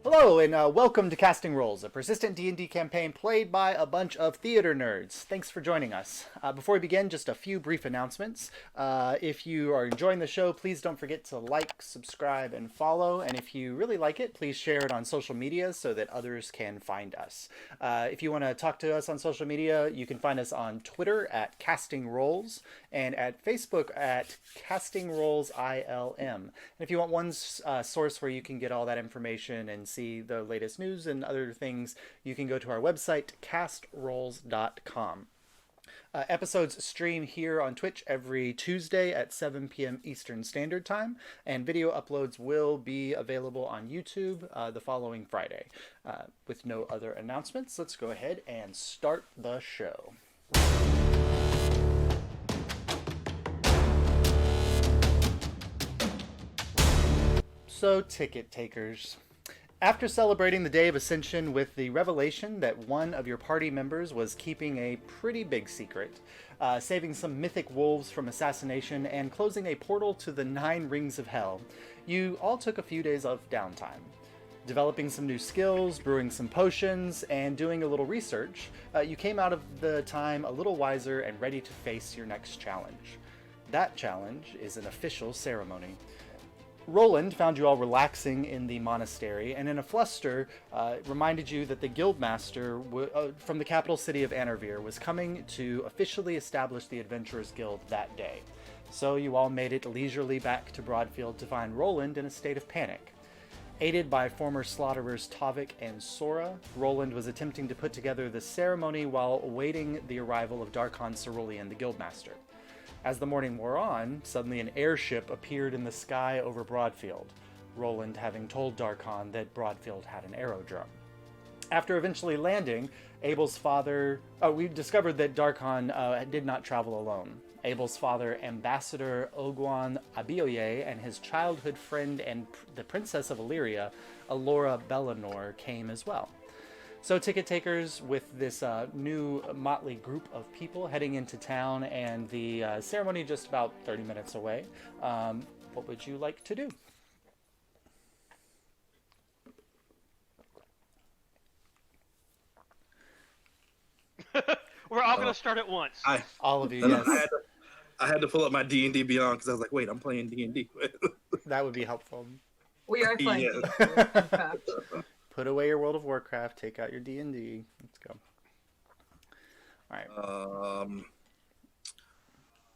Hello, and welcome to Casting Roles, a persistent D&D campaign played by a bunch of theater nerds. Thanks for joining us. Before we begin, just a few brief announcements. If you are enjoying the show, please don't forget to like, subscribe, and follow. And if you really like it, please share it on social media so that others can find us. If you want to talk to us on social media, you can find us on Twitter at Casting Roles and at Facebook at Casting Roles ILM. And if you want one source where you can get all that information and see the latest news and other things, you can go to our website, castrolls.com. Episodes stream here on Twitch every Tuesday at 7 p.m. Eastern Standard Time, and video uploads will be available on YouTube the following Friday. With no other announcements, let's go ahead and start the show. So, ticket takers. After celebrating the Day of Ascension with the revelation that one of your party members was keeping a pretty big secret, saving some mythic wolves from assassination, and closing a portal to the 9 Rings of Hell, you all took a few days of downtime. Developing some new skills, brewing some potions, and doing a little research, you came out of the time a little wiser and ready to face your next challenge. That challenge is an official ceremony. Roland found you all relaxing in the monastery, and in a fluster, reminded you that the guildmaster from the capital city of Alyria was coming to officially establish the Adventurers Guild that day. So you all made it leisurely back to Broadfield to find Roland in a state of panic. Aided by former slaughterers Tavik and Sora, Roland was attempting to put together the ceremony while awaiting the arrival of Darkhan Cerulean, the guildmaster. As the morning wore on, suddenly an airship appeared in the sky over Broadfield, Roland having told Darkhan that Broadfield had an aerodrome. After eventually landing, Abel's father... we discovered that Darkhan did not travel alone. Abel's father, Ambassador Ogwan Abioye, and his childhood friend and the Princess of Alyria, Alora Bellanor, came as well. So ticket takers, with this new motley group of people heading into town and the ceremony just about 30 minutes away, what would you like to do? We're all going to start at once. All of you, yes. I had to pull up my D&D Beyond because I was like, wait, I'm playing D&D. That would be helpful. We are playing Yeah. D&D, in fact. Put away your World of Warcraft, take out your D&D. Let's go. All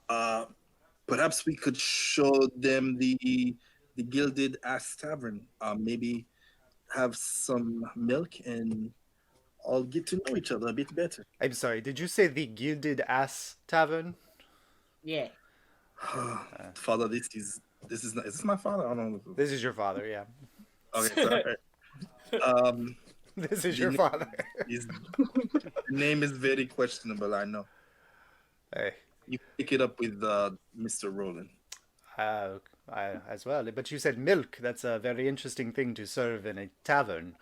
right. Perhaps we could show them the Gilded Ass Tavern. Maybe have some milk and all get to know each other a bit better. I'm sorry, did you say the Gilded Ass Tavern? Yeah. Father, this is this my father? I don't know. This is your father, yeah. Okay, sorry. This is your father. The name is very questionable, I know. Hey. You pick it up with Mr. Roland. As well. But you said milk. That's a very interesting thing to serve in a tavern.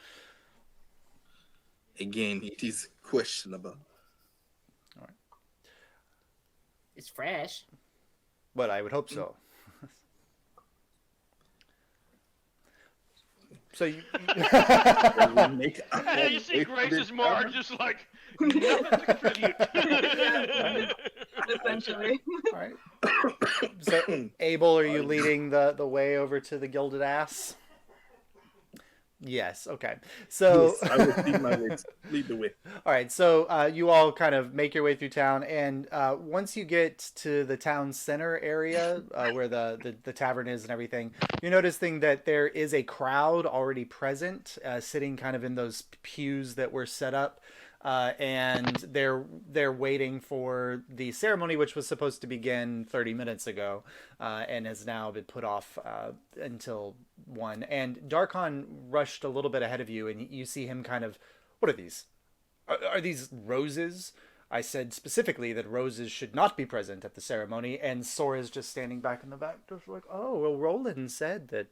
Again, it is questionable. All right. It's fresh. Well, I would hope so. So you You see Grace's mark just like, nothing to contribute. Essentially. all right. So Abel, are you leading the way over to the Gilded Ass? Yes. Okay. So Yes, I will lead the way. all right. So you all kind of make your way through town, and once you get to the town center area where the tavern is and everything, you're noticing that there is a crowd already present, sitting kind of in those pews that were set up. And they're waiting for the ceremony, which was supposed to begin 30 minutes ago, and has now been put off until 1. And Darkhan rushed a little bit ahead of you, and you see him kind of, what are these? Are these roses? I said specifically that roses should not be present at the ceremony, and Sora's just standing back in the back, just like, oh, well, Roland said that,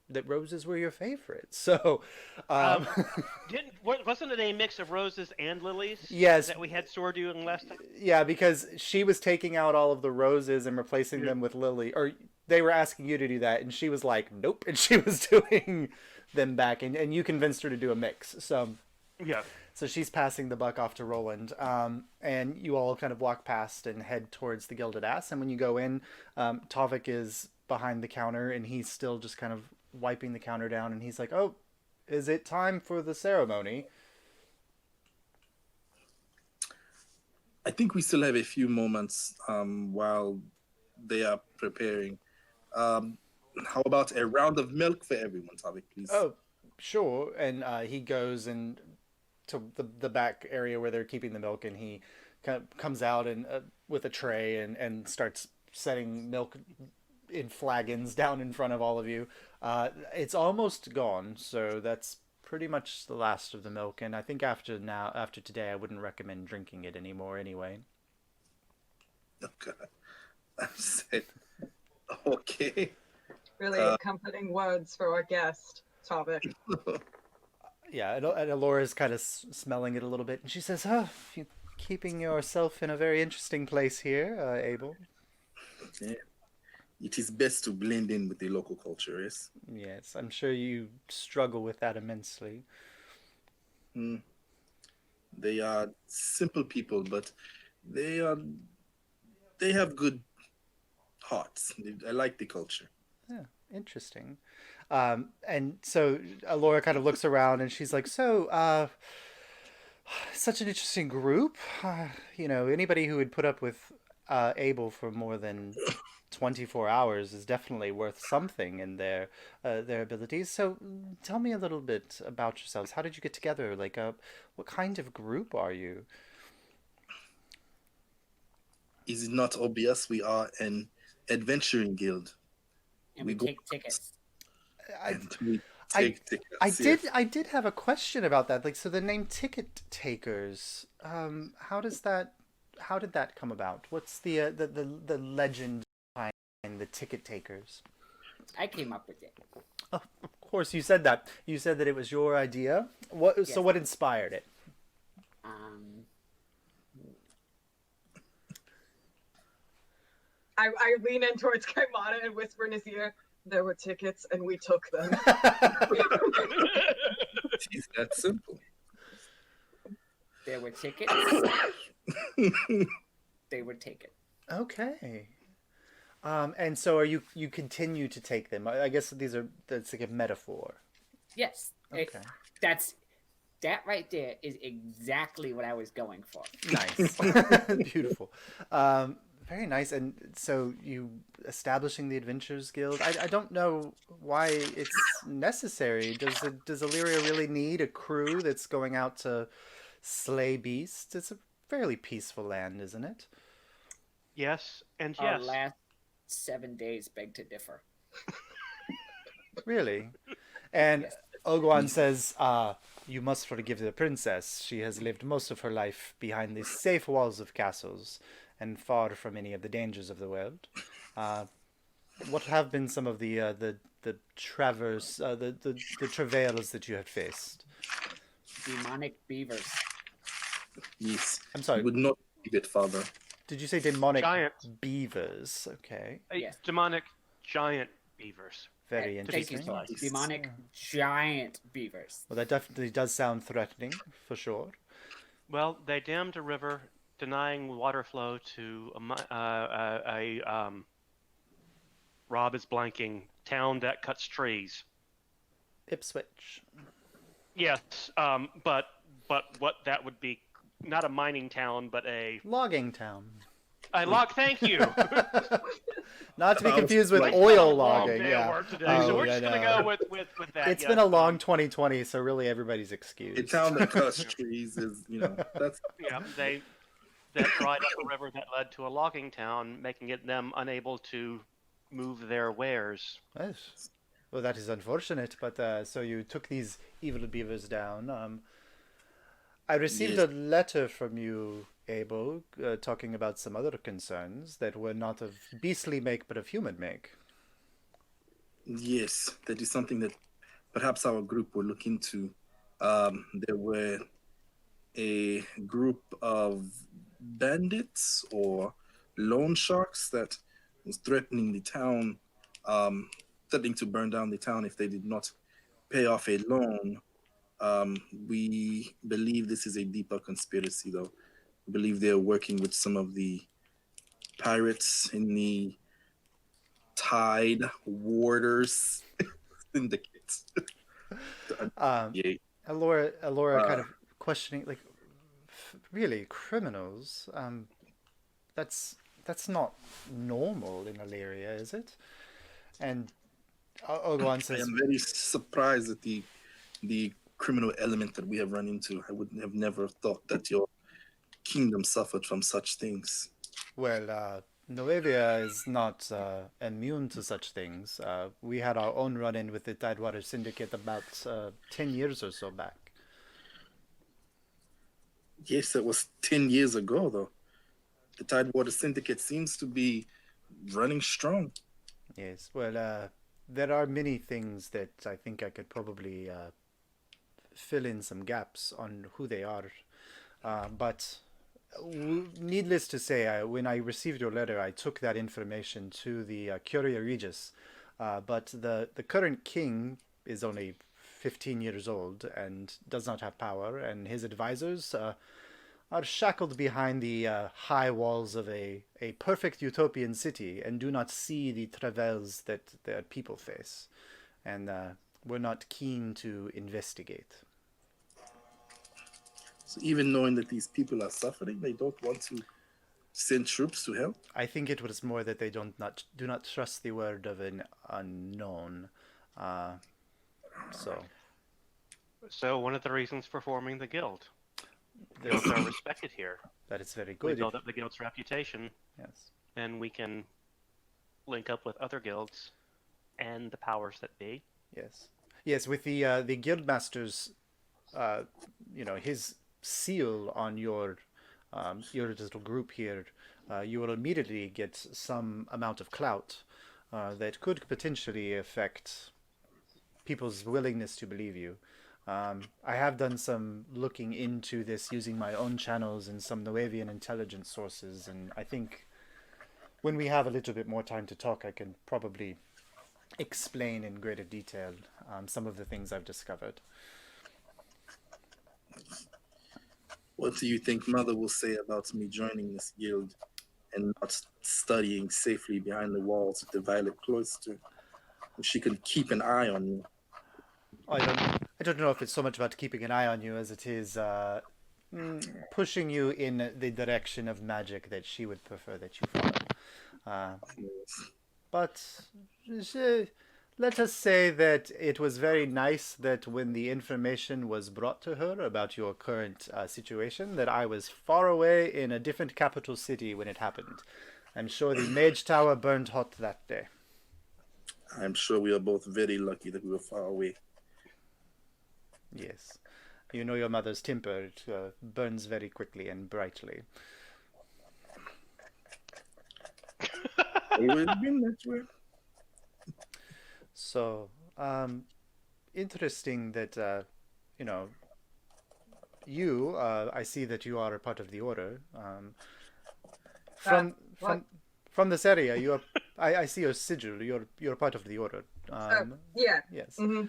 that roses were your favorite. So, Wasn't it a mix of roses and lilies? Yes. That we had Sora doing last time? Yeah, because she was taking out all of the roses and replacing them with lily, or they were asking you to do that, and she was like, nope, and she was doing them back, and you convinced her to do a mix. Yeah. So she's passing the buck off to Roland, and you all kind of walk past and head towards the Gilded Ass. And when you go in, Tavik is behind the counter, and he's still just kind of wiping the counter down, and he's like, "Oh, is it time for the ceremony?" I think we still have a few moments while they are preparing. How about a round of milk for everyone, Tavik, please? Oh, sure. And he goes and to the back area where they're keeping the milk, and he kind of comes out and with a tray and starts setting milk in flagons down in front of all of you. It's almost gone, so that's pretty much the last of the milk. And I think after today, I wouldn't recommend drinking it anymore anyway. Okay. I said, okay. Really comforting words for our guest, Tavik. Yeah, and Alora's kind of smelling it a little bit, and she says, "Oh, you're keeping yourself in a very interesting place here, Abel." Yeah. It is best to blend in with the local culture, yes? Yes, I'm sure you struggle with that immensely. Mm. They are simple people, but they have good hearts. I like the culture. Yeah, interesting. And so Alora kind of looks around and she's like, "So, such an interesting group. Anybody who would put up with Abel for more than 24 hours is definitely worth something in their abilities. So, tell me a little bit about yourselves. How did you get together? Like, what kind of group are you?" Is it not obvious we are an adventuring guild? And we take tickets. We take tickets. I did have a question about that. Like, so the name Ticket Takers, how did that come about? What's the legend behind the Ticket Takers? I came up with it. Oh, of course, you said that. You said that it was your idea. What? Yes. So what inspired it? I lean in towards Kaimana and whisper in his ear, "There were tickets and we took them." It's that simple. There were tickets. They were taken. Okay. And so you continue to take them. I guess that's like a metaphor. Yes. Okay. That right there is exactly what I was going for. Nice. Beautiful. Very nice. And so you establishing the Adventurers Guild. I don't know why it's necessary. Does Alyria really need a crew that's going out to slay beasts? It's a fairly peaceful land, isn't it? Yes, and Our yes. last 7 days beg to differ. Really? And Ogwan says, "You must forgive the princess. She has lived most of her life behind the safe walls of castles and far from any of the dangers of the world. What have been some of the travails that you have faced?" Demonic beavers. Yes. I'm sorry. You would not believe it, Father. Did you say demonic Giant. beavers? Okay. Yes. Demonic giant beavers. Very Thank you interesting. so much. Demonic giant beavers. Well, that definitely does sound threatening, for sure. Well, they dammed a river, denying water flow to Rob is blanking, town that cuts trees. Ipswich. Yes, but what that would be, not a mining town, but a Logging town. log. Thank you. Not to be Sounds confused with like oil Long logging. day at Yeah. work today, Oh, so we're yeah, just gonna no. go with that. It's yes. been a long 2020, so really everybody's excused. A town that cuts trees is, that's Yeah, that dried up a river that led to a logging town, making them unable to move their wares. Yes. Well, that is unfortunate, but so you took these evil beavers down. I received Yes. a letter from you, Abel, talking about some other concerns that were not of beastly make, but of human make. yes, that is something that perhaps our group will look into. There were a group of bandits or loan sharks that was threatening the town, threatening to burn down the town if they did not pay off a loan. We believe this is a deeper conspiracy, though. We believe they're working with some of the pirates in the Tide Warders syndicates. Um, Yeah. Alora kind Uh, of questioning, like, really, criminals? That's not normal in Alyria, is it? And Oguan I says, am very surprised at the criminal element that we have run into. I would have never thought that your kingdom suffered from such things. well, Noevia is not immune to such things. We had our own run-in with the Tidewater Syndicate about 10 years or so back. Yes, that was 10 years ago, though. The Tidewater Syndicate seems to be running strong. Yes, well, there are many things that I think I could probably fill in some gaps on who they are. But needless to say, when I received your letter, I took that information to the Curia Regis. But the current king is only 15 years old and does not have power, and his advisors are shackled behind the high walls of a perfect utopian city and do not see the travails that their people face. And we're not keen to investigate. So even knowing that these people are suffering, they don't want to send troops to help. I think it was more that they do not trust the word of an unknown. Uh, so So one of the reasons for forming the guild. Guilds are respected here. that is very We good. build up the guild's reputation, Yes. and we can link up with other guilds and the powers that be. Yes. Yes. With the guildmaster's, his seal on your little group here, you will immediately get some amount of clout that could potentially affect people's willingness to believe you. I have done some looking into this using my own channels and some Noavian intelligence sources, and I think when we have a little bit more time to talk, I can probably explain in greater detail some of the things I've discovered. What do you think Mother will say about me joining this guild and not studying safely behind the walls of the Violet Cloister? If she could keep an eye on me. I don't know if it's so much about keeping an eye on you as it is pushing you in the direction of magic that she would prefer that you follow. But let us say that it was very nice that when the information was brought to her about your current situation, that I was far away in a different capital city when it happened. I'm sure the Mage Tower burned hot that day. I'm sure we are both very lucky that we were far away. Yes. You know your mother's temper. It burns very quickly and brightly. Always been that way. So, interesting that, I see that you are a part of the order. From What? from this area, you are. I see your sigil. You're part of the order. Yeah. Yes. Hmm.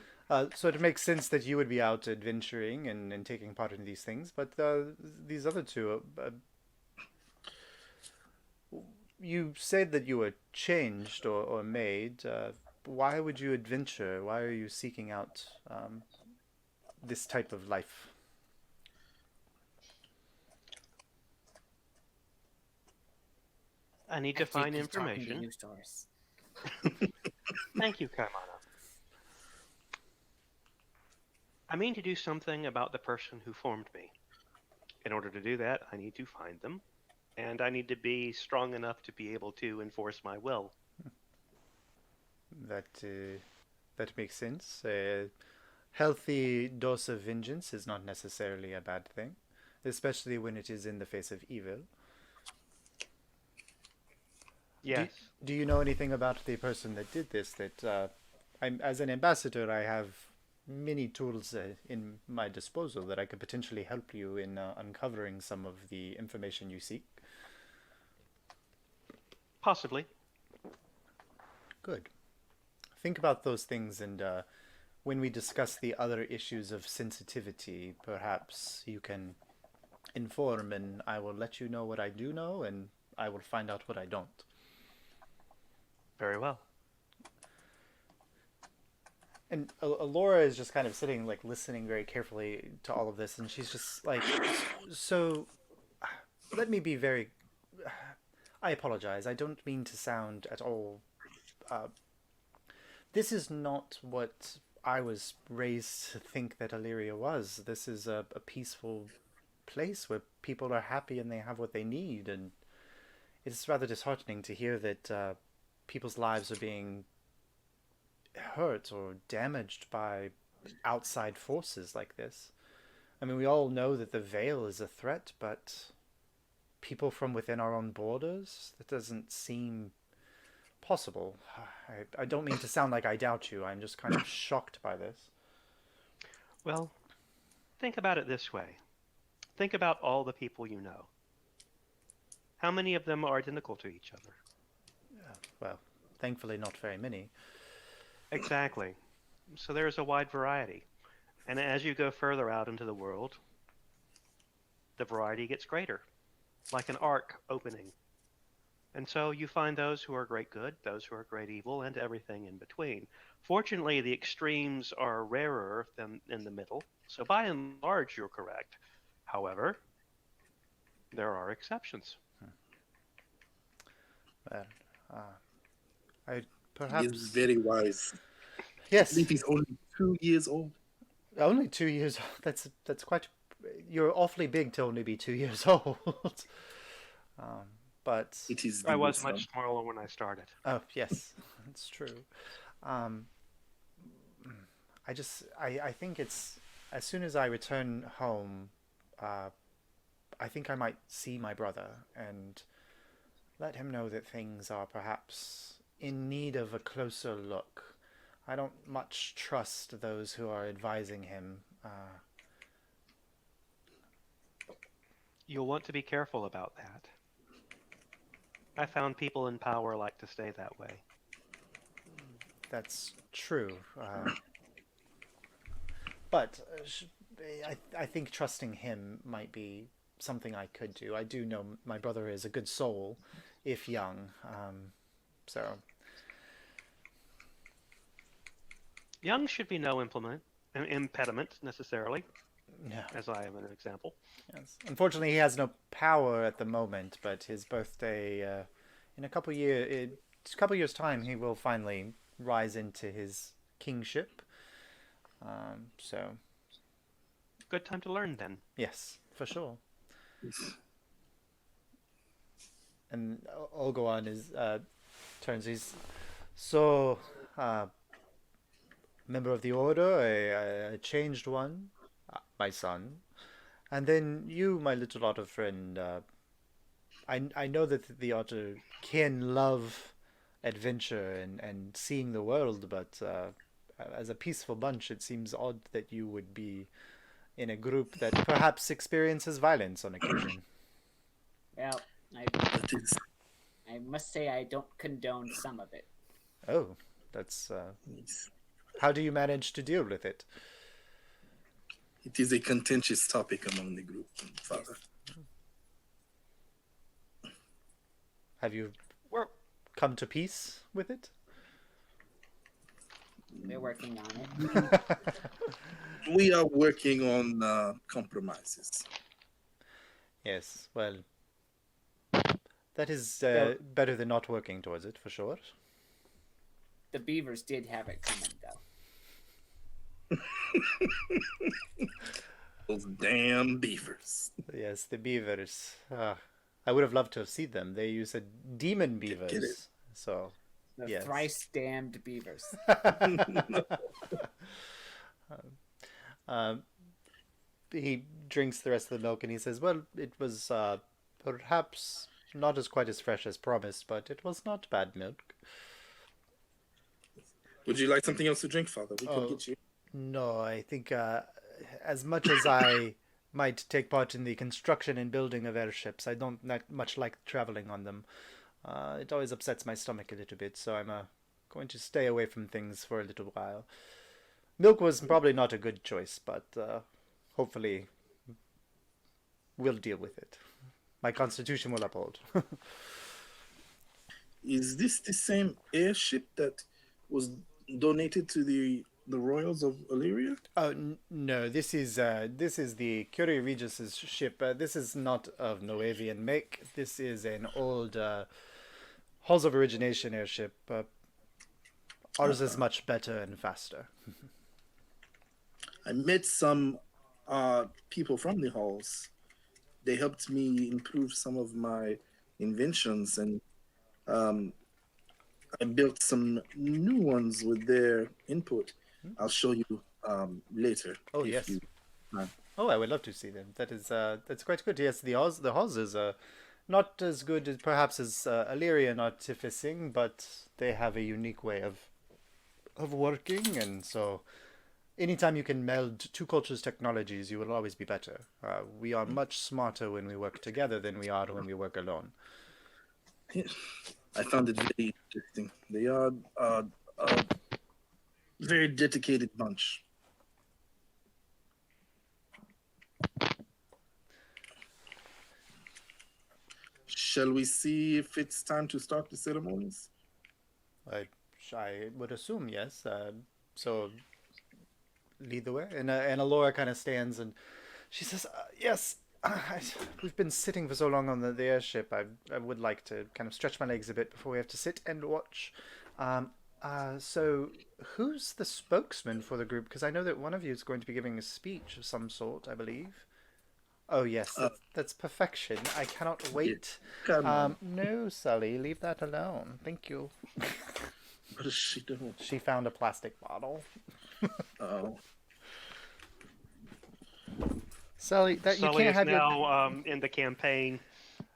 So it makes sense that you would be out adventuring and taking part in these things. But these other two, you said that you were changed or made. Why would you adventure? Why are you seeking out this type of life? I need to find information. News stores. Thank you, Kaimana. I mean to do something about the person who formed me. In order to do that, I need to find them, and I need to be strong enough to be able to enforce my will. That makes sense. A healthy dose of vengeance is not necessarily a bad thing, especially when it is in the face of evil. Yes. Do you know anything about the person that did this? That as an ambassador, I have many tools in my disposal that I could potentially help you in uncovering some of the information you seek. Possibly. Good. Think about those things, and when we discuss the other issues of sensitivity, perhaps you can inform and I will let you know what I do know and I will find out what I don't. Very well. And Alora is just kind of sitting, like, listening very carefully to all of this, and she's just like, so, let me be very... I apologize. I don't mean to sound at all... this is not what I was raised to think that Alyria was. This is a peaceful place where people are happy and they have what they need, and it's rather disheartening to hear that people's lives are being hurt or damaged by outside forces like this. I mean, we all know that the Veil is a threat, but people from within our own borders, that doesn't seem possible. I don't mean to sound like I doubt you. I'm just kind of shocked by this. Well, think about it this way. Think about all the people you know. How many of them are identical to each other? Well, thankfully not very many. Exactly. So there's a wide variety. And as you go further out into the world, the variety gets greater, like an arc opening. And so you find those who are great good, those who are great evil, and everything in between. Fortunately, the extremes are rarer than in the middle, so by and large you're correct. However, there are exceptions. Well, I He perhaps... is very wise. I Yes, believe he's only 2 years old. only 2 years old. That's quite... You're awfully big to only be 2 years old. But... It is. I was much smaller when I started. Oh, yes, that's true. I think it's... As soon as I return home, I think I might see my brother and let him know that things are perhaps in need of a closer look. I don't much trust those who are advising him. You'll want to be careful about that. I found people in power like to stay that way. That's true. But I think trusting him might be something I could do. I do know my brother is a good soul, if young. So... Young should be no impediment necessarily, Yeah. as I am an example. Yes. Unfortunately, he has no power at the moment, but his birthday, in a couple years' time, he will finally rise into his kingship. So, Good time to learn then. yes, for sure. And Olgoan is turns. He's so member of the order, a changed one, my son. And then you, my little otter friend, I know that the otter can love adventure and seeing the world, but as a peaceful bunch, it seems odd that you would be in a group that perhaps experiences violence on occasion. Well, It is. I must say I don't condone some of it. Oh, that's... Yes. how do you manage to deal with it? It is a contentious topic among the group, Father. Have you We're come to peace with it? We're working on it. We are working on compromises. Yes, well, that is better than not working towards it, for sure. The beavers did have it coming, though. Those damn beavers. Yes, the beavers. I would have loved to have seen them. They use a demon Get it. beavers. So, The yes. thrice damned beavers. He drinks the rest of the milk and he says, well, it was perhaps not as quite as fresh as promised, but it was not bad milk. Would you like something else to drink, Father? We can Oh. get you. No, I think as much as I might take part in the construction and building of airships, I don't much like traveling on them. It always upsets my stomach a little bit, so I'm going to stay away from things for a little while. Milk was probably not a good choice, but hopefully we'll deal with it. My constitution will uphold. Is this the same airship that was donated to the royals of Alyria? Oh no, this is the Curie Regis's ship. This is not of Noavian make. This is an old Halls of Origination airship. Ours is much better and faster. I met some people from the halls. They helped me improve some of my inventions, and I built some new ones with their input. I'll show you later. Oh, if yes. you plan. Oh, I would love to see them. That's quite good. Yes, the Oz is not as good as perhaps as Alyria and artificing, but they have a unique way of working, and so anytime you can meld two cultures' technologies, you will always be better. We are much smarter when we work together than we are when we work alone. I found it very interesting. They are a very dedicated bunch. Shall we see if it's time to start the ceremonies? I would assume yes. So lead the way, and Alora kind of stands and she says, "Yes, we've been sitting for so long on the airship. I would like to kind of stretch my legs a bit before we have to sit and watch. So who's the spokesman for the group? Because I know that one of you is going to be giving a speech of some sort, I believe." Oh yes, that's perfection. I cannot wait. Come on. No, Sully, leave that alone. Thank you. What does she do? She found a plastic bottle. Oh. Sully, that you Sully can't is have your. now in the campaign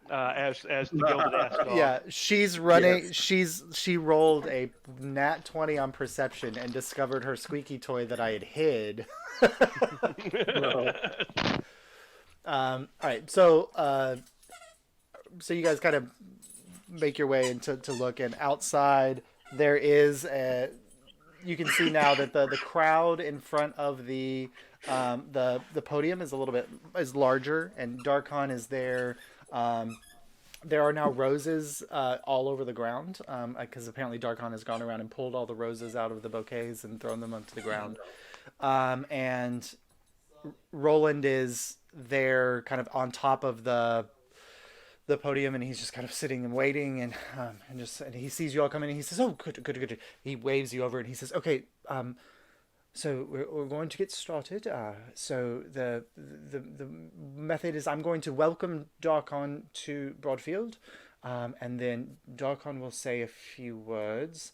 as the Gilded Ascot. Yeah, she's running. Yes. She rolled a nat 20 on perception and discovered her squeaky toy that I had hid. No. All right, so you guys kind of make your way into to look, and outside there is you can see now that the crowd in front of the podium is a little bit larger, and Darkon is there. There are now roses all over the ground because apparently Darkon has gone around and pulled all the roses out of the bouquets and thrown them onto the ground. And Roland is there kind of on top of the podium, and he's just kind of sitting and waiting, and he sees you all coming, and he says, "Oh, good." He waves you over, and he says, "Okay, so we're going to get started. So the method is I'm going to welcome Darkon to Broadfield, and then Darkon will say a few words.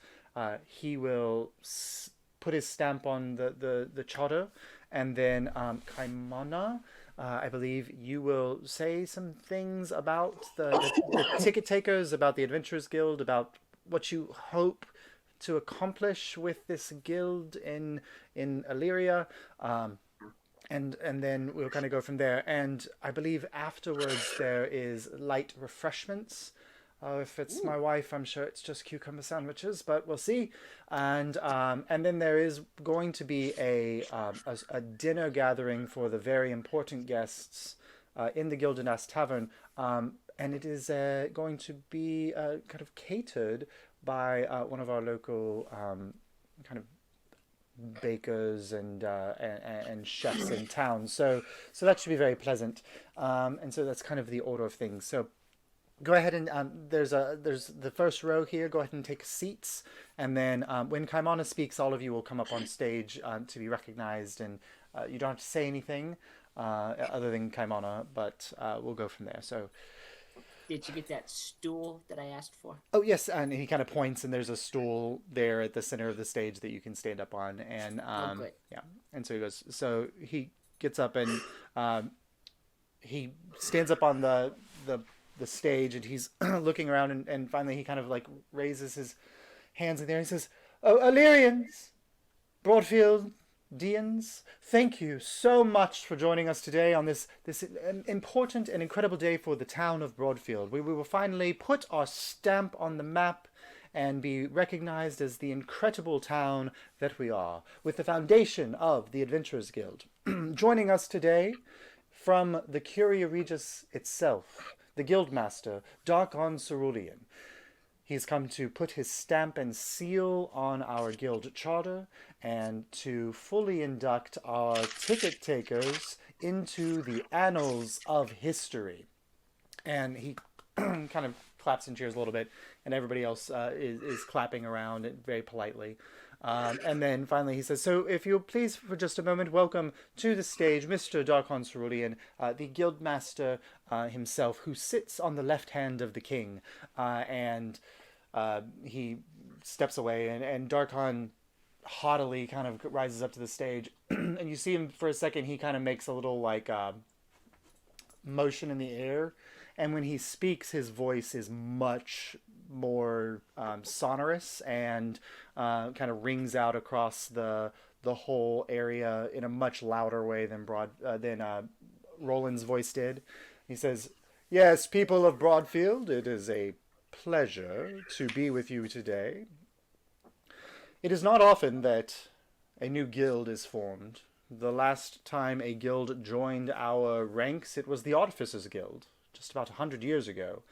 He will put his stamp on the charter, and then Kaimana, I believe you will say some things about the ticket takers, about the Adventurers Guild, about what you hope to accomplish with this guild in Alyria, and then we'll kind of go from there. And I believe afterwards there is light refreshments. If it's my wife, I'm sure it's just cucumber sandwiches, but we'll see. And then there is going to be a dinner gathering for the very important guests in the Gilded Nest Tavern, and it is going to be kind of catered by one of our local kind of bakers and chefs in town. So that should be very pleasant. And so that's kind of the order of things. So go ahead and there's the first row here. Go ahead and take seats, and then when Kaimana speaks, all of you will come up on stage to be recognized, and you don't have to say anything other than Kaimana, but we'll go from there. So. Did you get that stool that I asked for? Oh yes, and he kind of points, and there's a stool there at the center of the stage that you can stand up on, and good. yeah, and so he goes. So he gets up and he stands up on the stage, and he's looking around, and finally he kind of like raises his hands in there and he says, "Oh, Illyrians, Broadfield Deans, thank you so much for joining us today on this important and incredible day for the town of Broadfield. We will finally put our stamp on the map and be recognized as the incredible town that we are, with the foundation of the Adventurers Guild. Joining us today from the Curia Regis itself, the Guildmaster, Darkon Cerulean. He's come to put his stamp and seal on our guild charter and to fully induct our ticket takers into the annals of history. And he kind of claps and cheers a little bit, and everybody else is clapping around very politely. And then finally he says, so if you'll please for just a moment welcome to the stage Mr. Darkon Cerulean, the Guildmaster himself, who sits on the left hand of the king. And he steps away, and Darkon haughtily kind of rises up to the stage. And you see him for a second, he kind of makes a little like motion in the air. And when he speaks, his voice is much more sonorous and kind of rings out across the whole area in a much louder way than Roland's voice did. He says, "Yes, people of Broadfield, it is a pleasure to be with you today. It is not often that a new guild is formed. The last time a guild joined our ranks, it was the Artificers Guild, just about 100 years ago,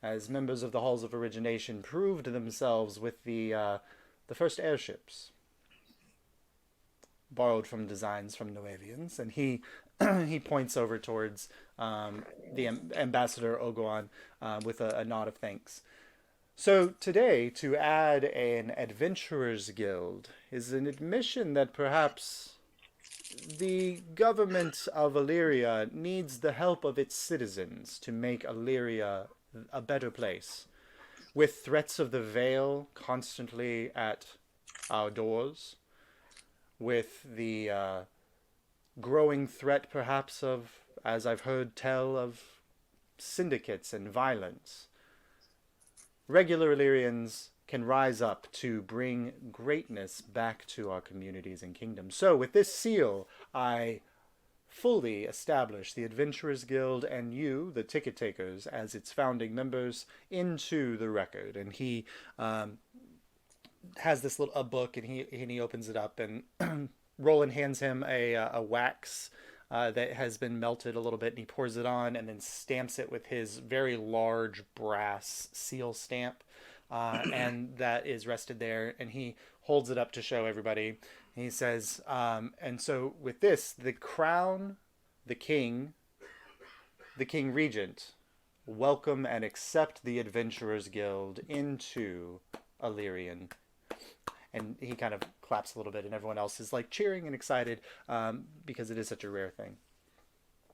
as members of the Halls of Origination proved themselves with the first airships, borrowed from designs from Noavians." And he he points over towards the Ambassador Ogoan with a nod of thanks. So today, to add an Adventurers Guild is an admission that perhaps the government of Alyria needs the help of its citizens to make Alyria a better place. With threats of the Veil constantly at our doors, with the growing threat perhaps of, as I've heard tell, of syndicates and violence, regular Illyrians can rise up to bring greatness back to our communities and kingdoms. So with this seal, I fully establish the Adventurers Guild and you, the ticket takers, as its founding members into the record. And he has this little book, and he opens it up, and Roland hands him a wax that has been melted a little bit, and he pours it on and then stamps it with his very large brass seal stamp. And that is rested there, and he holds it up to show everybody. And he says, and so with this, the crown, the king regent, welcome and accept the Adventurers Guild into Alyrian. And he kind of claps a little bit, and everyone else is like cheering and excited because it is such a rare thing.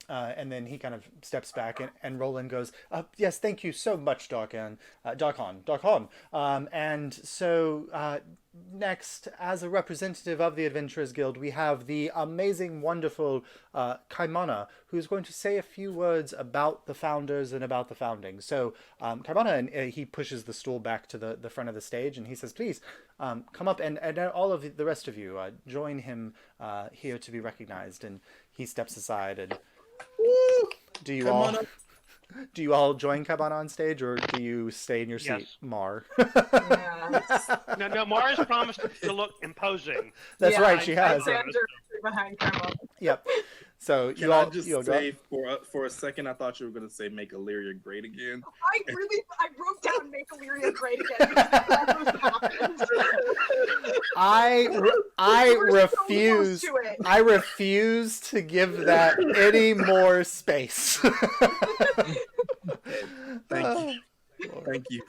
And then he kind of steps back, and Roland goes, yes, thank you so much, Darkon. And so next, as a representative of the Adventurers Guild, we have the amazing, wonderful Kaimana, who's going to say a few words about the founders and about the founding. So Kaimana, and he pushes the stool back to the front of the stage, and he says, please, come up, and all of the rest of you, join him here to be recognized. And he steps aside, and do you all join Kaimana on stage, or do you stay in your seat, Yes. Mar? No, Mara's promised to look imposing. That's right, she has. I stand directly behind Carmel. Yep. So Can I just say for a second, I thought you were going to say make Alyria great again. I wrote down make Alyria great again because that was happened. I refuse. So close to it. I refuse to give that any more space. Thank you.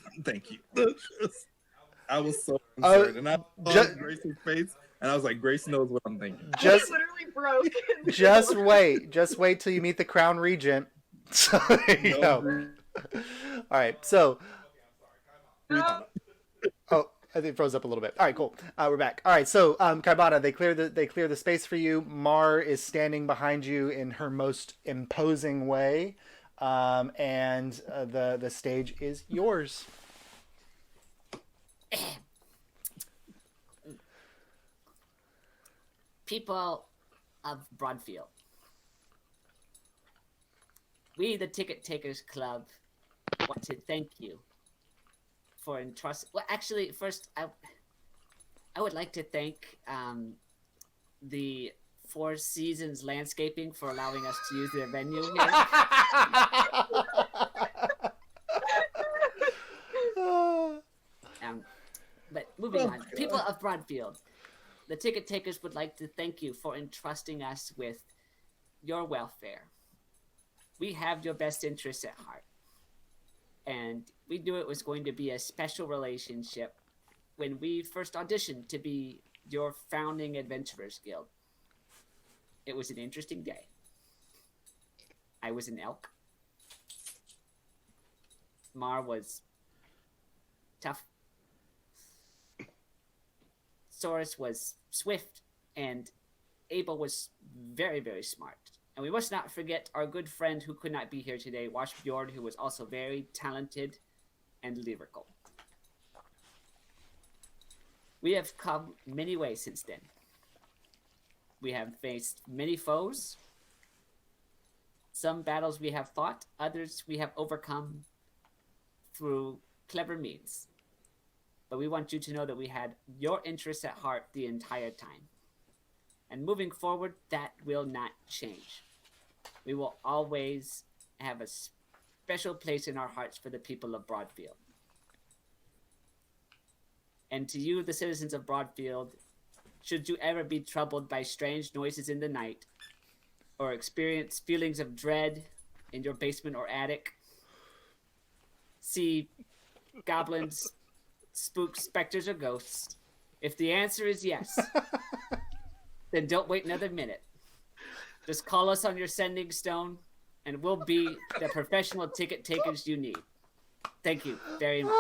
I was so concerned, and I saw Grace's face, and I was like, Grace knows what I'm thinking. I literally broke. Just wait till you meet the Crown Regent. So there you go. All right, so. Oh, I think it froze up a little bit. All right, cool. We're back. All right, so Kaibana, they clear the space for you. Mar is standing behind you in her most imposing way, and the stage is yours. People of Broadfield, we, the Ticket Takers Club, want to thank you for entrusting. Well, actually, first I would like to thank the Four Seasons Landscaping for allowing us to use their venue here. But moving on, people of Broadfield, the ticket takers would like to thank you for entrusting us with your welfare. We have your best interests at heart, and we knew it was going to be a special relationship when we first auditioned to be your founding Adventurers Guild. It was an interesting day. I was an elk. Mar was tough. Saurus was swift, and Abel was very, very smart. And we must not forget our good friend who could not be here today, Washbjord, who was also very talented and lyrical. We have come many ways since then. We have faced many foes. Some battles we have fought, others we have overcome through clever means. But we want you to know that we had your interests at heart the entire time. And moving forward, that will not change. We will always have a special place in our hearts for the people of Broadfield. And to you, the citizens of Broadfield, should you ever be troubled by strange noises in the night, or experience feelings of dread in your basement or attic, see goblins, spooks, specters, or ghosts, if the answer is yes, then don't wait another minute. Just call us on your sending stone, and we'll be the professional ticket takers you need. Thank you very much.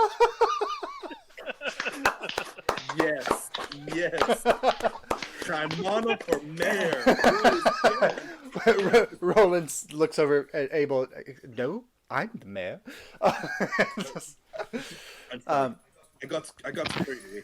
Yes, yes. Shimano for mayor. Roland looks over at Abel. No, I'm the mayor. I got crazy.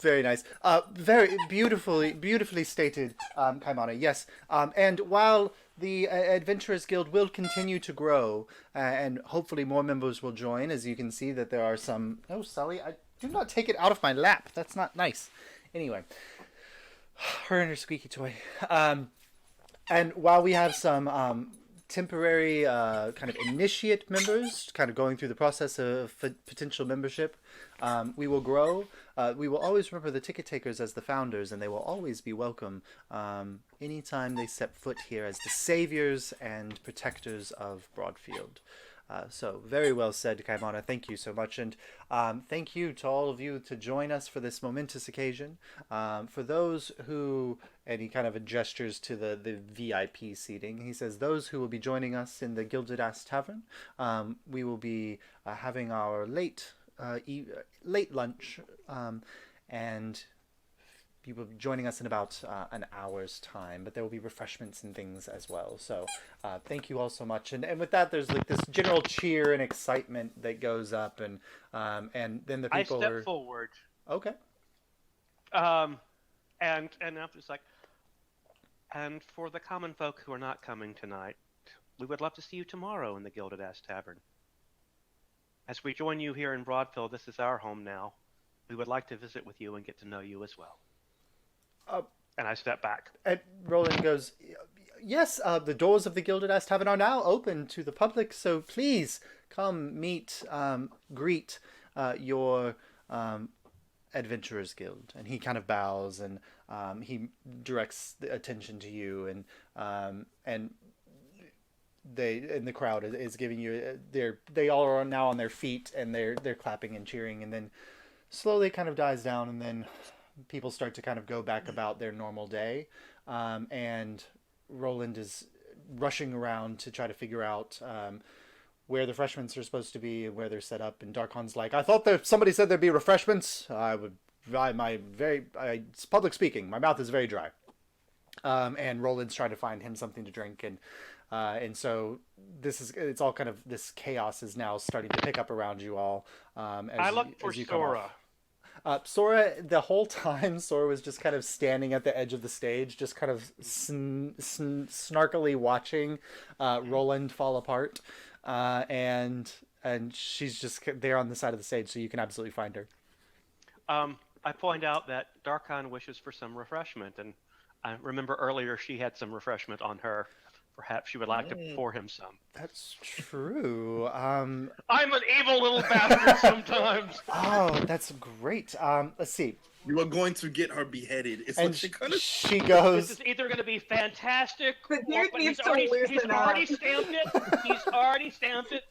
Very nice. Very beautifully stated, Kaimana. Yes. And while the Adventurers Guild will continue to grow, and hopefully more members will join, as you can see that there are some. Oh, Sully, do not take it out of my lap. That's not nice. Anyway, her and her squeaky toy. And while we have some temporary kind of initiate members kind of going through the process of potential membership, we will grow. We will always remember the ticket takers as the founders, and they will always be welcome anytime they step foot here as the saviors and protectors of Broadfield. So very well said, Kaimana. Thank you so much. And thank you to all of you to join us for this momentous occasion. For those who, and he kind of gestures to the VIP seating, he says, those who will be joining us in the Gilded Ass Tavern, we will be having our late lunch, and you will be joining us in about an hour's time, but there will be refreshments and things as well. So thank you all so much. And with that, there's like this general cheer and excitement that goes up, and then the people I step forward. Okay. And I'm just like, and for the common folk who are not coming tonight, we would love to see you tomorrow in the Gilded Ass Tavern. As we join you here in Broadfield, this is our home now. We would like to visit with you and get to know you as well. And I step back. And Roland goes, yes, the doors of the Gilded Ass Tavern are now open to the public, so please come meet, greet your Adventurers Guild. And he kind of bows, and he directs the attention to you, and the crowd is giving you, they all are now on their feet, and they're clapping and cheering, and then slowly kind of dies down, and then people start to kind of go back about their normal day, and Roland is rushing around to try to figure out where the refreshments are supposed to be and where they're set up. And Darkon's like, I thought that somebody said there'd be refreshments. It's public speaking. My mouth is very dry. And Roland's trying to find him something to drink, and so it's all kind of, this chaos is now starting to pick up around you all. I look for Sora. Sora, the whole time, Sora was just kind of standing at the edge of the stage, just kind of snarkily watching Roland fall apart. And and she's just there on the side of the stage, so you can absolutely find her. I point out that Darkon wishes for some refreshment, and I remember earlier she had some refreshment on her. Perhaps she would like to pour him some. That's true. I'm an evil little bastard sometimes. Oh, that's great. Let's see. You are going to get her beheaded. It's And what you're gonna. she This goes. is either going to be fantastic, The dude but needs he's to already loosen up. stamped it. He's already stamped it.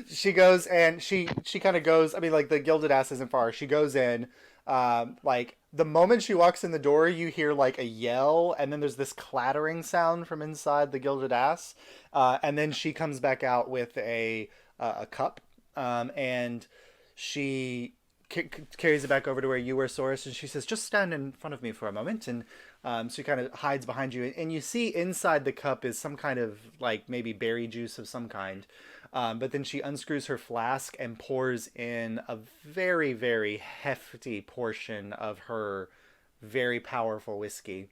She goes and she kind of goes. I mean, like the gilded ass isn't far. She goes in. Like the moment she walks in the door, you hear like a yell, and then there's this clattering sound from inside the gilded ass, and then she comes back out with a cup, and she carries it back over to where you were, Source, and she says, "Just stand in front of me for a moment." And she kind of hides behind you, and you see inside the cup is some kind of like maybe berry juice of some kind. But then she unscrews her flask and pours in a very, very hefty portion of her very powerful whiskey.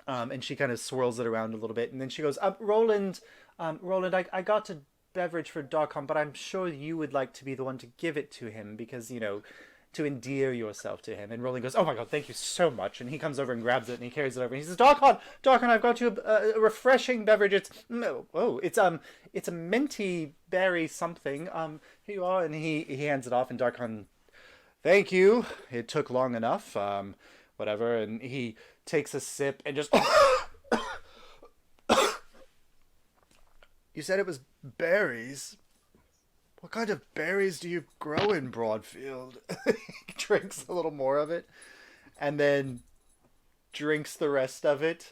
And she kind of swirls it around a little bit. And then she goes, Roland, I got a beverage for Darkon, but I'm sure you would like to be the one to give it to him because, you know, to endear yourself to him. And Roland goes, "Oh my god, thank you so much." And he comes over and grabs it and he carries it over. And he says, Darkon, I've got you a refreshing beverage. It's a minty berry something. Here you are. And he hands it off, and Darkon, "Thank you. It took long enough. Whatever." And he takes a sip and just... You said it was berries. What kind of berries do you grow in Broadfield? He drinks a little more of it, and then drinks the rest of it,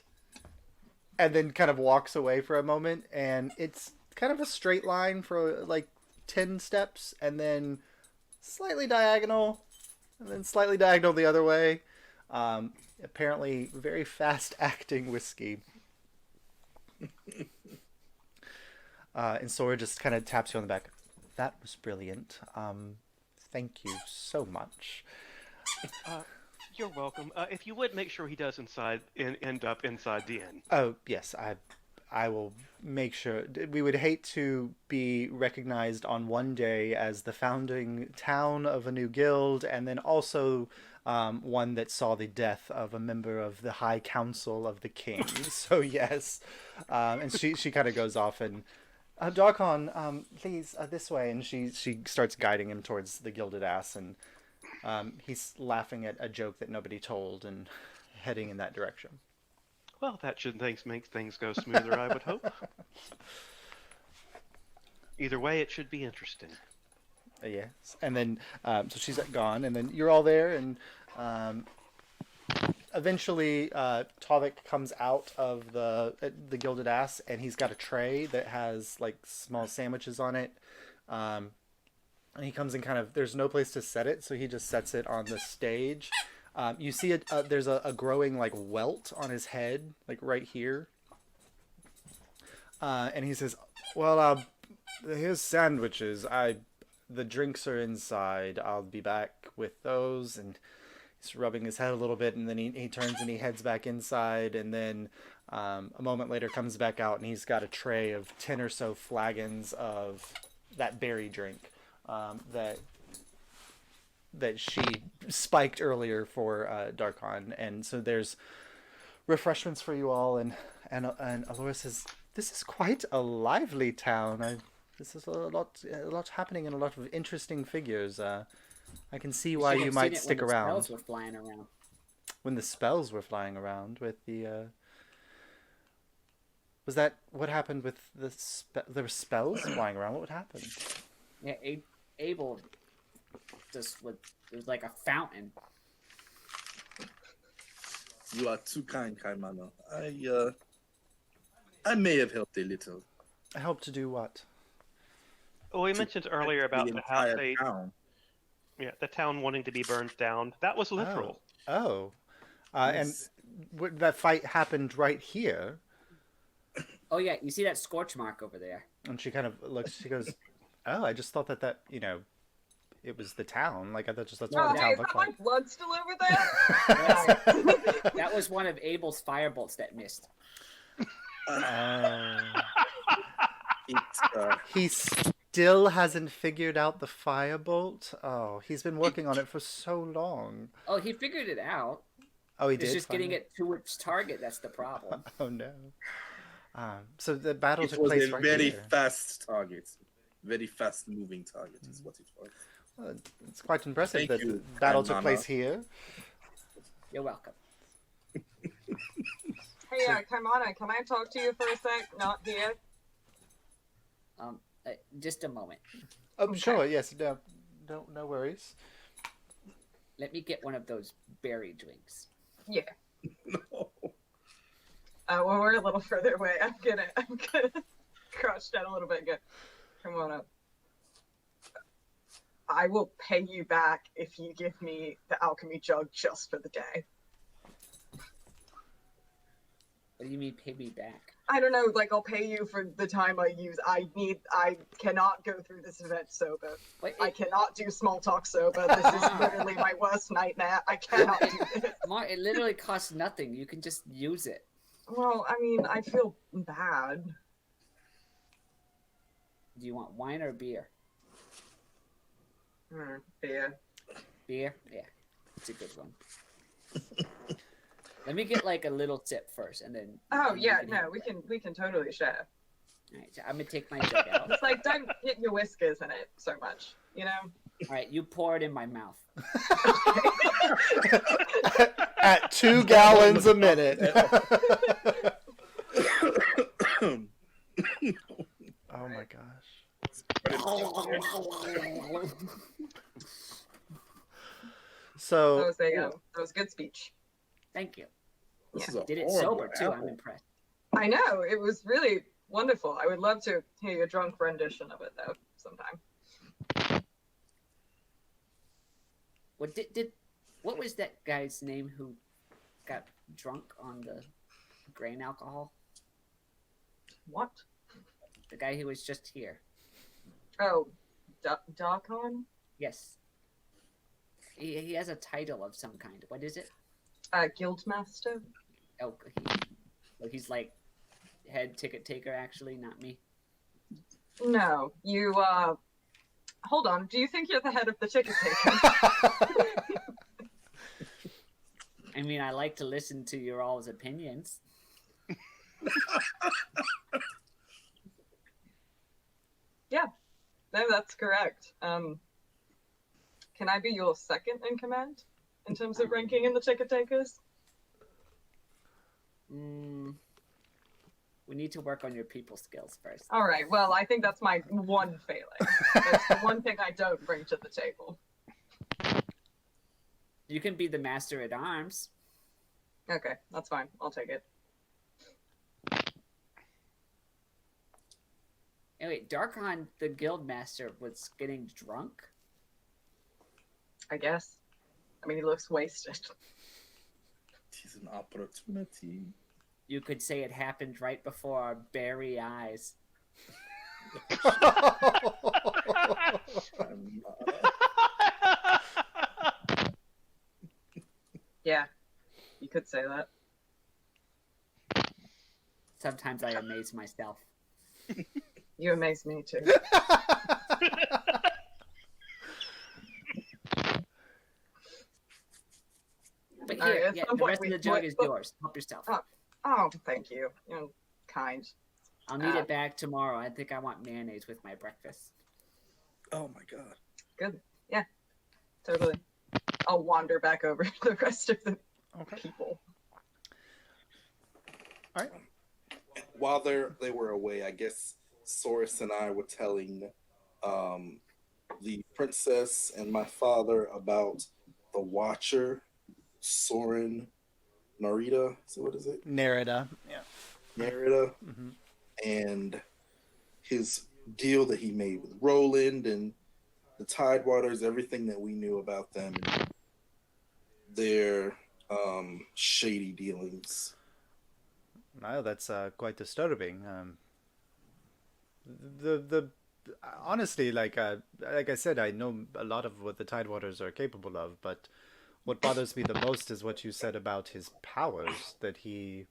and then kind of walks away for a moment, and it's kind of a straight line for like 10 steps, and then slightly diagonal, and then slightly diagonal the other way. Apparently very fast-acting whiskey. And Sora just kind of taps you on the back. That was brilliant. Thank you so much. You're welcome. If you would make sure he does end up inside the inn. Oh, yes, I will make sure. We would hate to be recognized on one day as the founding town of a new guild, and then also one that saw the death of a member of the High Council of the King. So yes, and she kind of goes off and, Darkon, please, this way, and she starts guiding him towards the gilded ass, and he's laughing at a joke that nobody told and heading in that direction. Well, that should make things go smoother, I would hope. Either way, it should be interesting. Yes, and then so she's gone, and then you're all there, and eventually Tovik comes out of the gilded ass, and he's got a tray that has like small sandwiches on it, and he comes in kind of, there's no place to set it, so he just sets it on the stage. You see there's a growing like welt on his head, like right here, and he says, "Well, here's sandwiches. The drinks are inside. I'll be back with those." And he's rubbing his head a little bit, and then he turns and he heads back inside, and then a moment later comes back out, and he's got a tray of 10 or so flagons of that berry drink that she spiked earlier for Darkon. And so there's refreshments for you all, and Alyria says, "This is quite a lively town. This is a lot happening, and a lot of interesting figures. I can see why you might stick around." When the spells were flying around. When the spells were flying around with the... Was that what happened with there were spells flying around? What would happen? Yeah, Abel just it was like a fountain. You are too kind, Kaimana. I may have helped a little. I hope to do what? Well, we mentioned earlier about the house entire town. Yeah, the town wanting to be burned down. That was literal. Oh. Yes. And that fight happened right here. Oh yeah, you see that scorch mark over there? And she kind of looks, she goes, "Oh, I just thought that, it was the town. Like, I thought that's what Oh, the hey, town is looked that my like." blood still over there? That was one of Abel's firebolts that missed. It's still hasn't figured out the firebolt. Oh, he's been working on it for so long. Oh, he figured it out. Oh, he It's did. just getting finally? it to its target. That's the problem. Oh no. So the battle It took was place a right very here. fast target. Very fast moving target is what it was. Well, it's quite impressive Thank that you, the battle Grandmama. took place here. You're welcome. Hey, Kaimana, can I talk to you for a sec? Not here. Just a moment. Oh, Okay. sure. Yes. No worries. Let me get one of those berry drinks. Yeah. No. Well, we're a little further away. I'm gonna crouch down a little bit and go, come on up. I will pay you back if you give me the alchemy jug just for the day. What do you mean, pay me back? I don't know, like I'll pay you for the time I use. I cannot go through this event sober. Wait, I cannot do small talk sober. This is literally my worst nightmare. I cannot do this. Mark, it literally costs nothing. You can just use it. Well, I mean, I feel bad. Do you want wine or beer? Beer. Beer? Yeah, it's a good one. Let me get like a little sip first, and then. Oh then you yeah, can no, have we can totally share. All right, so I'm gonna take my jug out. It's like don't get your whiskers in it so much, you know. All right, you pour it in my mouth. At 2 gallons a minute. Oh my gosh. So That was good speech. Thank you. This Yeah, is a Did it horrible sober too. I'm apple. impressed. I know it was really wonderful. I would love to hear your drunk rendition of it though sometime. What what was that guy's name who got drunk on the grain alcohol? What? The guy who was just here. Oh, Darkon? Yes. He has a title of some kind. What is it? Guildmaster? Oh, he's like head ticket taker. Actually, not me. No, you. Hold on. Do you think you're the head of the ticket taker? I mean, I like to listen to your all's opinions. Yeah, no, that's correct. Can I be your second in command in terms of ranking in the ticket takers? We need to work on your people skills first. All right. Well, I think that's my one failing. That's the one thing I don't bring to the table. You can be the master at arms. Okay, that's fine. I'll take it. Anyway, Darkon, the guild master, was getting drunk. I guess. I mean, he looks wasted. It is an opportunity. You could say it happened right before our very eyes. Yeah, you could say that. Sometimes I amaze myself. You amaze me too. But All right, here, at yeah, some the point rest of we- the jug what- is what- yours. Help yourself. Oh, thank you. You're kind. I'll need it back tomorrow. I think I want mayonnaise with my breakfast. Oh my god. Good. Yeah, totally. I'll wander back over to the rest of the okay. people. All right. While they were away, I guess Soris and I were telling the princess and my father about the Watcher, Sorin Narita. So what is it? Nerida. Yeah. Narita, Mm-hmm. and his deal that he made with Roland and the Tidewaters, everything that we knew about them, and their shady dealings. No, that's quite disturbing. The honestly, like I said, I know a lot of what the Tidewaters are capable of, but what bothers me the most is what you said about his powers, that he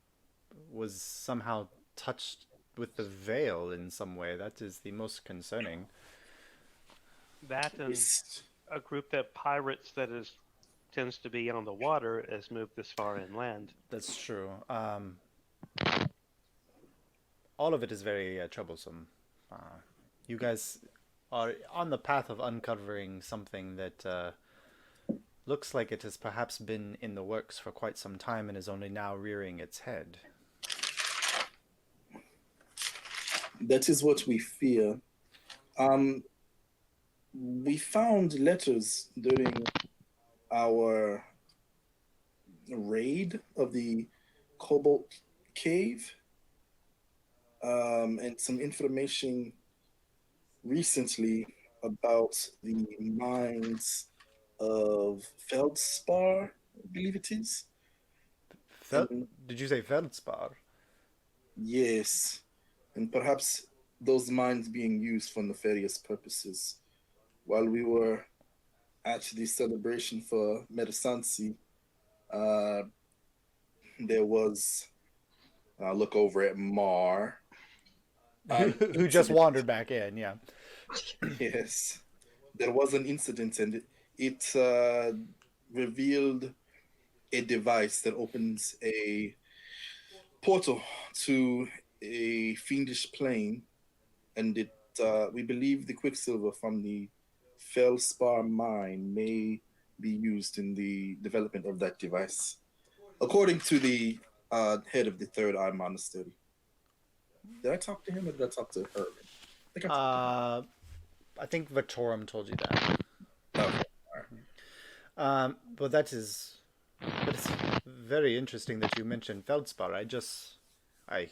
was somehow touched with the veil in some way. That is the most concerning. That and Yes. a group that pirates that tends to be on the water has moved this far inland. That's true. All of it is very troublesome. You guys are on the path of uncovering something that looks like it has perhaps been in the works for quite some time and is only now rearing its head. That is what we fear. We found letters during our raid of the Cobalt Cave, and some information recently about the mines of Feldspar, I believe it is. And Did you say Feldspar? yes, and perhaps those mines being used for nefarious purposes. While we were at the celebration for Medisansi, there was, I look over at Mar. Who just wandered back in, yeah. Yes, there was an incident, and it revealed a device that opens a portal to a fiendish plane, and it we believe the quicksilver from the Felspar mine may be used in the development of that device, according to the head of the Third Eye Monastery. Did I talk to him or did I talk to her? I think I talked I think Victorum told you that. to him. Okay. All But it's very interesting that you mentioned Feldspar. I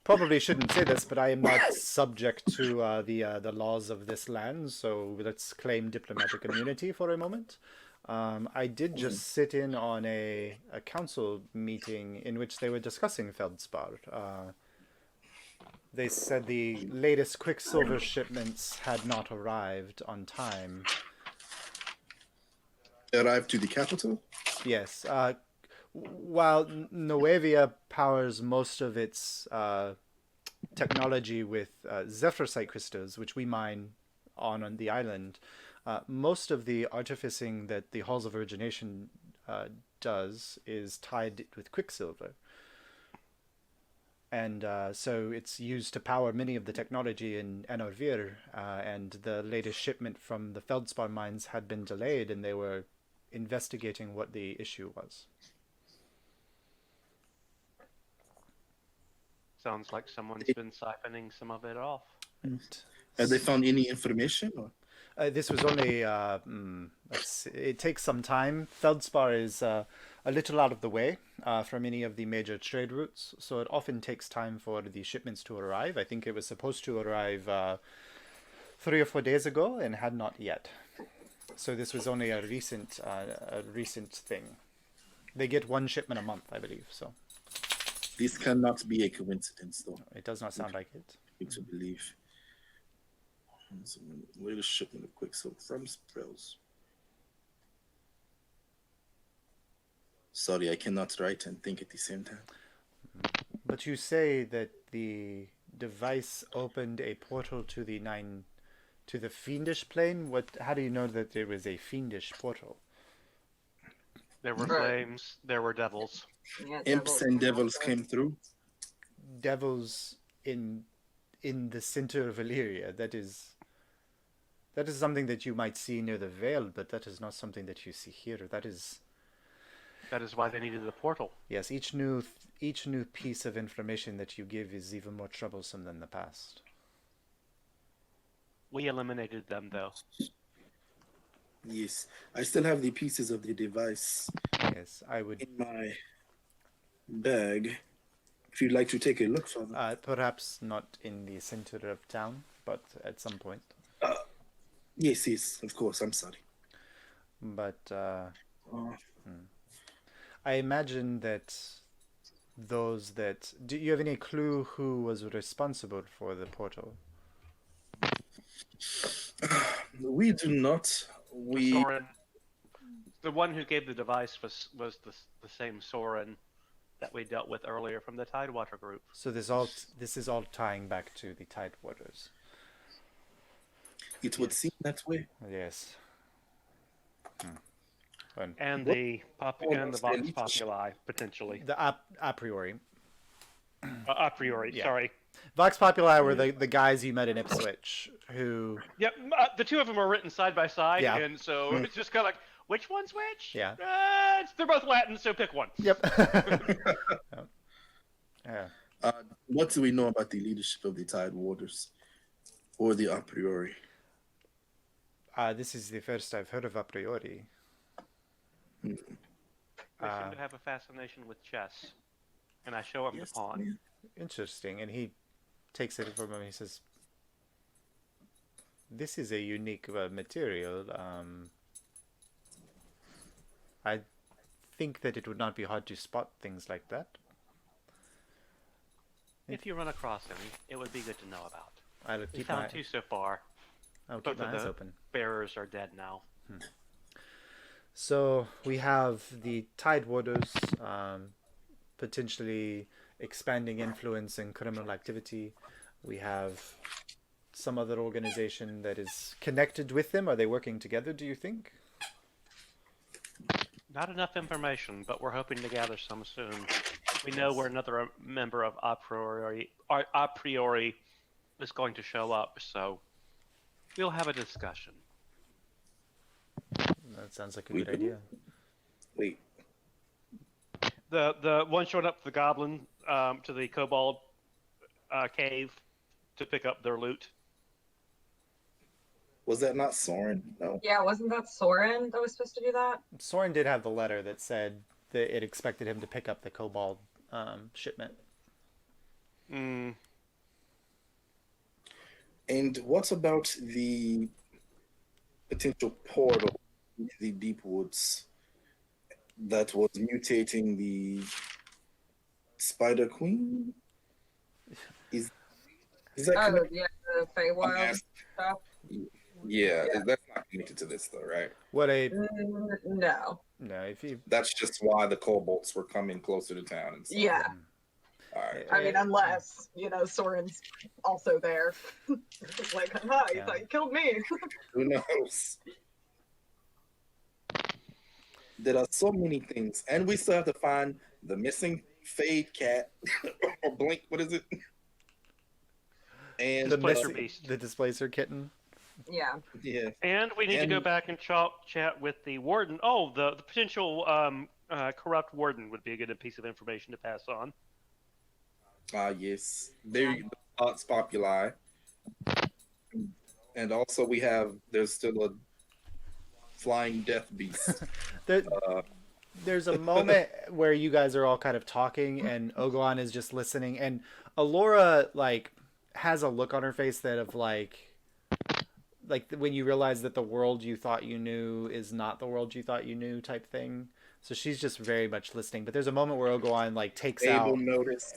probably shouldn't say this, but I am not subject to the laws of this land, so let's claim diplomatic immunity for a moment. I did just sit in on a council meeting in which they were discussing Feldspar. They said the latest Quicksilver shipments had not arrived on time. Arrived to the capital? Yes. While Noevia powers most of its technology with Zephyrsite crystals, which we mine on the island, most of the artificing that the Halls of Origination does is tied with Quicksilver. And so it's used to power many of the technology in Enorvir, and the latest shipment from the Feldspar mines had been delayed, and they were investigating what the issue was. Sounds like someone's been siphoning some of it off. Have they found any information? Or? This was only, it takes some time. Feldspar is a little out of the way from any of the major trade routes, so it often takes time for the shipments to arrive. I think it was supposed to arrive 3 or 4 days ago and had not yet. So this was only a recent thing. They get one shipment a month, I believe, so. This cannot be a coincidence, though. It does not sound like it. To believe. Latest shipment of Quicksilver from Spells. Sorry, I cannot write and think at the same time. But you say that the device opened a portal to the fiendish plane. How do you know that there was a fiendish portal? There were flames. There were devils. Yeah, Imps and devils came through. Devils in the center of Alyria. That is something that you might see near the Veil, but that is not something that you see here. That is why they needed the portal. Yes, each new piece of information that you give is even more troublesome than the past. We eliminated them, though. Yes, I still have the pieces of the device. Yes, I would. In my bag. If you'd like to take a look, Father. Perhaps not in the center of town, but at some point. Yes, of course. I'm sorry. But I imagine that do you have any clue who was responsible for the portal? We do not. Soren, the one who gave the device was the same Soren that we dealt with earlier from the Tidewater group. So this is all tying back to the Tidewaters. It would seem that way. Yes. And What- the their Vox leadership? Populi, potentially. The a priori. A priori, Yeah. sorry. Vox Populi were the guys you met in Ipswich who... Yep, the two of them are written side by side, Yeah. and so it's just kind of like, which one's which? Yeah. They're both Latin, so pick one. Yep. Yeah. What do we know about the leadership of the Tidewaters or the a priori? This is the first I've heard of a priori. They seem to have a fascination with chess, and I show him Yes, the pawn. ma'am. Interesting. And he takes it from him and he says, this is a unique material. I think that it would not be hard to spot things like that. If you run across him, it would be good to know about. I'll We keep my, found two so far. I'll Both keep my of eyes the open. bearers are dead now. So we have the Tidewaters potentially expanding influence in criminal activity. We have some other organization that is connected with them. Are they working together, do you think? Not enough information, but we're hoping to gather some soon. We know where another member of a priori is going to show up, so we'll have a discussion. That sounds like a good idea. Wait, The one showing up to the goblin, to the kobold cave to pick up their loot. was that not Soren? No. Yeah, wasn't that Soren that was supposed to do that? Soren did have the letter that said that it expected him to pick up the kobold shipment. Mm. And what about the potential portal into the deep woods that was mutating the Spider Queen? Is that Oh, connected? yeah, the Feywild Yes. stuff. Yeah, that's not connected to this though, right? What a No. no! If you That's just why the kobolds were coming closer to town and stuff. Yeah. All right. I mean, unless, Soren's also there. It's like, haha, you Yeah. thought you killed me. Who knows? There are so many things, and we still have to find the missing Fade cat or Blink. What is it? And the Displacer missing- beast. the displacer kitten. Yeah. yeah, And we need to go And- back and chat with the warden. Oh, the potential corrupt warden would be a good piece of information to pass on. yes, there the Vox Populi, and also there's still a flying death beast. There, Uh, there's a moment where you guys are all kind of talking, and Oglon is just listening, and Alora has a look on her face that of like when you realize that the world you thought you knew is not the world you thought you knew type thing. So she's just very much listening. But there's a moment where Oglon takes Abel out. noticed.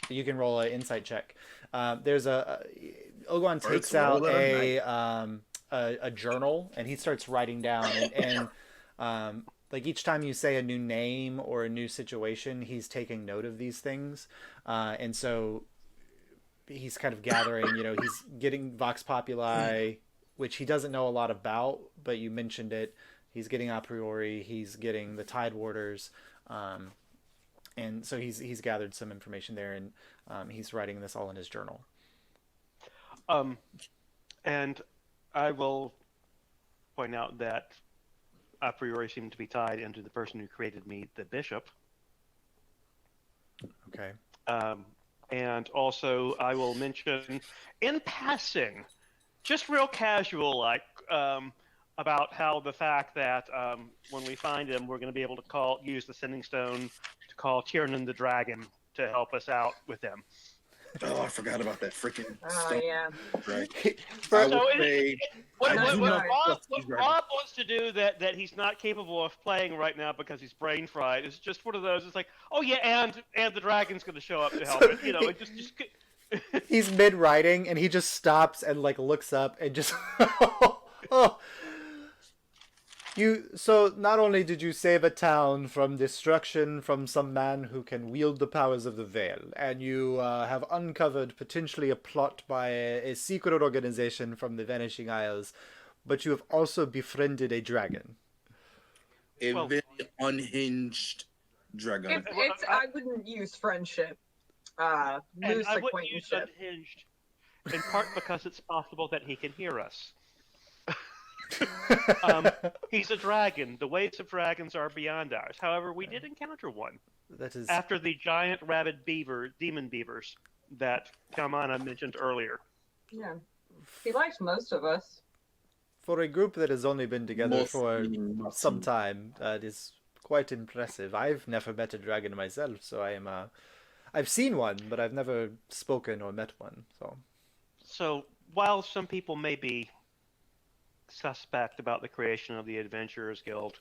You can roll an insight check. There's Oglon takes First roll out of the a journal, and he starts writing down and each time you say a new name or a new situation, he's taking note of these things, and so he's kind of gathering. He's getting Vox Populi, which he doesn't know a lot about, but you mentioned it. He's getting a priori. He's getting the Tidewaters. And so he's gathered some information there, and he's writing this all in his journal. And I will point out that a priori seem to be tied into the person who created me, the bishop. Okay. And also, I will mention in passing, just real casual, about how the fact that when we find him, we're going to be able to use the sending stone to call Tiernan the dragon to help us out with them. Oh, I forgot about that freaking Oh, stuff. yeah. Right. For- I would So say What, I what, do what, not Rob, trust what these dragons. Rob wants to do that he's not capable of playing right now because he's brain fried. It's just one of those. It's like, oh yeah, and the dragon's going to show up to help. So it. It just He's mid writing, and he just stops and looks up and just So not only did you save a town from destruction from some man who can wield the powers of the veil, and you have uncovered potentially a plot by a secret organization from the Vanishing Isles, but you have also befriended a dragon. A Well- very unhinged dragon. I wouldn't use friendship. And Loose I wouldn't use acquaintanceship. unhinged, in part because it's possible that he can hear us. He's a dragon. The ways of dragons are beyond ours. However, we did encounter one That is after the giant rabid demon beavers that Kalmana mentioned earlier. Yeah. He liked most of us. for a group that has only been together for Mostly some time. It is quite impressive. I've never met a dragon myself, so I've seen one, but I've never spoken or met one. So, while some people may be suspect about the creation of the Adventurers Guild,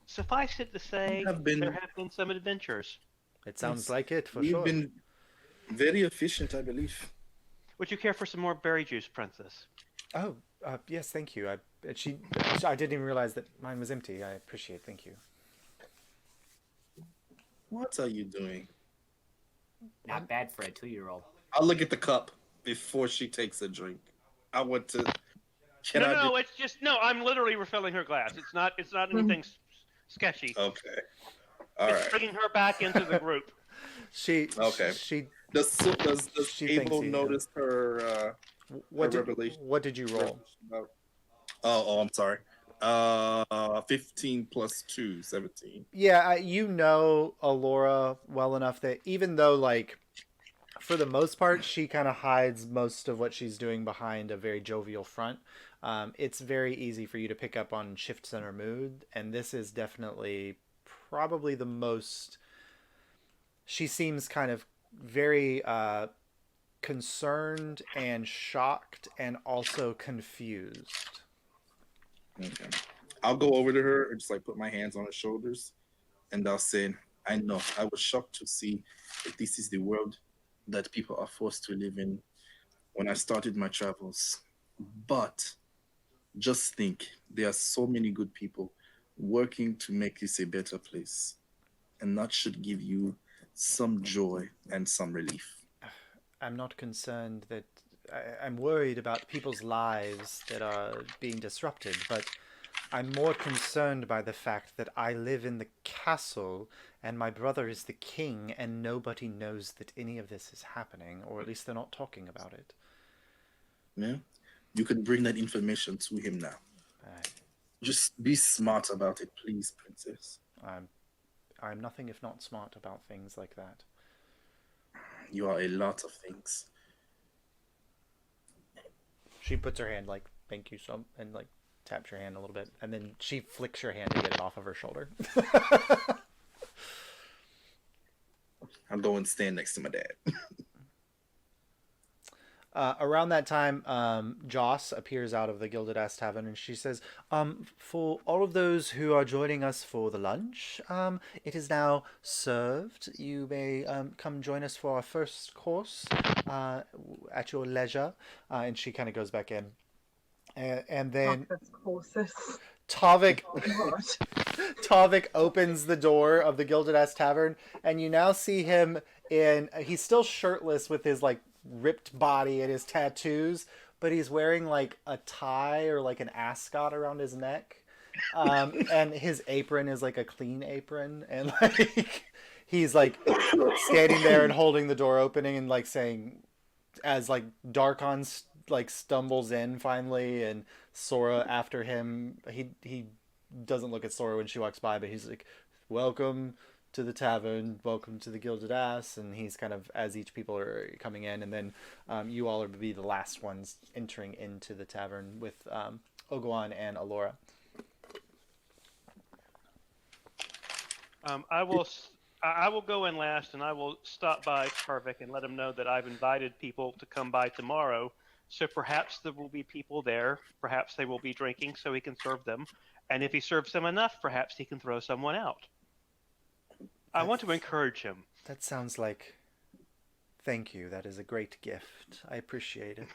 suffice it to say, there have been some adventures. It sounds Yes. like it, for We've sure. been very efficient, I believe. Would you care for some more berry juice, Princess? Oh, yes, thank you. I didn't even realize that mine was empty. I appreciate it. Thank you. What are you doing? Not bad for a 2-year-old. I'll look at the cup before she takes a drink. I want to. It's just no. I'm literally refilling her glass. It's not anything sketchy. Okay. All It's right. bringing her back into the group. Okay. She. Does She Abel thinks he- notice her? What did revelation. What did you roll? Oh, I'm sorry. 15 plus 2, 17. Yeah, you know Alora well enough that even though, like, for the most part, she kind of hides most of what she's doing behind a very jovial front, it's very easy for you to pick up on shifts in her mood, and this is definitely probably the most. She seems kind of very concerned and shocked and also confused. Okay. I'll go over to her and just like put my hands on her shoulders, and I'll say, "I know. I was shocked to see that this is the world that people are forced to live in when I started my travels. But just think, there are so many good people working to make this a better place, and that should give you some joy and some relief." I'm not concerned that I'm worried about people's lives that are being disrupted, but I'm more concerned by the fact that I live in the castle and my brother is the king and nobody knows that any of this is happening, or at least they're not talking about it. Yeah, you could bring that information to him now. I- Just be smart about it, please, princess. I'm nothing if not smart about things like that. You are a lot of things. She puts her hand like, thank you so, and like taps your hand a little bit, and then she flicks your hand to get it off of her shoulder. I'll go and stand next to my dad. Around that time, Joss appears out of the Gilded Ass Tavern, and she says, for all of those who are joining us for the lunch, it is now served. You may come join us for our first course at your leisure. And she kind of goes back in. And then That's courses. Tavik God. Tavik opens the door of the Gilded Ass Tavern, and you now see him he's still shirtless with his like ripped body and his tattoos, but he's wearing like a tie or like an ascot around his neck, and his apron is like a clean apron, and like he's like standing there and holding the door opening and like saying, as like Darkon like stumbles in finally, and Sora after him. He doesn't look at Sora when she walks by, but he's like, "Welcome to the tavern, welcome to the Gilded Ass," and he's kind of, as each people are coming in, and then you all are to be the last ones entering into the tavern with Oguan and Alora. I will go in last, and I will stop by Tarvik and let him know that I've invited people to come by tomorrow. So perhaps there will be people there. Perhaps they will be drinking, so he can serve them. And if he serves them enough, perhaps he can throw someone out. I want to encourage him. That sounds like... Thank you. That is a great gift. I appreciate it.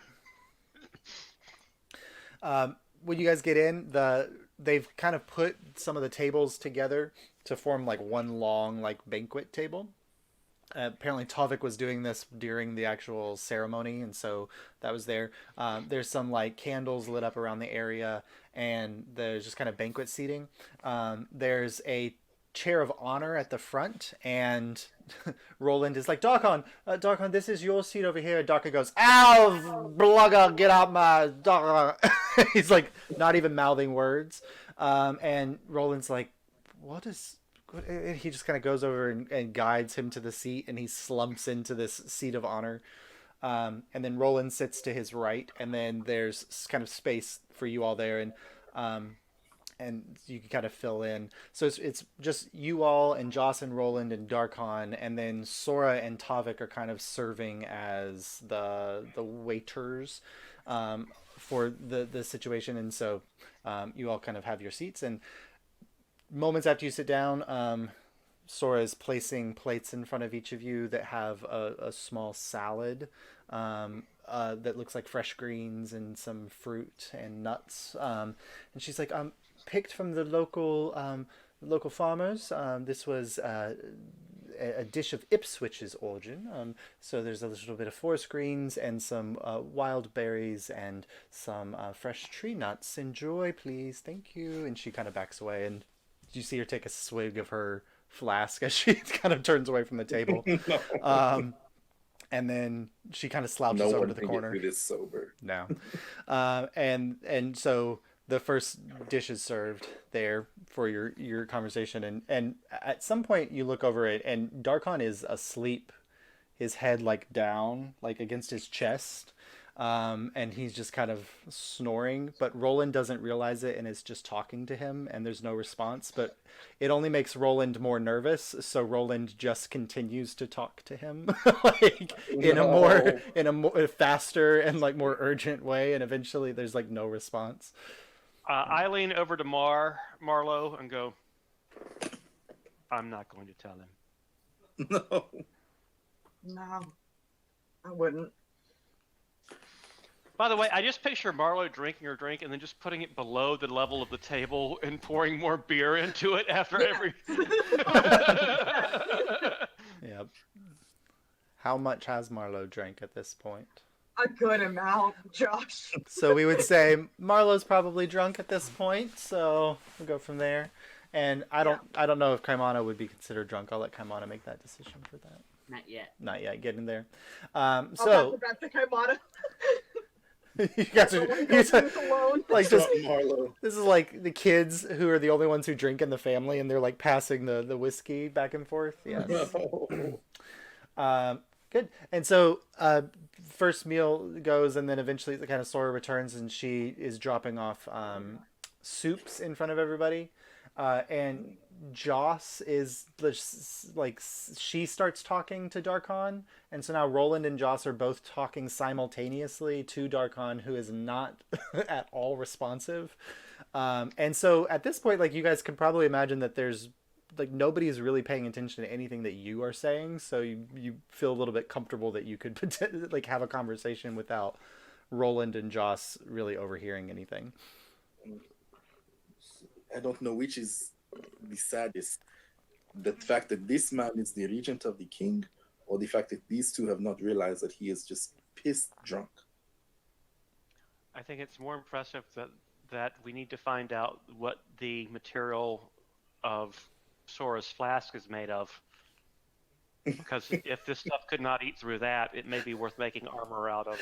When you guys get in, the they've kind of put some of the tables together to form like one long like banquet table. Apparently Tovik was doing this during the actual ceremony, and so that was there. There's some like candles lit up around the area, and there's just kind of banquet seating. There's a chair of honor at the front, and Roland is like, Darkon, Darkon, this is your seat over here. And Darkon goes, ow, blugger, get out my Darkon. He's like not even mouthing words. And Roland's like, what is... And he just kind of goes over and guides him to the seat, and he slumps into this seat of honor. And then Roland sits to his right, and then there's kind of space for you all there, and you can kind of fill in. So it's just you all and Joss and Roland and Darkon, and then Sora and Tavik are kind of serving as the waiters for the situation. And so you all kind of have your seats, and moments after you sit down, Sora is placing plates in front of each of you that have a small salad that looks like fresh greens and some fruit and nuts. And she's like, picked from the local farmers. This was a dish of Ipswich's origin. So there's a little bit of forest greens and some wild berries and some fresh tree nuts. Enjoy, please. Thank you. And she kind of backs away, and you see her take a swig of her flask as she kind of turns away from the table. And then she kind of slouches over to the corner. It is sober. No. And so the first dish is served there for your conversation. And at some point you look over it, and Darkon is asleep, his head like down, like against his chest. And he's just kind of snoring, but Roland doesn't realize it and is just talking to him, and there's no response, but it only makes Roland more nervous. So Roland just continues to talk to him like in a more faster and like more urgent way. And eventually there's like no response. I lean over to Marlo and go, I'm not going to tell him. No. No, I wouldn't. By the way, I just picture Marlo drinking her drink and then just putting it below the level of the table and pouring more beer into it after every... Yep. How much has Marlo drank at this point? A good amount, Josh. So we would say Marlo's probably drunk at this point, so we'll go from there. And I don't know if Kaimana would be considered drunk. I'll let Kaimana make that decision for that. Not yet. Getting there. So back to Kaimana. You guys are like just Marlo. This is like the kids who are the only ones who drink in the family, and they're like passing the whiskey back and forth. Yes. Good. And so first meal goes, and then eventually the kind of Sora returns, and she is dropping off soups in front of everybody. And Joss is like, she starts talking to Darkon, and so now Roland and Joss are both talking simultaneously to Darkon, who is not at all responsive. And so at this point, like, you guys can probably imagine that there's like nobody is really paying attention to anything that you are saying, so you feel a little bit comfortable that you could like have a conversation without Roland and Joss really overhearing anything. I don't know which is the saddest. The fact that this man is the regent of the king, or the fact that these two have not realized that he is just pissed drunk. I think it's more impressive that we need to find out what the material of Sora's flask is made of. Because if this stuff could not eat through that, it may be worth making armor out of.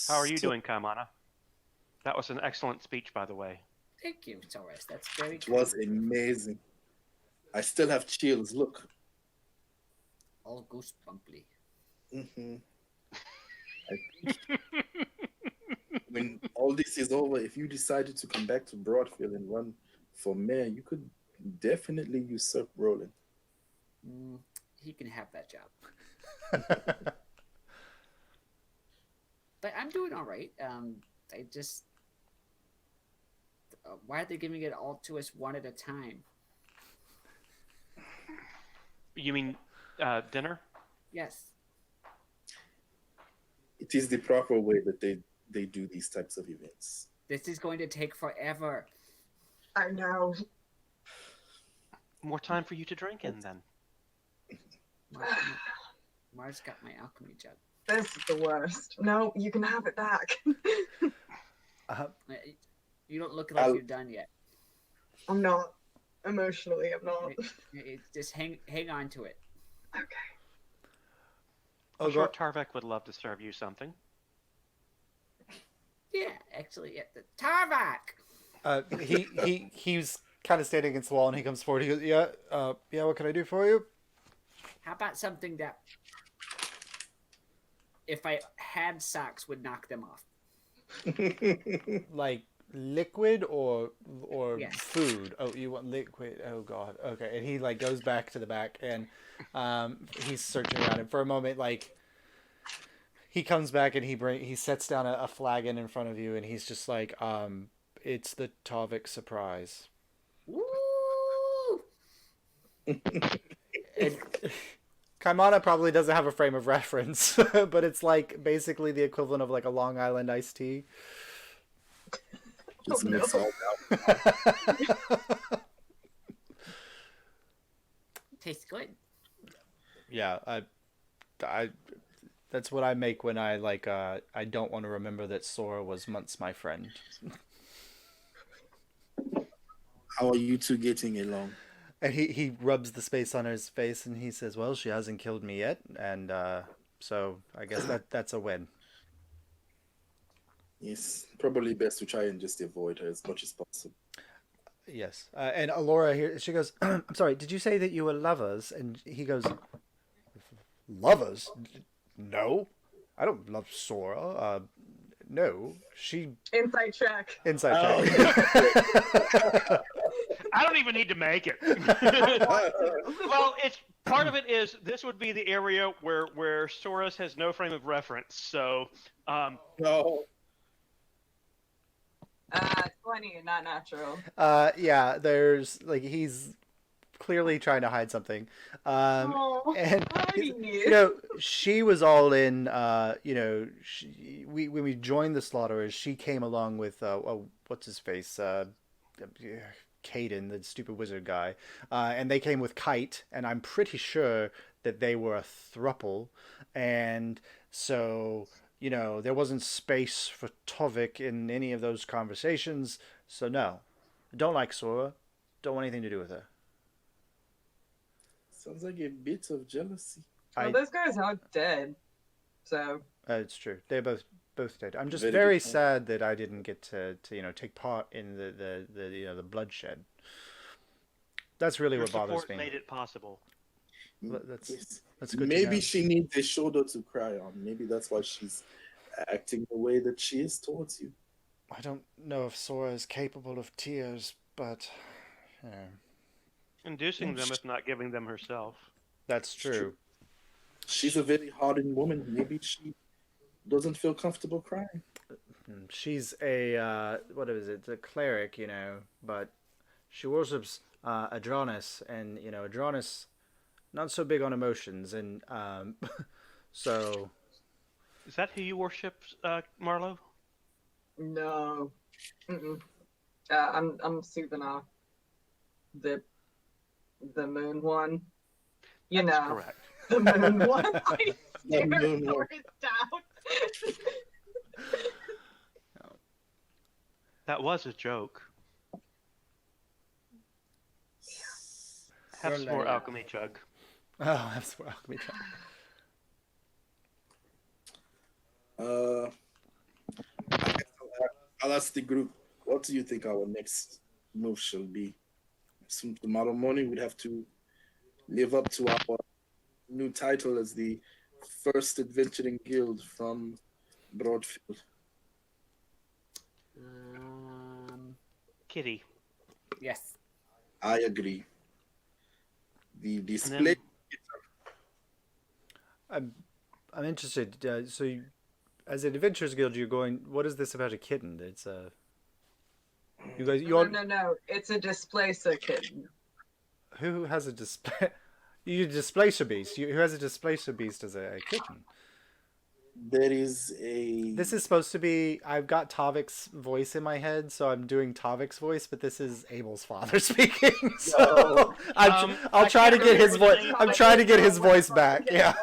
How are you doing, Kaimana? That was an excellent speech, by the way. Thank you, Taurus. That's very It good. was amazing. I still have chills. Look. All goosebumply. Mm-hmm. When all this is over, if you decided to come back to Broadfield and run for mayor, you could definitely usurp Roland. He can have that job. But I'm doing all right. I just... why are they giving it all to us one at a time? You mean dinner? Yes. It is the proper way that they do these types of events. This is going to take forever. I know. More time for you to drink in, then. Mars got my alchemy jug. This is the worst. No, you can have it back. You don't look like you're done yet. I'm not. Emotionally, I'm not. Just hang on to it. Okay. I'm sure Tarvek would love to serve you something. Yeah, actually, yeah. Tarvak! He's kind of standing against the wall, and he comes forward. He goes, yeah, what can I do for you? How about something that, if I had socks, would knock them off? Like liquid or Yes. food? Oh, you want liquid? Oh God. Okay. And he like goes back to the back, and he's searching around, and for a moment, like he comes back and he sets down a flagon in front of you, and he's just like, it's the Tarvik surprise. Woo! And Kaimana probably doesn't have a frame of reference, but it's like basically the equivalent of like a Long Island iced tea. Just mix all Tastes good. Yeah, I that's what I make when I like I don't want to remember that Sora was once my friend. How are you two getting along? And he rubs the space on his face and he says, "Well, she hasn't killed me yet, and so I guess that's a win." Yes, probably best to try and just avoid her as much as possible. Yes, and Alora here, she goes, "I'm sorry, did you say that you were lovers?" And he goes, "Lovers? No, I don't love Sora. No, she." Inside check. Inside check. I don't even need to make it. Well, it's part of it is this would be the area where Soros has no frame of reference. So, No. 20, not natural. Yeah, there's like he's clearly trying to hide something. Oh, And honey. you know, she was all in. You know, when we joined the Slaughterers, she came along with what's his face, Caden, the stupid wizard guy, and they came with Kite, and I'm pretty sure that they were a thruple, and so you know there wasn't space for Tovik in any of those conversations. So no, don't like Sora, don't want anything to do with her. Sounds like a bit of jealousy. Well, those guys are dead. So. It's true. They're both dead. I'm just Very very good point. sad that I didn't get to you know take part in the you know the bloodshed. That's really your what bothers support me. made it possible. That's Yes. that's good. Maybe to know. she needs a shoulder to cry on. Maybe that's why she's acting the way that she is towards you. I don't know if Sora is capable of tears, but you know, Inducing them if not giving them herself. that's true. She's a very hardened woman. Maybe she doesn't feel comfortable crying. She's a what is it? A cleric, you know, but she worships Adronis, and you know Adronis not so big on emotions, and so Is that who you worship, Marlo? No. Mm-mm. I'm Suvana. The moon one. You That's know. correct. The moon one. I The stared moon one. for it down. That was a joke. Have some more You're alchemy chug. oh, that's what alchemy. I guess I'll ask the group, what do you think our next move shall be? So tomorrow morning we'd have to live up to our new title as the first adventuring guild from Broadfield. Kitty. Yes. I agree. The And display. I'm interested. So, as an adventurers guild, you're going. What is this about a kitten? It's a. You guys, you all. No. It's a displacer kitten. Who has a display? You displacer beast. Who has a displacer beast as a kitten? There is a. This is supposed to be. I've got Tavik's voice in my head, so I'm doing Tavik's voice, but this is Abel's father speaking. So No. I'll I try to can't get his remember the voice. name. I'm trying to get his voice back. Yeah.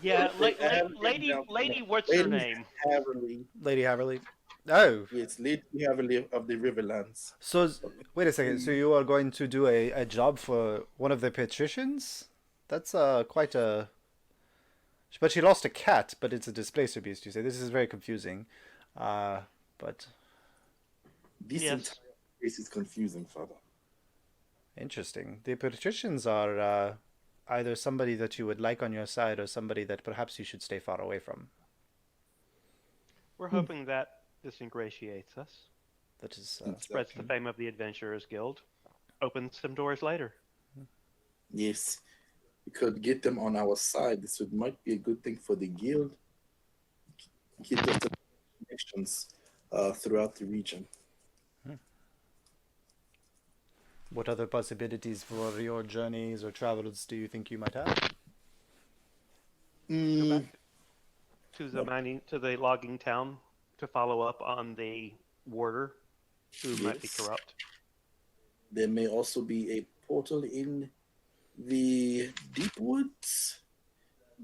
Yeah, I have written lady, down- what's her Lady name? Haverly. Lady Haverly. Oh, Yes, Lady Haverly of the Riverlands. so wait a second. So you are going to do a job for one of the patricians? That's quite a. But she lost a cat, but it's a displacer beast. You say this is very confusing. But This Yes. entire case is confusing, Father. interesting. The patricians are either somebody that you would like on your side or somebody that perhaps you should stay far away from. We're hoping that this ingratiates us, That is. spreads the fame of the Adventurers Guild, opens some doors later. Yes, we could get them on our side. This might be a good thing for the guild. Get us the connections throughout the region. What other possibilities for your journeys or travels do you think you might have? Mm, To the logging town to follow up on the warder who might be Yes. corrupt. there may also be a portal in the deep woods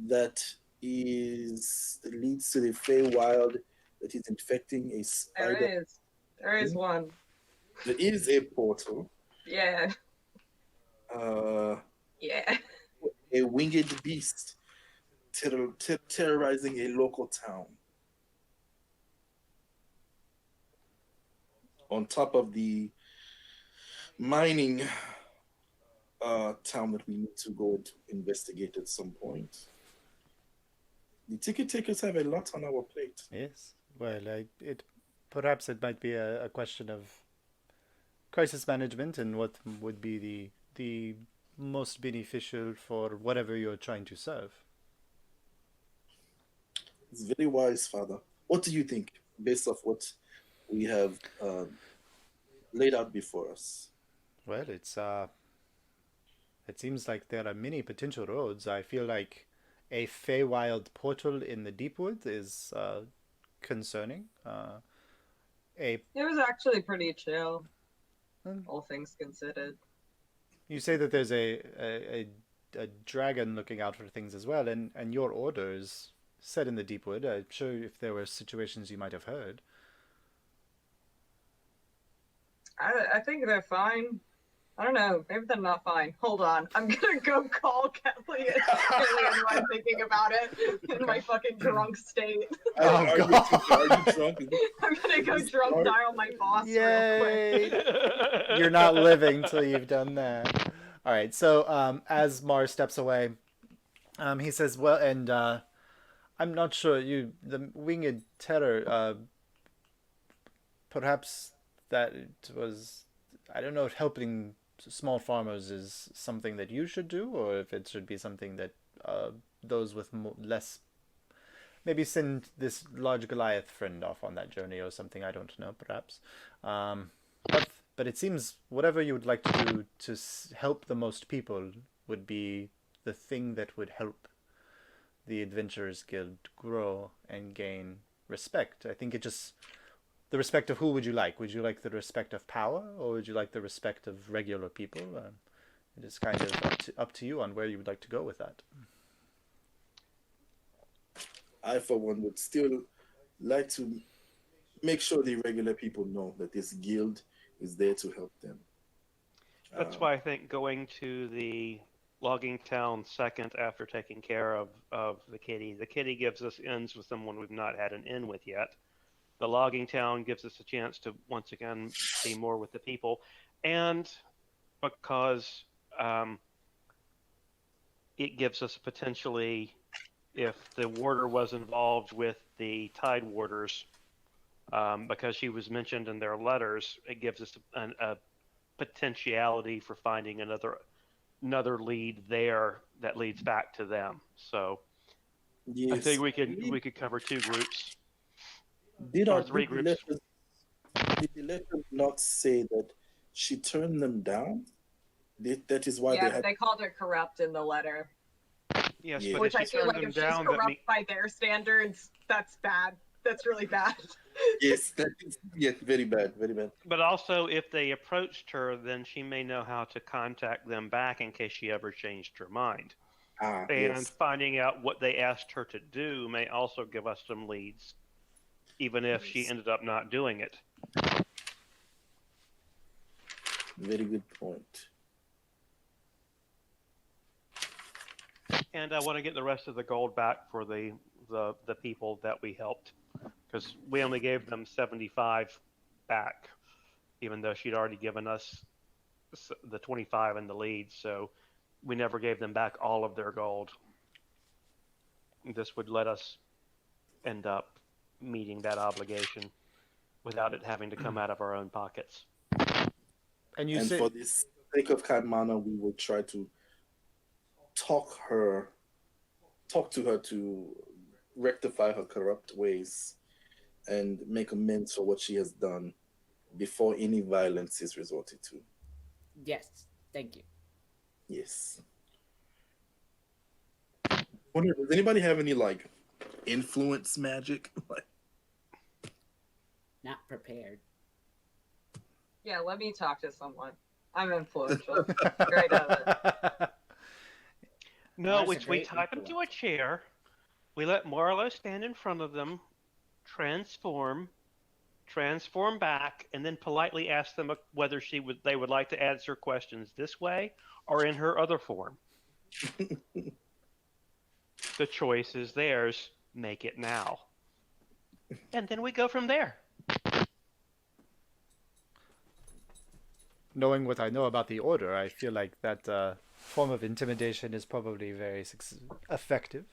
that leads to the Feywild that is infecting a spider. There is one. There is a portal. Yeah. Uh, Yeah. a winged beast terrorizing a local town. On top of the mining town that we need to go to investigate at some point. The ticket takers have a lot on our plate. Yes. Well, perhaps it might be a question of crisis management and what would be the most beneficial for whatever you're trying to serve. It's very wise, Father. What do you think, based off what we have laid out before us? Well, it seems like there are many potential roads. I feel like a Feywild portal in the Deepwood is concerning. It was actually pretty chill, Hmm. all things considered. You say that there's a dragon looking out for things as well, and your orders set in the Deepwood. I'm sure if there were situations you might have heard. I think they're fine. I don't know. Maybe they're not fine. Hold on. I'm gonna go call Kelly and while I'm thinking about it in my fucking drunk state. Oh, Are you drunk? I'm gonna go drunk dial my boss real quick. Yay! You're not living till you've done that. All right. So as Mar steps away, he says, "Well, and I'm not sure the winged terror. Perhaps that it was. I don't know if helping small farmers is something that you should do, or if it should be something that those with less. Maybe send this large Goliath friend off on that journey or something. I don't know, perhaps. But it seems whatever you would like to do to help the most people would be the thing that would help the Adventurers Guild grow and gain respect. I think it just... The respect of who would you like? Would you like the respect of power, or would you like the respect of regular people? It is kind of up to you on where you would like to go with that. I, for one, would still like to make sure the regular people know that this guild is there to help them. That's why I think going to the logging town second after taking care of the kitty. The kitty gives us ins with someone we've not had an in with yet. The logging town gives us a chance to once again be more with the people, and because it gives us potentially, if the warder was involved with the tide warders, because she was mentioned in their letters, it gives us a potentiality for finding another lead there that leads back to them. So Yes. I think we could cover two groups. Did or our three did the groups. letters, did the letters not say that she turned them down That is why Yeah, they but had. they called it corrupt in the letter. Yes, Yeah. but Which if I she feel turned like them if she's down, that corrupt by their standards, that's bad. That's really bad. Yes, that is very bad, very bad. but also if they approached her, then she may know how to contact them back in case she ever changed her mind. Ah, And yes, finding out what they asked her to do may also give us some leads, even if she Yes. ended up not doing it. Very good point. And I want to get the rest of the gold back for the people that we helped, because we only gave them 75 back, even though she'd already given us the 25 in the lead. So we never gave them back all of their gold. This would let us end up meeting that obligation without it having to come out of our own pockets. And you And say for this sake of Kadmana, we will try to talk to her to rectify her corrupt ways and make amends for what she has done before any violence is resorted to. Yes, thank you. Yes. Wonder, does anybody have any like influence magic? Like, Not prepared. Yeah, let me talk to someone. I'm influential. Great at it. No, That's a we great type them to a influence. chair. We let Marlo stand in front of them, transform back, and then politely ask them whether they would like to answer questions this way or in her other form. The choice is theirs. Make it now. And then we go from there. knowing what I know about the Order, I feel like that form of intimidation is probably very effective.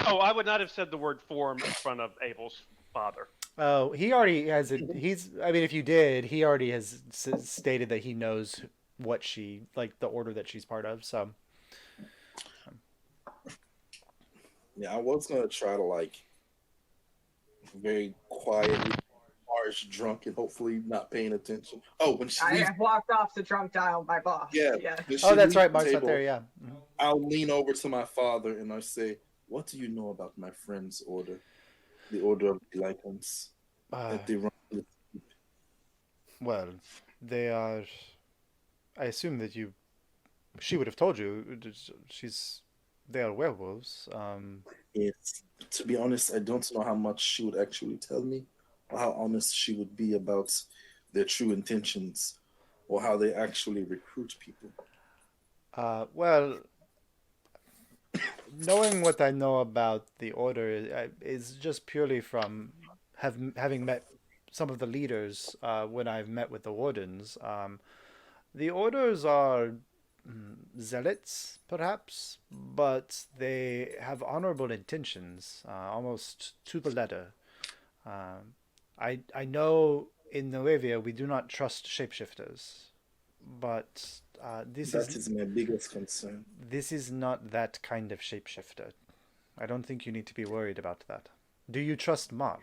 Oh, I would not have said the word form in front of Abel's father. Oh, he already has it. I mean, if you did, he already has stated that he knows what she, like, the order that she's part of. So, yeah, I was gonna try to like very quietly, harsh, drunk, and hopefully not paying attention. Oh, when she I leaves, have walked off to drunk dial my boss. yeah, Yeah. when she oh, that's leaves right. the Mark's not table, there. Yeah. I'll lean over to my father and I say, "What do you know about my friend's order, the Order of the Lighthouse that they run?" Well, they are. I assume that you. She would have told you. She's. They are werewolves. Yes. To be honest, I don't know how much she would actually tell me, or how honest she would be about their true intentions, or how they actually recruit people. Well, knowing what I know about the order is just purely from having met some of the leaders when I've met with the wardens. The orders are zealots, perhaps, but they have honorable intentions, almost to the letter. I know in Noevia we do not trust shapeshifters, but That is my biggest concern. this is not that kind of shapeshifter. I don't think you need to be worried about that. Do you trust Mar?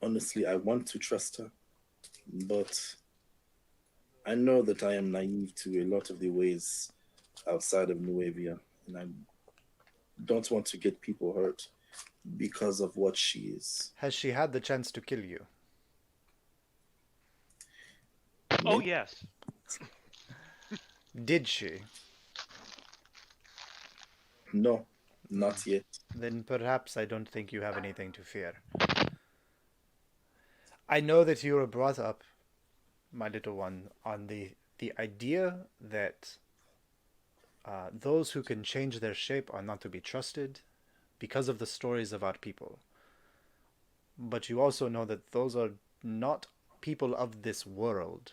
Honestly, I want to trust her, but I know that I am naive to a lot of the ways outside of Nuevia, and I don't want to get people hurt because of what she is. Has she had the chance to kill you? Oh, yes. Did she? No, not yet. Then perhaps I don't think you have anything to fear. I know that you were brought up, my little one, on the idea that those who can change their shape are not to be trusted because of the stories of our people. But you also know that those are not people of this world.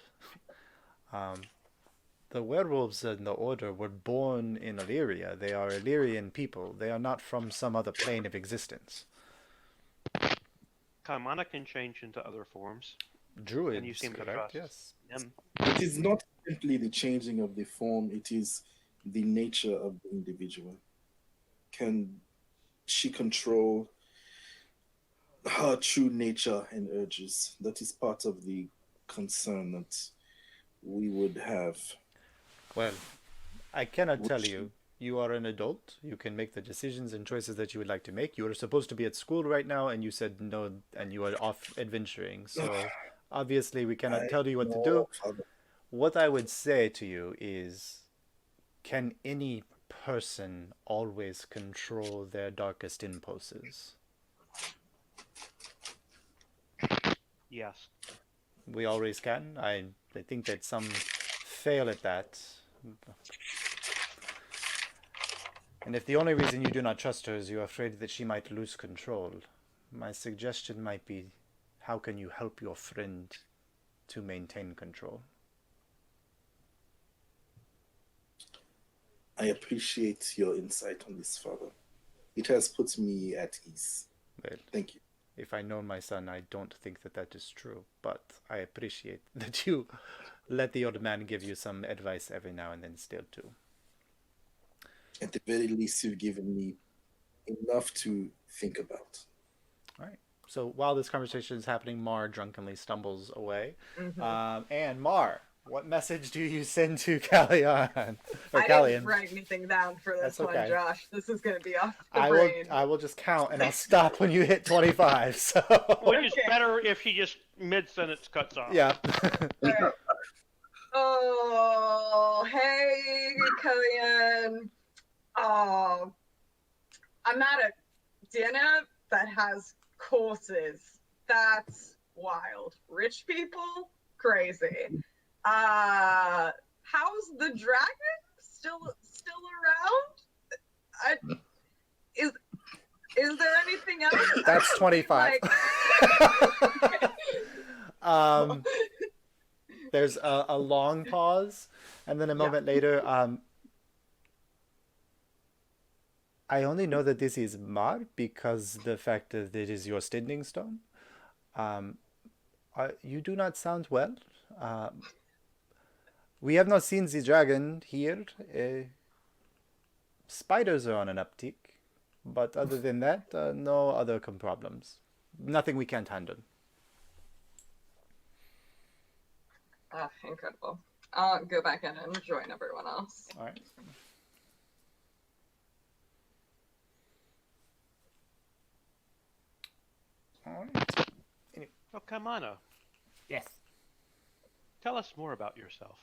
The werewolves in the Order were born in Alyria. They are Illyrian people. They are not from some other plane of existence. Kaimana can change into other forms. Druids, And you seem to correct? trust Yes. them. It is not simply the changing of the form, it is the nature of the individual. Can she control her true nature and urges? That is part of the concern that we would have. Well, I cannot tell you. You are an adult. You can make the decisions and choices that you would like to make. You are supposed to be at school right now, and you said no, and you are off adventuring. So obviously, we cannot tell you what to do. Father. What I would say to you is, can any person always control their darkest impulses? Yes. We always can. I think that some fail at that. And if the only reason you do not trust her is you're afraid that she might lose control, my suggestion might be, how can you help your friend to maintain control? I appreciate your insight on this, Father. It has put me at ease. Well, Thank you. if I know my son, I don't think that that is true, but I appreciate that you let the old man give you some advice every now and then still too. At the very least, you've given me enough to think about. All right. So while this conversation is happening, Mar drunkenly stumbles away. And Mar, what message do you send to Callion? Or I Callion? didn't write anything down for this That's okay. one, Josh. This is going to be off the I brain. will just count and I'll stop when you hit 25. So Which is Okay. better if she just mid-sentence cuts off. yeah. Alright. Oh, hey, Killian. Oh, I'm at a dinner that has courses. That's wild. Rich people? Crazy. How's the dragon? Still around? Is there anything else? That's 25. There's a long pause, and then a moment later, I only know that this is Mar because the fact that it is your standing stone. You do not sound well. We have not seen the dragon here. Spiders are on an uptick, but other than that, no other problems. Nothing we can't handle. Incredible. I'll go back in and join everyone else. All right. All right. Oh, Kaimana, Yes. tell us more about yourself.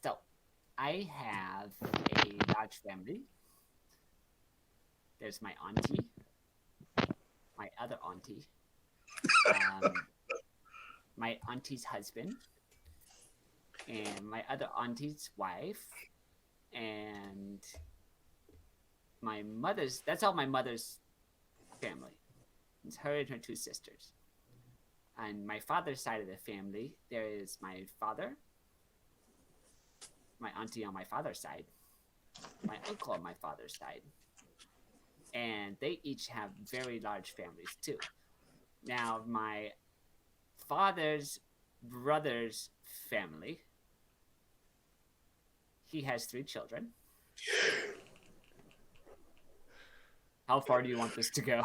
So, I have a large family. There's my auntie, my other auntie, my auntie's husband, and my other auntie's wife, and my mother's. That's all my mother's family. It's her and her two sisters. On my father's side of the family, there is my father, my auntie on my father's side, my uncle on my father's side, and they each have very large families too. Now, my father's brother's family, he has 3 children. How far do you want this to go?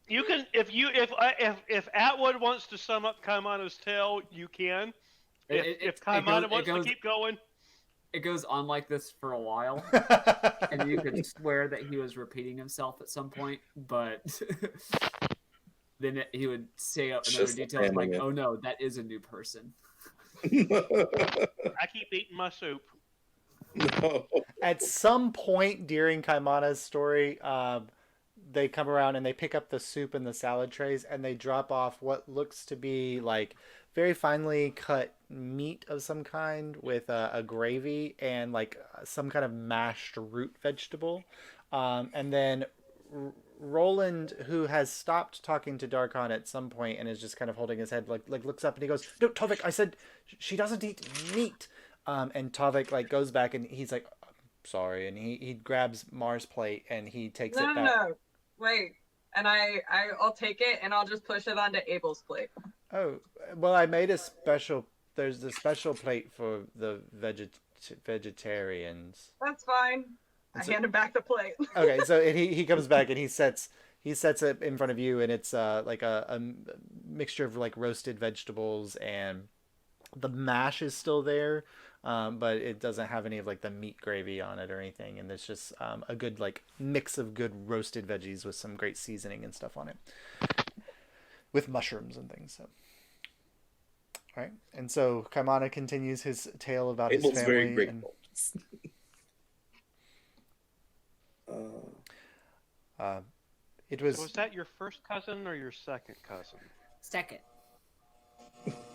You can, if Atwood wants to sum up Kaimana's tale, you can. If Kaimana wants to keep going, It goes on like this for a while, and you could swear that he was repeating himself at some point, but then he would say another Just detail like, abandon it. "Oh no, that is a new person." I keep eating my soup. No. At some point during Kaimana's story, they come around and they pick up the soup and the salad trays and they drop off what looks to be like very finely cut meat of some kind with a gravy and like some kind of mashed root vegetable. And then Roland, who has stopped talking to Darkon at some point and is just kind of holding his head, like looks up and he goes, "No, Tovik, I said she doesn't eat meat." And Tovik like goes back and he's like, "Sorry," and he grabs Mar's plate and he takes it back. No. Wait. And I'll take it and I'll just push it onto Abel's plate. Oh, well, I made a special. There's a special plate for the vegetarians. That's fine. I hand him back the plate. Okay, so he comes back and he sets it in front of you, and it's like a mixture of like roasted vegetables, and the mash is still there, but it doesn't have any of like the meat gravy on it or anything, and there's just a good like mix of good roasted veggies with some great seasoning and stuff on it, with mushrooms and things. So, all right, and so Kaimana continues his tale about It his was family. very And, grateful. it was So was that your first cousin or your second cousin? Second.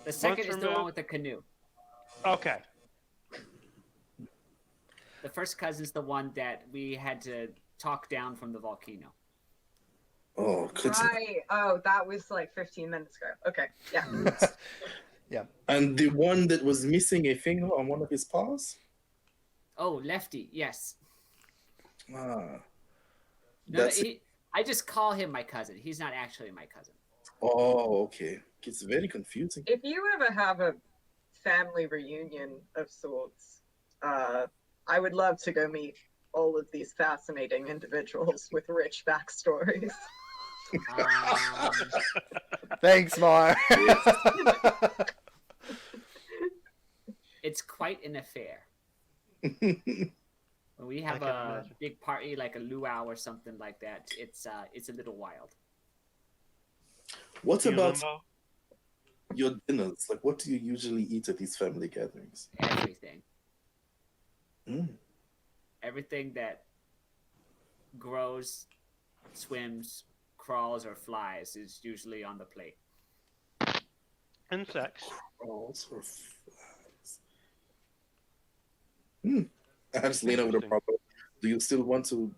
The second is the one removed? with the canoe. Okay. The first cousin's the one that we had to talk down from the volcano. Oh, good. Right. Oh, that was like 15 minutes ago. Okay. Yeah. yeah. And the one that was missing a finger on one of his paws? Oh, Lefty, yes. Ah. No, That's I just call him my cousin. He's not actually my cousin. Oh, okay. It's very confusing. If you ever have a family reunion of sorts, I would love to go meet all of these fascinating individuals with rich backstories. Thanks, Mar. It's quite an affair. When we have can a imagine. big party like a luau or something like that, it's a little wild. What Do you about limbo? your dinners? Like, what do you usually eat at these family gatherings? Everything. Mm. Everything that grows, swims, crawls, or flies is usually on the plate. Insects. Crawls or flies? I just lean over to Interesting. Pablo. Do you still want to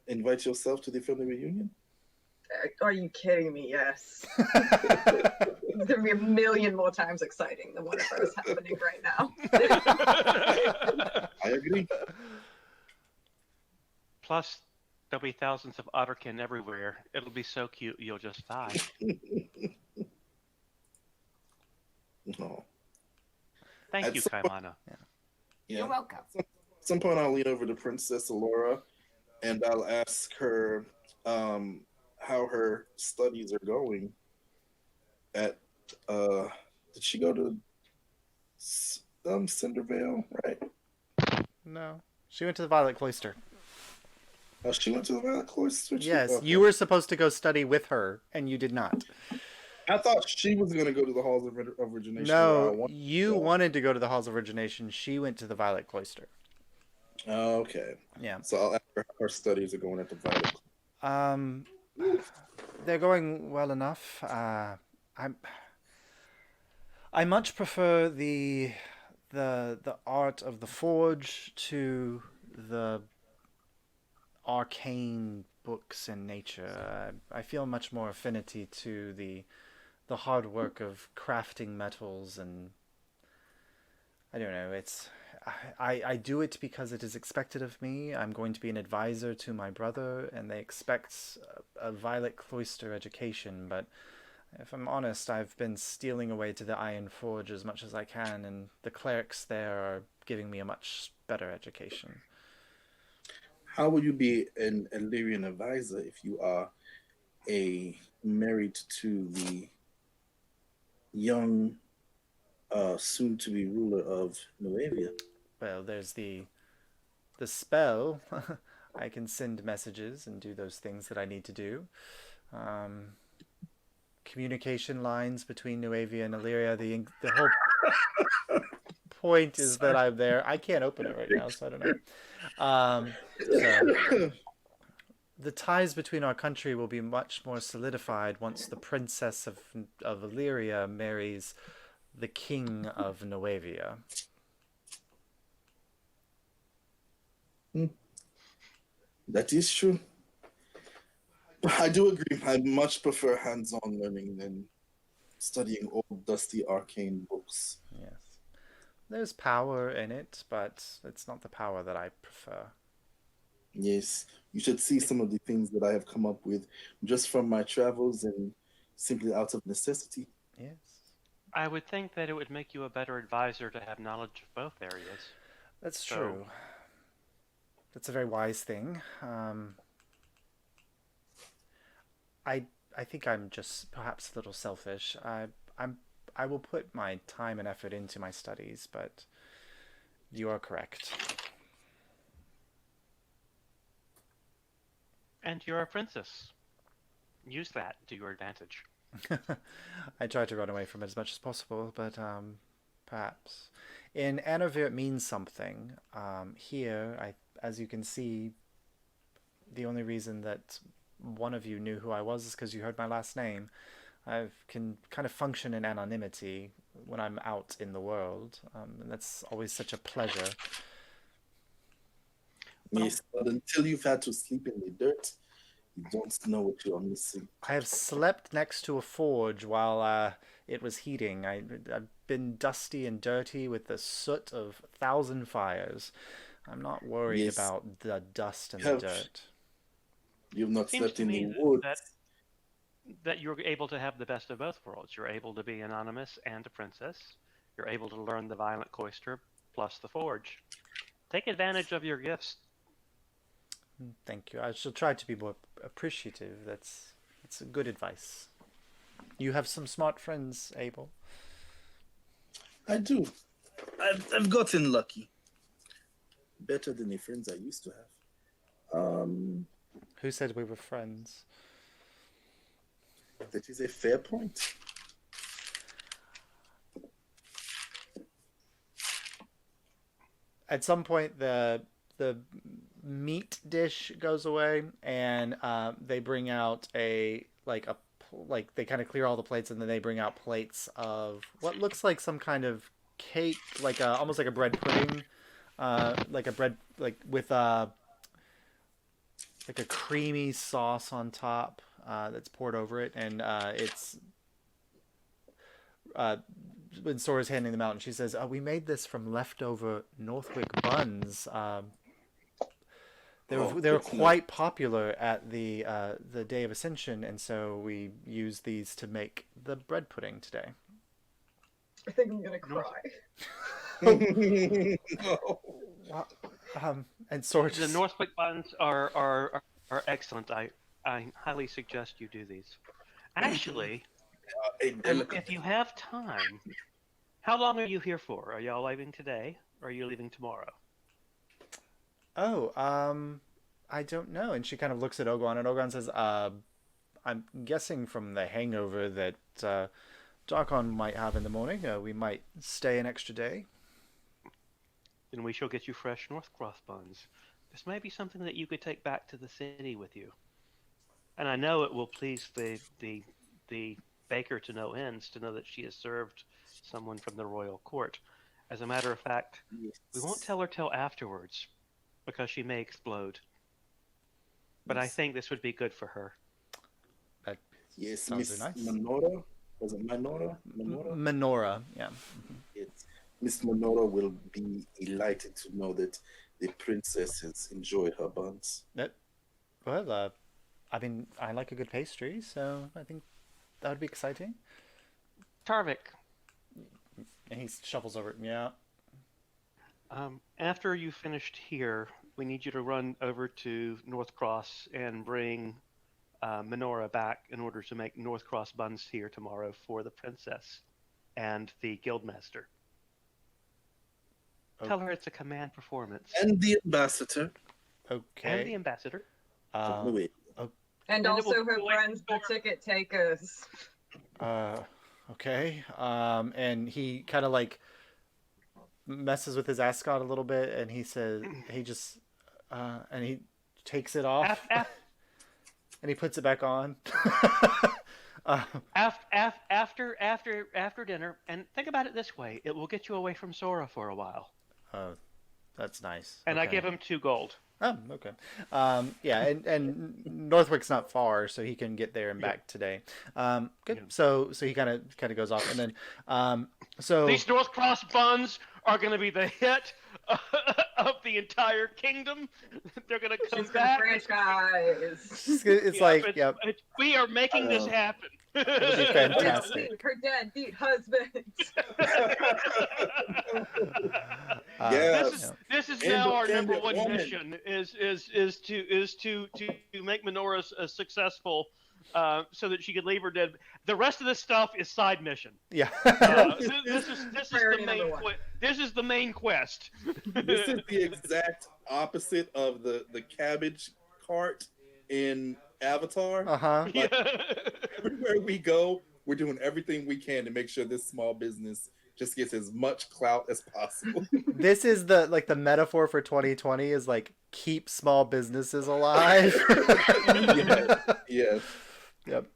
invite yourself to the family reunion? Are you kidding me? Yes. It's gonna be a million more times exciting than whatever is happening right now. I agree. Plus, there'll be thousands of otterkin everywhere. It'll be so cute you'll just die. No. Thank At you, some Kaimana. Yeah. You're welcome. At some point, I'll lean over to Princess Alyria, and I'll ask her how her studies are going. At did she go to Cindervale? Right. No, she went to the Violet Cloister. Oh, she went to the Violet Cloister. Yes, Okay. you were supposed to go study with her, and you did not. I thought she was going to go to the Halls of Origination. where I No, wanted you to go. wanted to go to the Halls of Origination. She went to the Violet Cloister. Oh, okay. Yeah. So I'll ask her how her studies are going at the Violet. They're going well enough. I much prefer the art of the forge to the arcane books in nature. I feel much more affinity to the hard work of crafting metals, and I don't know, I do it because it is expected of me. I'm going to be an advisor to my brother, and they expect a Violet Cloister education, but if I'm honest, I've been stealing away to the Iron Forge as much as I can, and the clerics there are giving me a much better education. How will you be an Illyrian advisor if you are married to the young, soon-to-be ruler of Nuevia? Well, there's the spell. I can send messages and do those things that I need to do. Communication lines between Nuevia and Alyria. The whole point is that I'm there. I can't open it right now, so I don't know. So the ties between our country will be much more solidified once the princess of Alyria marries the king of Nuevia. That is true. I do agree. I much prefer hands-on learning than studying old, dusty, arcane books. Yes. There's power in it, but it's not the power that I prefer. Yes, you should see some of the things that I have come up with just from my travels and simply out of necessity. Yes. I would think that it would make you a better advisor to have knowledge of both areas. That's So- true. that's a very wise thing. I think I'm just perhaps a little selfish. I will put my time and effort into my studies, but you are correct. And you're a princess. Use that to your advantage. I try to run away from it as much as possible, but perhaps. In Anarvir it means something. Here, as you can see, the only reason that one of you knew who I was is because you heard my last name. I can kind of function in anonymity when I'm out in the world, and that's always such a pleasure. Yes, but until you've had to sleep in the dirt, you don't know what you are missing. I have slept next to a forge while it was heating. I've been dusty and dirty with the soot of 1,000 fires. I'm not worried Yes. about the dust and the dirt. You've not Seems slept to in me the woods. that you're able to have the best of both worlds. You're able to be anonymous and a princess. You're able to learn the violent cloister plus the forge. Take advantage of your gifts. Thank you. I shall try to be more appreciative. That's good advice. You have some smart friends, Abel. I do. I've gotten lucky. Better than the friends I used to have. Who said we were friends? That is a fair point. At some point, the meat dish goes away, and they bring out they kind of clear all the plates, and then they bring out plates of what looks like some kind of cake, almost like a bread pudding, with like a creamy sauce on top that's poured over it, and it's when Sora's handing them out, and she says, "We made this from leftover Northwick buns. They were quite popular at the Day of Ascension, and so we used these to make the bread pudding today." I think I'm gonna cry. And Sora The Northwick buns are excellent. I highly suggest you do these. Actually, if you have time, how long are you here for? Are y'all leaving today, or are you leaving tomorrow? Oh, I don't know. And she kind of looks at Ogon, and Ogon says, I'm guessing from the hangover that Darkon might have in the morning, we might stay an extra day. Then we shall get you fresh Northcross buns. This may be something that you could take back to the city with you. And I know it will please the baker to no ends to know that she has served someone from the royal court. As a matter of fact, we won't tell her till afterwards, because she may explode. But I think this would be good for her. Yes, Sounds Miss nice. Minora. Was it Minora? Minora, yeah. Yes. Miss Minora will be delighted to know that the princess has enjoyed her buns. Well, I mean, I like a good pastry, so I think that would be exciting. Tarvik, And he shuffles over. Yeah. after you finished here, we need you to run over to Northcross and bring Minora back in order to make Northcross buns here tomorrow for the princess and the guildmaster. Okay. Tell her it's a command performance. And the ambassador. Okay. And the ambassador. Wait. And it also will her go away friends, the ticket takers. Okay. And he kind of like messes with his ascot a little bit, and he says, and he takes it off, and he puts it back on. After dinner, and think about it this way: it will get you away from Sora for a while. Oh, that's nice. And okay. I give him 2 gold. Oh, okay. Yeah, and Northwick's not far, so he can get there and back today. Good. Yeah. So he kind of goes off, and then so These Northcross buns are going to be the hit of the entire kingdom. They're going to come She's gonna back. franchise. it's like, we are making this happen. It'll be fantastic. Her deadbeat husbands. Yes. This is now our number Independent one woman. mission is to make Menorah successful, so that she could leave her dead. The rest of this stuff is side mission. Yeah. This is the Priority main number one. this is the main quest. This is the exact opposite of the cabbage cart in Avatar. Uh-huh. Like, everywhere we go, we're doing everything we can to make sure this small business just gets as much clout as possible. This is the metaphor for 2020 is like keep small businesses alive. Yes. Yep.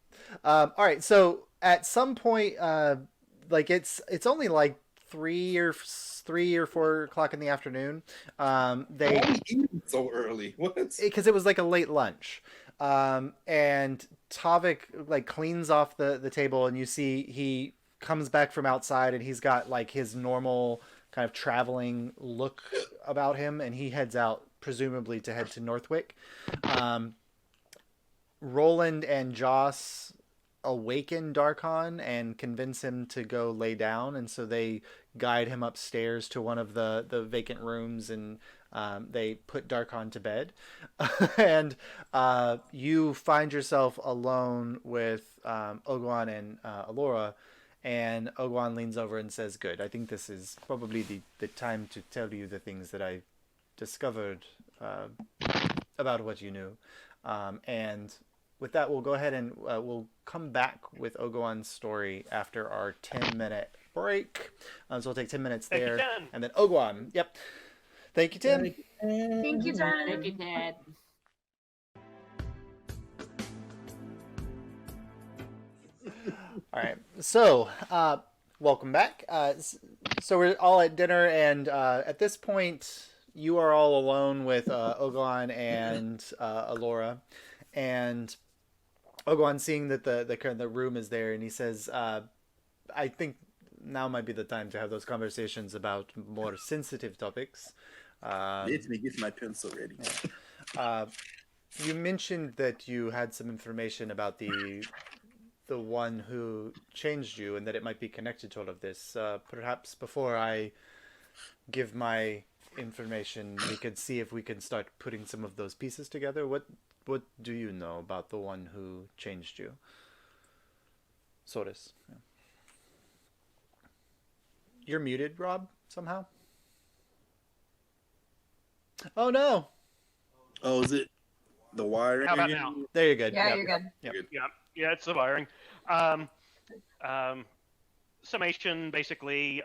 All right. So at some point, like it's only like 3 or 4 o'clock in the afternoon. They Why are we eating so early? What? because it was like a late lunch. And Tavik like cleans off the table, and you see he comes back from outside, and he's got like his normal kind of traveling look about him, and he heads out presumably to head to Northwick. Roland and Joss awaken Darkon and convince him to go lay down, and so they guide him upstairs to one of the vacant rooms, and they put Darkon to bed. And you find yourself alone with Ogwan and Alyria, and Ogwan leans over and says, "Good, I think this is probably the time to tell you the things that I discovered about what you knew." And with that, we'll go ahead and we'll come back with Ogwan's story after our 10-minute break. So we'll take 10 minutes Thank you, there. Tim. And then Ogwan. Yep. Thank you, Tim. Thank you, Jen. Thank you, Dad. All right. So, welcome back. So we're all at dinner, and at this point, you are all alone with Ogwan and Alyria. And Ogwan, seeing that the room is there, and he says, "I think now might be the time to have those conversations about more sensitive topics." Let me get my pencil ready. You mentioned that you had some information about the one who changed you, and that it might be connected to all of this. Perhaps before I give my information, we could see if we can start putting some of those pieces together. What do you know about the one who changed you? Sordis. Yeah. You're muted, Rob, somehow. Oh no! Oh, is it the wiring? How about now? There you're good. Yeah, Yep. you're good. Yeah, it's the wiring. Summation, basically,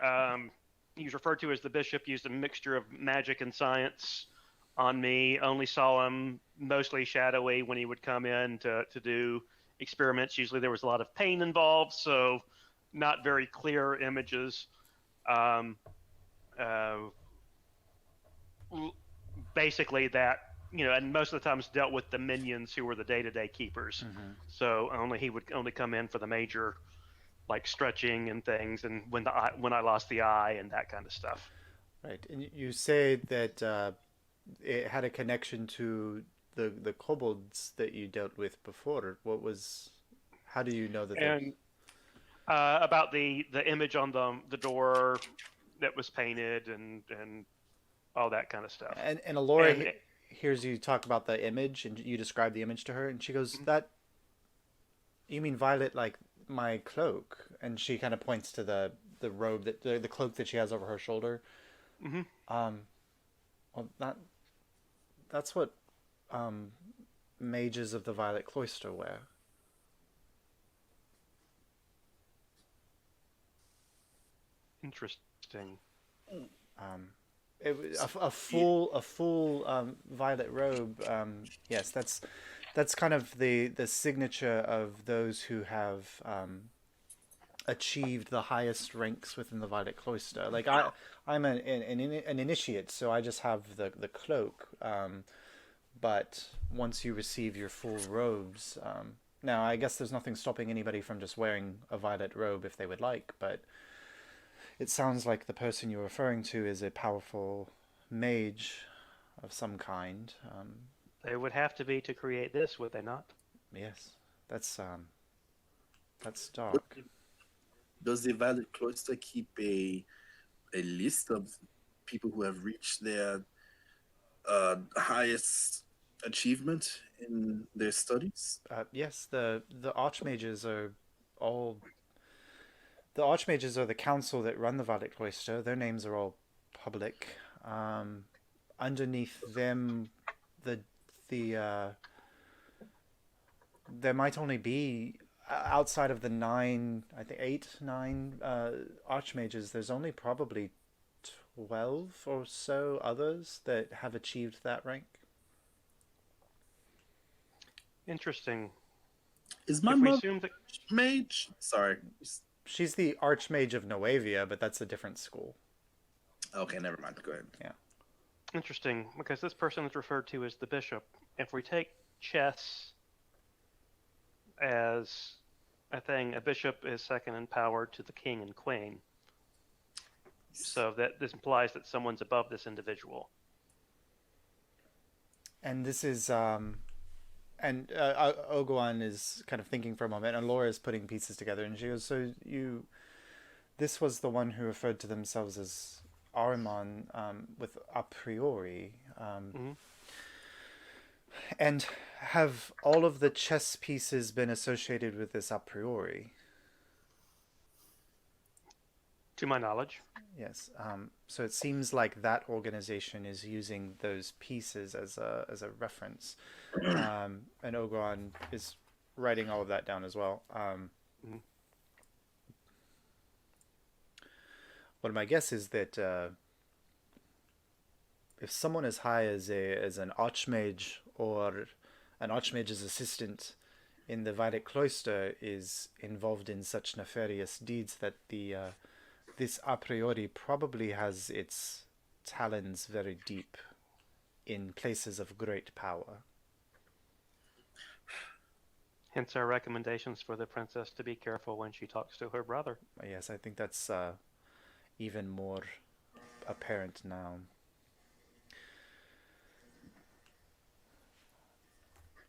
he's referred to as the bishop, used a mixture of magic and science on me. Only saw him mostly shadowy when he would come in to do experiments. Usually there was a lot of pain involved, so not very clear images. Basically that, and most of the times dealt with the minions who were the day-to-day keepers. Mm-hmm. So he would only come in for the major, like stretching and things, and when I lost the eye and that kind of stuff. Right, and you say that it had a connection to the kobolds that you dealt with before. How do you know that? And about the image on the door that was painted and all that kind of stuff. And Alyria hears you talk about the image, and you describe the image to her, and she goes, "That you mean Violet, like my cloak?" And she kind of points to the robe the cloak that she has over her shoulder. Mm-hmm. Well, that's what mages of the Violet Cloister wear. Interesting. It was a full violet robe. Yes, that's kind of the signature of those who have achieved the highest ranks within the Violet Cloister. Like I'm an initiate, so I just have the cloak. But once you receive your full robes, now I guess there's nothing stopping anybody from just wearing a violet robe if they would like, but it sounds like the person you're referring to is a powerful mage of some kind. They would have to be to create this, would they not? Yes, that's That's dark. Does the Violet Cloister keep a list of people who have reached their highest achievement in their studies? Yes, the Archmages are all. The Archmages are the council that run the Violet Cloister. Their names are all public. Um, Underneath them, the the there might only be outside of the nine, I think eight, nine Archmages. There's only probably 12 or so others that have achieved that rank. Interesting. Is my If we mother assume that mage? Sorry. She's the Archmage of Noavia, but that's a different school. Okay, never mind. Go ahead. Interesting, because this person is referred to as the bishop. If we take chess as a thing, a bishop is second in power to the king and queen. So that this implies that someone's above this individual. And this is and Oguan is kind of thinking for a moment, and Laura is putting pieces together, and she goes, "So this was the one who referred to themselves as Ahriman with a priori, and have all of the chess pieces been associated with this a priori?" To my knowledge. Yes. So it seems like that organization is using those pieces as a reference, and Ogron is writing all of that down as well. What my guess is that if someone as high as an Archmage or an Archmage's assistant in the Violet Cloister is involved in such nefarious deeds, that this a priori probably has its talons very deep in places of great power. Hence our recommendations for the princess to be careful when she talks to her brother. Yes, I think that's even more apparent now.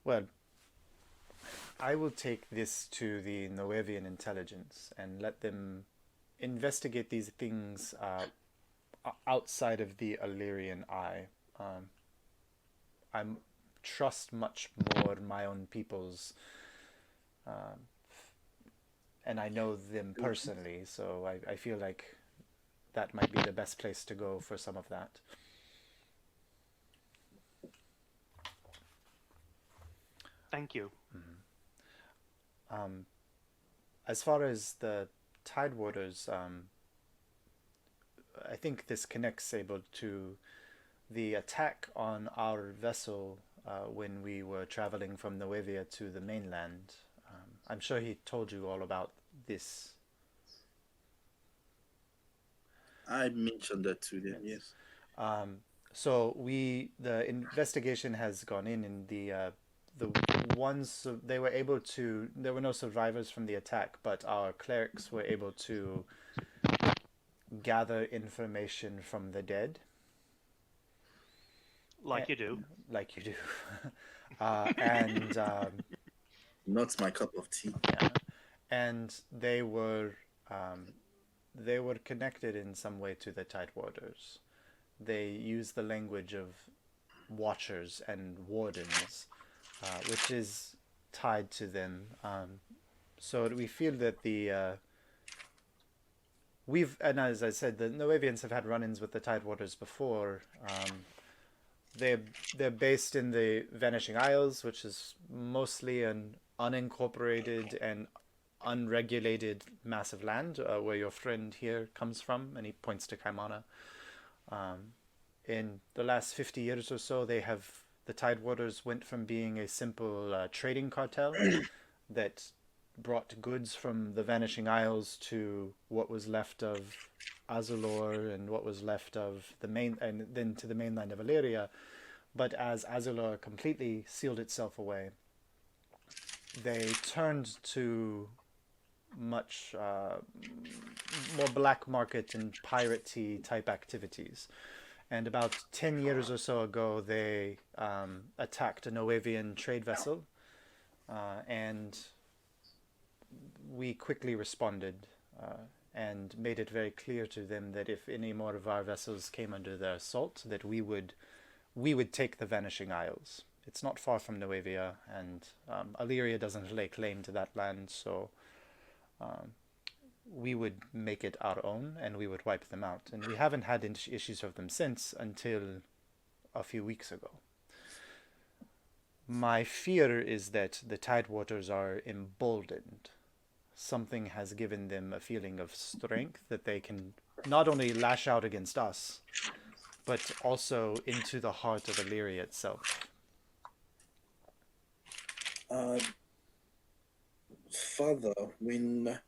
Well, I will take this to the Noevian intelligence and let them investigate these things outside of the Alyrian eye. I trust much more my own people's, and I know them personally, so I feel like that might be the best place to go for some of that. Thank you. As far as the Tidewaters, I think this connects able to the attack on our vessel when we were traveling from Noevia to the mainland. I'm sure he told you all about this. I mentioned that to them, yes. So the investigation has gone in, and the ones they were able to. There were no survivors from the attack, but our clerics were able to gather information from the dead. Like you do. Like you do. And Not my cup of tea. yeah, and they were connected in some way to the Tidewaters. They use the language of watchers and wardens, which is tied to them. So we feel that and as I said, the Noevians have had run-ins with the Tidewaters before. They're based in the Vanishing Isles, which is mostly an unincorporated and unregulated mass of land, where your friend here comes from, and he points to Kaimana. In the last 50 years or so, the Tidewaters went from being a simple trading cartel that brought goods from the Vanishing Isles to what was left of Azulor and what was left of and then to the mainland of Alyria. But as Azulor completely sealed itself away, they turned to much more black market and piratey type activities. And about 10 years or so ago, they attacked a Noevian trade vessel, and we quickly responded and made it very clear to them that if any more of our vessels came under their assault, that we would take the Vanishing Isles. It's not far from Nuevia, and Alyria doesn't lay claim to that land, so we would make it our own, and we would wipe them out. And we haven't had issues of them since, until a few weeks ago. My fear is that the Tidewaters are emboldened. Something has given them a feeling of strength that they can not only lash out against us, but also into the heart of Alyria itself. Father, when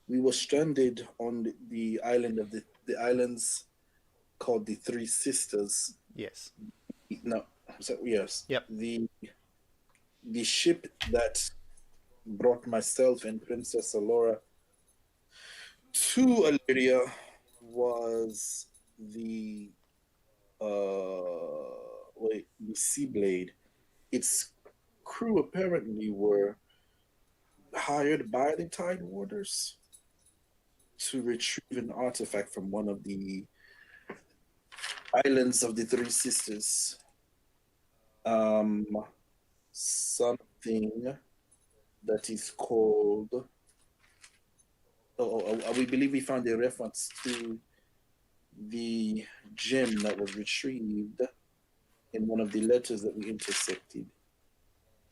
we were stranded on the island of the islands called the Three Sisters. Yes. No, so yes. Yep. The ship that brought myself and Princess Alyria to Alyria was the Seablade. Its crew apparently were hired by the Tidewaters to retrieve an artifact from one of the islands of the Three Sisters. Something that is called. We believe we found a reference to the gem that was retrieved in one of the letters that we intercepted.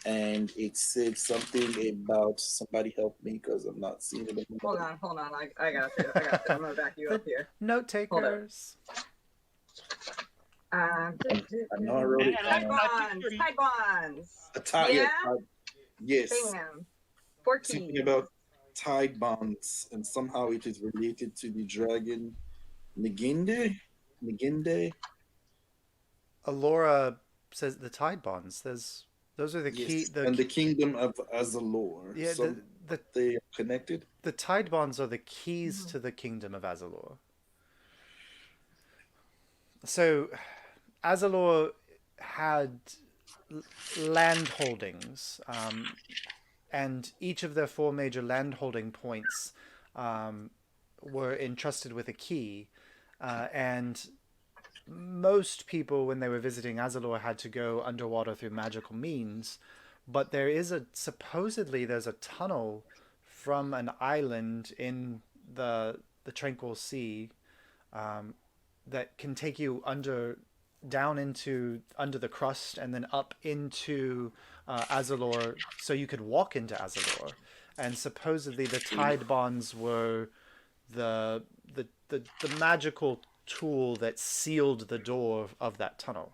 And it said something about somebody help me because I'm not seeing it. Hold on. I got it. I'm gonna back you up here. Note takers. I know I wrote it Tide down. bonds. Yeah. Yes. Bam. 14. Something about tide bonds, and somehow it is related to the dragon Naginde. Alora says the Tide Bonds. Those are the key. And the kingdom of Azalor. Yeah, so they are connected. The Tide Bonds are the keys to the kingdom of Azalor. So, Azalor had land holdings, and each of their 4 major land holding points were entrusted with a key, and most people, when they were visiting Azalor, had to go underwater through magical means, but supposedly there's a tunnel from an island in the Tranquil Sea that can take you down into under the crust and then up into Azalor, so you could walk into Azalor. And supposedly the Tide Bonds were the magical tool that sealed the door of that tunnel.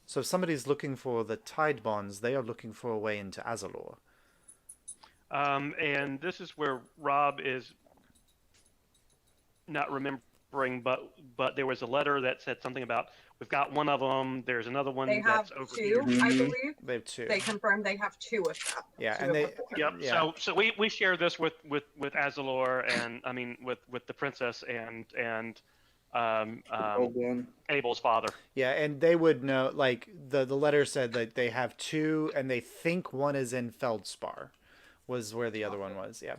So if somebody's looking for the Tide Bonds, they are looking for a way into Azalor. And this is where Rob is not remembering, but there was a letter that said something about, we've got one of them, there's another one that's over two, here. I believe. They have 2. They confirmed they have 2 of them. Yeah, Two and of them. Yep. Yeah. So we share this with Azalor, and I mean with the princess and Abel's father. Yeah, and they would know, like, the letter said that they have 2, and they think one is in Feldspar, was where the other one was, yeah.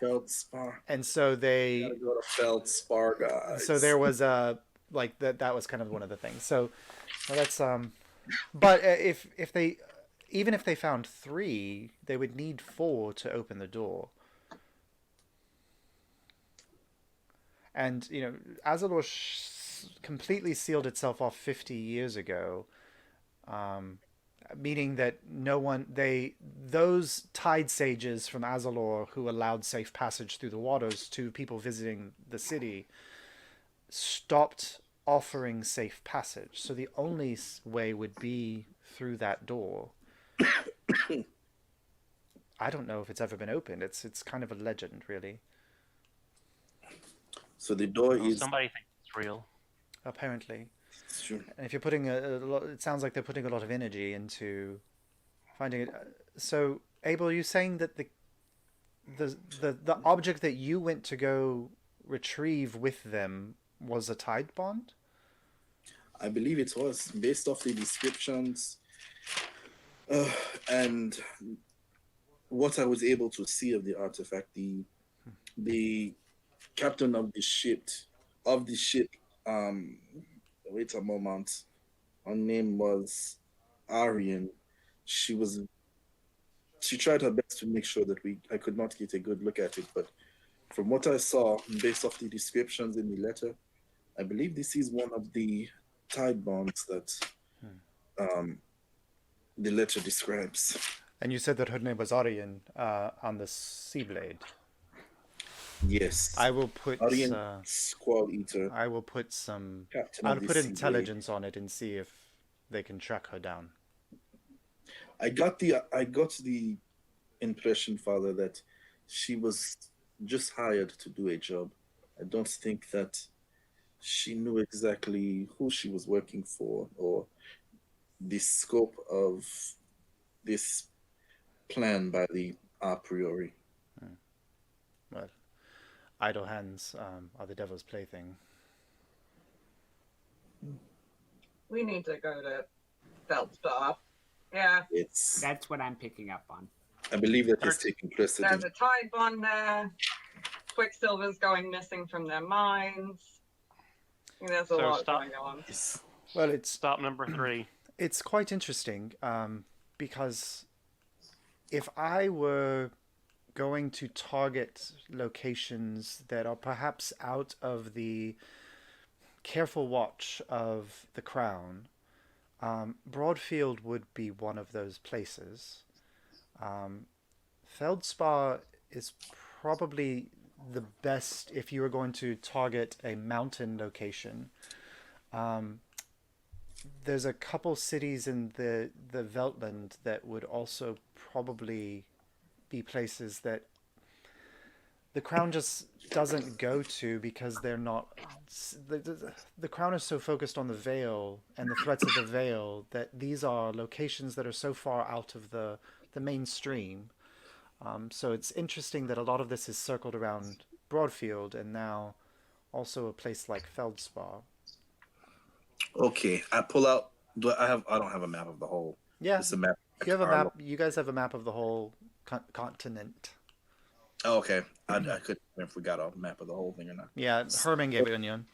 Feldspar. And so they... Gotta go to Feldspar, guys. So there was like, that was kind of one of the things. So, well, that's... But if they... Even if they found 3, they would need 4 to open the door. And, Azalor completely sealed itself off 50 years ago, meaning that those tide sages from Azalor who allowed safe passage through the waters to people visiting the city stopped offering safe passage. So the only way would be through that door. I don't know if it's ever been opened. It's kind of a legend, really. So the door is... Somebody thinks it's real. Apparently. It's true. And if you're putting a lot... It sounds like they're putting a lot of energy into finding it. So, Abel, are you saying that the object that you went to go retrieve with them was a Tide Bond? I believe it was, based off the descriptions and what I was able to see of the artifact, the captain of the ship, um, wait a moment, her name was Arian. She was she tried her best to make sure that I could not get a good look at it, but from what I saw, based off the descriptions in the letter, I believe this is one of the tide bonds that um, the letter describes. And you said that her name was Arian on the Seablade. Yes. I will put Arian Squall Eater, I will put some. captain I'll of the put Sea intelligence on it and see if they can track her down. I got the impression, Father, that she was just hired to do a job. I don't think that she knew exactly who she was working for or the scope of this plan by the a priori. Well, idle hands are the devil's plaything. We need to go to Feldstar. Yeah, That's what I'm picking up on. I believe that is taking there's precedent. a tide bond there. Quicksilver's going missing from their mines. There's a So lot stop. going on. Well, it's Stop number 3. it's quite interesting because if I were going to target locations that are perhaps out of the careful watch of the Crown, Broadfield would be one of those places. Feldspar is probably the best if you were going to target a mountain location. There's a couple cities in the Veltland that would also probably be places that the Crown just doesn't go to because they're not. The Crown is so focused on the Vale and the threats of the Vale that these are locations that are so far out of the mainstream. So it's interesting that a lot of this is circled around Broadfield and now also a place like Feldspar. Okay, I pull out. I don't have a map of the whole. Yeah, It's a map. you have a map. You guys have a map of the whole continent. Oh, okay. I couldn't remember if we got a map of the whole thing or not. Yeah, Herman gave it on you.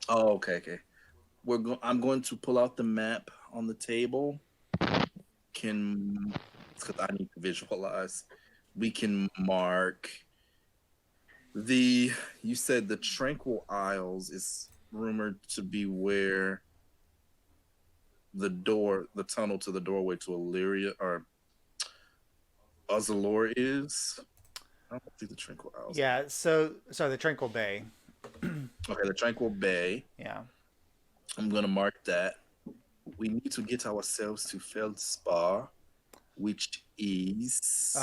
Oh, okay. I'm going to pull out the map on the table. Because I need to visualize. We can mark you said the Tranquil Isles is rumored to be where the tunnel to the doorway to Alyria or Ozalor is. I don't think the Tranquil Isles. Yeah, so the Tranquil Bay. Okay, the Tranquil Bay. Yeah. I'm gonna mark that. We need to get ourselves to Feldspar, which is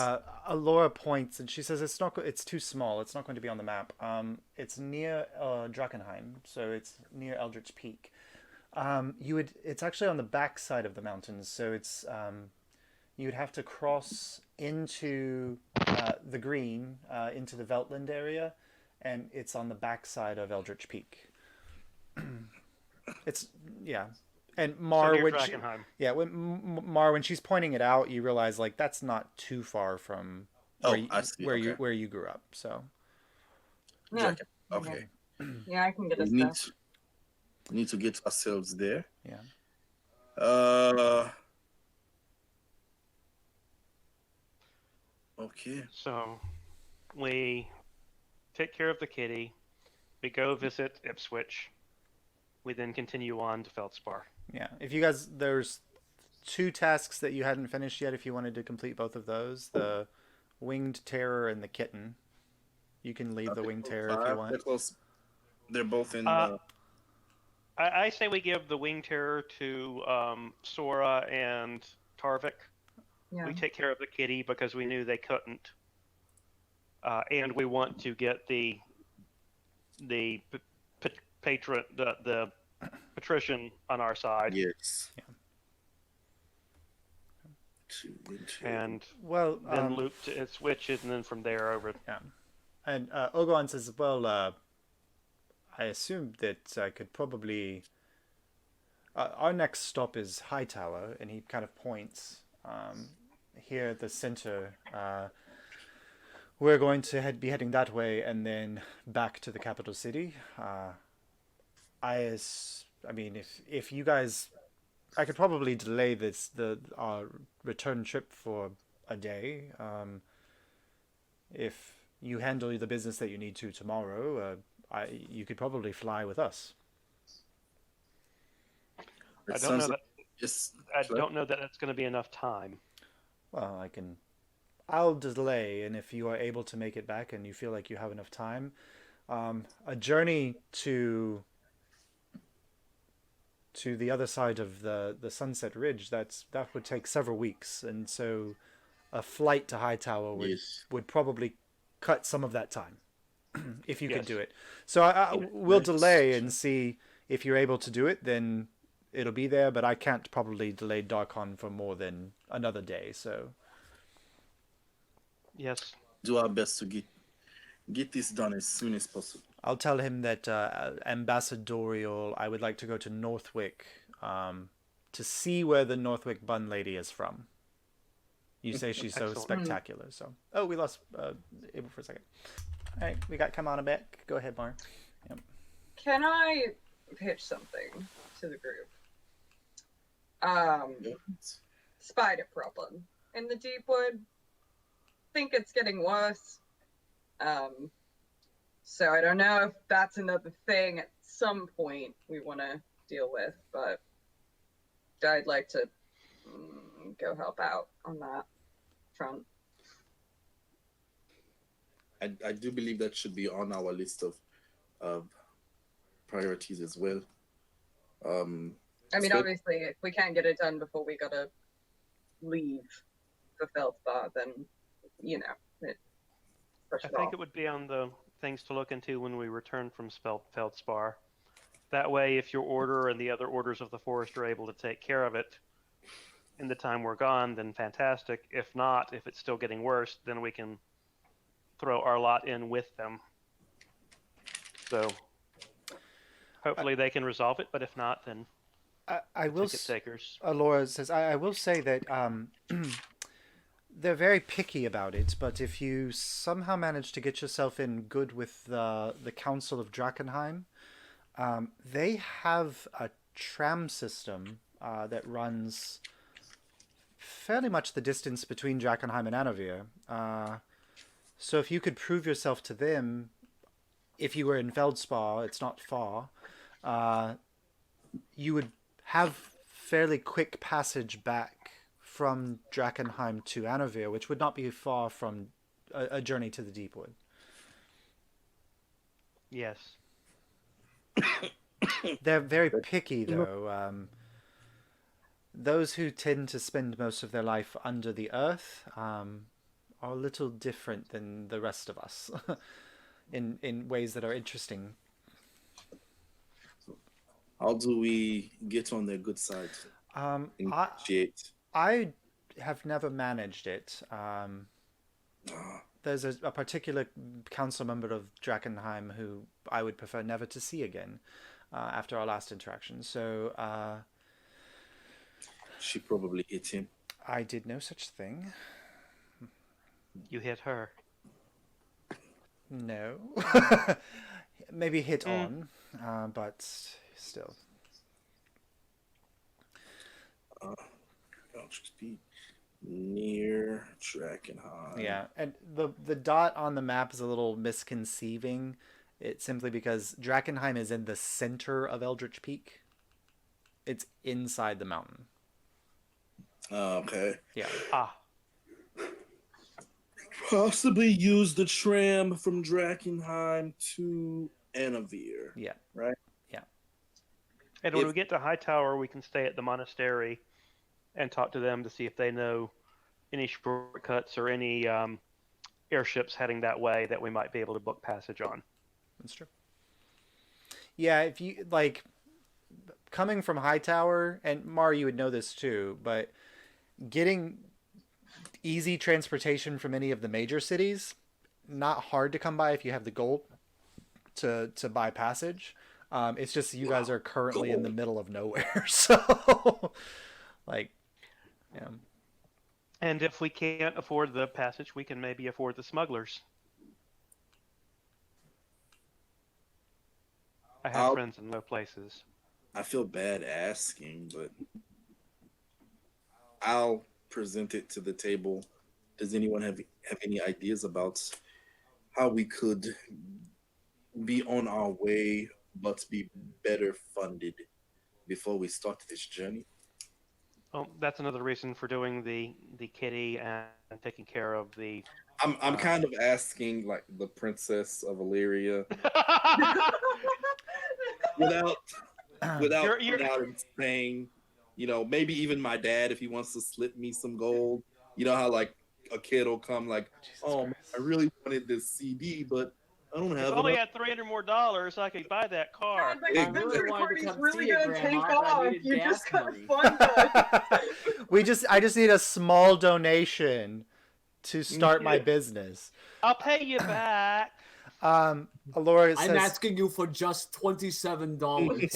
Alora points and she says it's too small. It's not going to be on the map. It's near Drakenheim, so it's near Eldritch Peak. It's actually on the back side of the mountains, so it's you would have to cross into the green into the Veltland area, and it's on the back side of Eldritch Peak. It's and Mar, near when Drakenheim. Mar, when she's pointing it out, you realize like that's not too far from I see. where you grew up. So Yeah. Okay. Yeah, I can get We us need, there. we need to get ourselves there. yeah, Okay. So we take care of the kitty. We go visit Ipswich. We then continue on to Feldspar. yeah. If you guys, there's 2 tasks that you hadn't finished yet. If you wanted to complete both of those, the Winged Terror and the Kitten, you can leave the Winged Terror if you want. They're close. They're both in. I say we give the Wing Terror to Sora and Tarvik. Yeah. We take care of the kitty because we knew they couldn't. And we want to get the patron, the patrician on our side. Yes. Yeah. And Well, then loop to Ipswich, and then from there over. yeah. And Ogon says, well, I assume that I could probably. Our next stop is Hightower, and he kind of points. here at the center. We're going to be heading that way and then back to the capital city. I mean, if you guys, I could probably delay our return trip for a day. If you handle the business that you need to tomorrow, you could probably fly with us. I It don't know sounds that. like yes. I don't know that that's going to be enough time. Well, I'll delay, and if you are able to make it back and you feel like you have enough time, a journey to the other side of the Sunset Ridge, that would take several weeks, and so a flight to Hightower Yes. would probably cut some of that time if you could Yes. do it. So we'll Let's- delay and see if you're able to do it. Then it'll be there, but I can't probably delay Darkon for more than another day. So Yes. Do our best to get this done as soon as possible. I'll tell him that ambassadorial. I would like to go to Northwick to see where the Northwick Bun Lady is from. You say she's so Excellent. spectacular. So, oh, we lost Abel for a second. All right, we got Kamana back. Go ahead, Mar. Yep. Can I pitch something to the group? Spider problem in the Deepwood. Think it's getting worse. So I don't know if that's another thing at some point we want to deal with, but I'd like to go help out on that front. I do believe that should be on our list of priorities as well. I mean, So- obviously, if we can't get it done before we gotta leave the Feldspar, then, you know, it push I it think off. it would be on the things to look into when we return from Feldspar. That way, if your order and the other orders of the forest are able to take care of it in the time we're gone, then fantastic. If not, if it's still getting worse, then we can throw our lot in with them. So hopefully they can resolve it, but if not, then I will. ticket takers. Alora says, I will say that they're very picky about it, but if you somehow manage to get yourself in good with the Council of Drakenheim, they have a tram system that runs fairly much the distance between Drakenheim and Anavir. So if you could prove yourself to them, if you were in Feldspar, it's not far, you would have fairly quick passage back from Drakenheim to Anavir, which would not be far from a journey to the Deepwood. Yes. They're very picky, though. Those who tend to spend most of their life under the earth are a little different than the rest of us in ways that are interesting. How do we get on their good side? Initiate. I have never managed it. There's a particular council member of Drakenheim who I would prefer never to see again after our last interaction. So She probably hit him. I did no such thing. You hit her. No. Maybe hit on, but still. Speed near Drakenheim. Yeah, and the dot on the map is a little misconceiving. It's simply because Drakenheim is in the center of Eldritch Peak. It's inside the mountain. Okay. Yeah. Ah. Possibly use the tram from Drakenheim to Anavir. Yeah. Right? And when we get to Hightower, we can stay at the monastery and talk to them to see if they know any shortcuts or any airships heading that way that we might be able to book passage on. That's true. Yeah, if you like coming from Hightower, and Mar, you would know this too, but getting easy transportation from any of the major cities, not hard to come by if you have the gold to buy passage. It's just you guys are currently in the middle of nowhere, so like, yeah. And if we can't afford the passage, we can maybe afford the smugglers. I have I'll- friends in low places. I feel bad asking, but I'll present it to the table. Does anyone have any ideas about how we could be on our way, but be better funded before we start this journey? Well, that's another reason for doing the kitty and taking care of the. I'm kind of asking like the Princess of Alyria without You're- without him saying, maybe even my dad if he wants to slip me some gold. You know how like a kid will come like, oh, man, I really wanted this CD, but I don't If have only enough. had $300 more, I could buy that car. God, my I Spencer really wanted to party's come really see you, gonna take Grandma, but I off. needed You gas just got money. funded. I just need a small donation to start my business. I'll pay you back. Alora I'm says, asking you for just $27.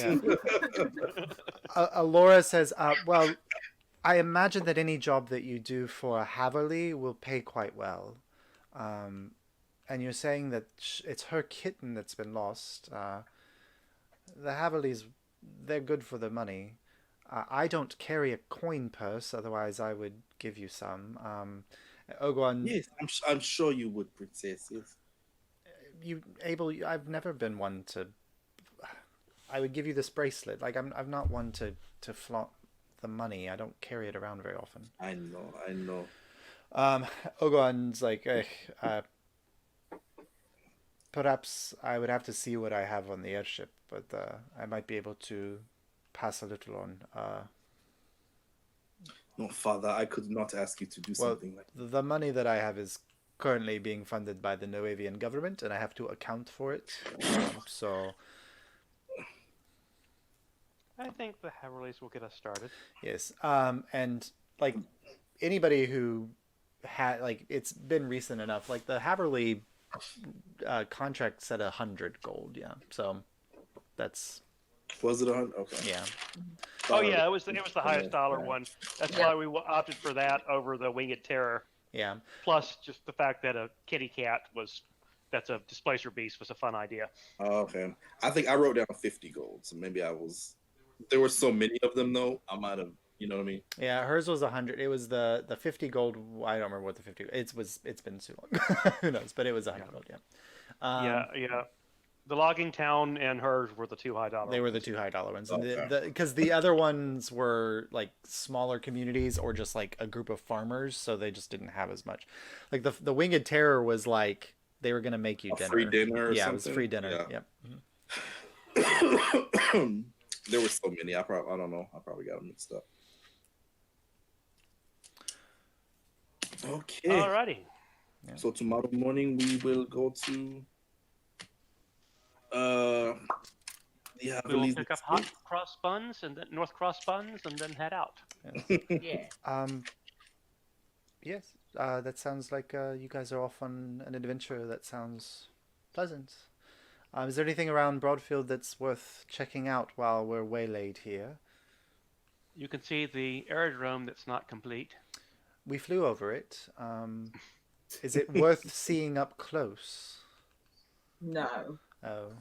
Yeah. Alora says, well, I imagine that any job that you do for a Haverly will pay quite well. And you're saying that it's her kitten that's been lost. The Haverleys, they're good for the money. I don't carry a coin purse, otherwise I would give you some. Ogwan, Yes, I'm sure you would, Princess. Yes. I've never been one to. I would give you this bracelet. Like I'm not one to flaunt the money. I don't carry it around very often. I know. Ogwan's like, perhaps I would have to see what I have on the airship, but I might be able to pass a little on. No, Father, I could not ask you to do Well, something like that. the money that I have is currently being funded by the Noavian government, and I have to account for it. So, I think the Haverleys will get us started. yes. And like anybody who had like it's been recent enough. Like the Haverly contract said 100 gold. Yeah. So that's Was it 100? Okay. yeah. Oh yeah, it was the highest dollar Yeah. one. That's Yeah. why we opted for that over the Winged Terror. Yeah. Plus, just the fact that a kitty cat that's a displacer beast was a fun idea. Oh, okay. I think I wrote down 50 gold, so maybe there were so many of them though. I might have, you know what I mean? Yeah, hers was 100. It was the 50 gold. I don't remember what the 50. It's been too long. Who knows? But it was 100 gold. Yeah. Yeah. The logging town and hers were the two high dollar. They were the two high dollar ones, and Okay. because the other ones were like smaller communities or just like a group of farmers, so they just didn't have as much. Like the Winged Terror was like they were gonna make you A dinner. free dinner or Yeah, it was something? free dinner. Yeah. Yep. There were so many. I don't know. I probably got them mixed up. Okay. Alrighty. So tomorrow morning we will go to the We will Haverleys pick up Hot Cross Buns and then North Cross Buns and then head out. Yeah. Yes. That sounds like you guys are off on an adventure. That sounds pleasant. Is there anything around Broadfield that's worth checking out while we're waylaid here? You can see the aerodrome that's not complete. We flew over it. Is it worth seeing up close? No. Oh.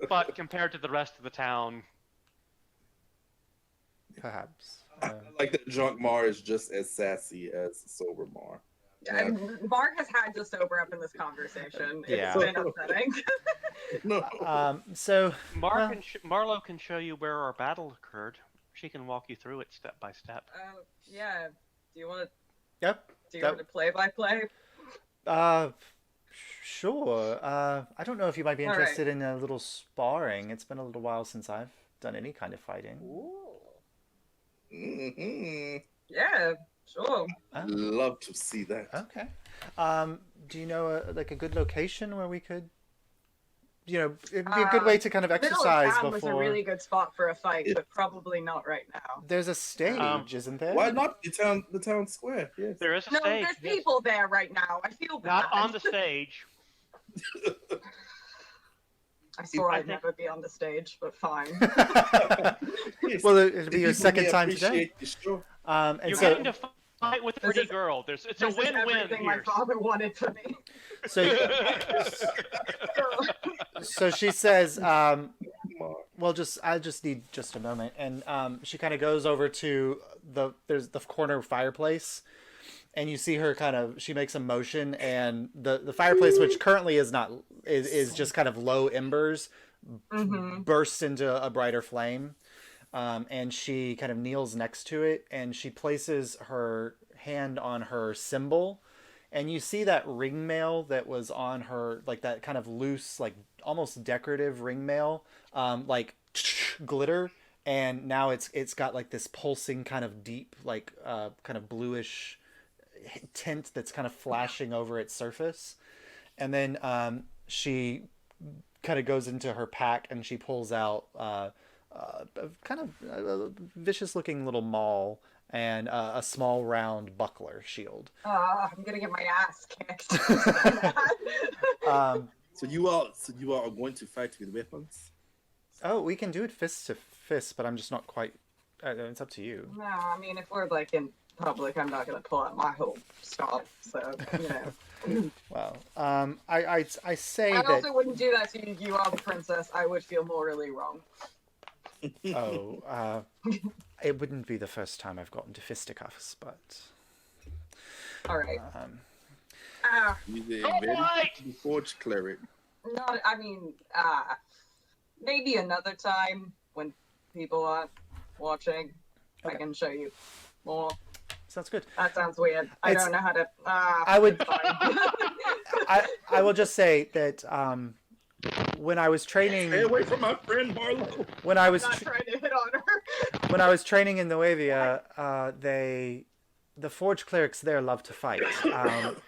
But compared to the rest of the town, Perhaps. I like that drunk Mar is just as sassy as sober Mar. Yeah. Mark has had to sober up in this conversation. Yeah. It's been upsetting. No. So Marlo can show you where our battle occurred. She can walk you through it step by step. Yeah. Do you want yep. to play by play? Sure. I don't know if you might be All right. interested in a little sparring. It's been a little while since I've done any kind of fighting. Mhm. Yeah. Sure. Love to see that. Okay. Do you know a good location where we could? It'd be a good way to kind of Middle exercise of town before. was a really good spot for a fight, but probably not right now. There's a stage, isn't there? Why not the town square? Yes. There is a No, stage. there's yes. people there right now. I feel bad. Not on the stage. I swore I I'd think- never be on the stage, but fine. Yes. Well, it'll be The your people second may time today. appreciate the show. And You're so, getting to fight with a pretty is- girl. It's a This is win-win everything my here. father wanted for me. so, so she says, well, I just need just a moment. And she kind of goes over to there's the corner fireplace, and you see her she makes a motion, and the fireplace, which currently is just kind of low embers, bursts into a brighter flame. And she kind of kneels next to it, and she places her hand on her symbol, and you see that ring mail that was on her, like that kind of loose, like almost decorative ring mail, like glitter, and now it's got like this pulsing kind of deep, like kind of bluish tint that's kind of flashing over its surface. And then she kind of goes into her pack, and she pulls out kind of a vicious looking little maul and a small round buckler shield. I'm gonna get my ass kicked. So you are going to fight with weapons? Oh, we can do it fist to fist, but I'm just not quite. It's up to you. No, I mean, if we're like in public, I'm not gonna pull out my whole stuff. So you know. Well, I say I that. also wouldn't do that to you. You are the princess. I would feel morally wrong. Oh, it wouldn't be the first time I've gotten to fisticuffs, but. All right. He's a Don't very fight! forged cleric. Not. I mean, maybe another time when people aren't watching, Okay. I can show you more. Sounds good. That sounds weird. I It's- don't know how to. I would. fine. I will just say that when I was training, Stay away from my friend Marlo. when I was Not trying to hit on her. when I was training in Nuevia, the forge clerics there love to fight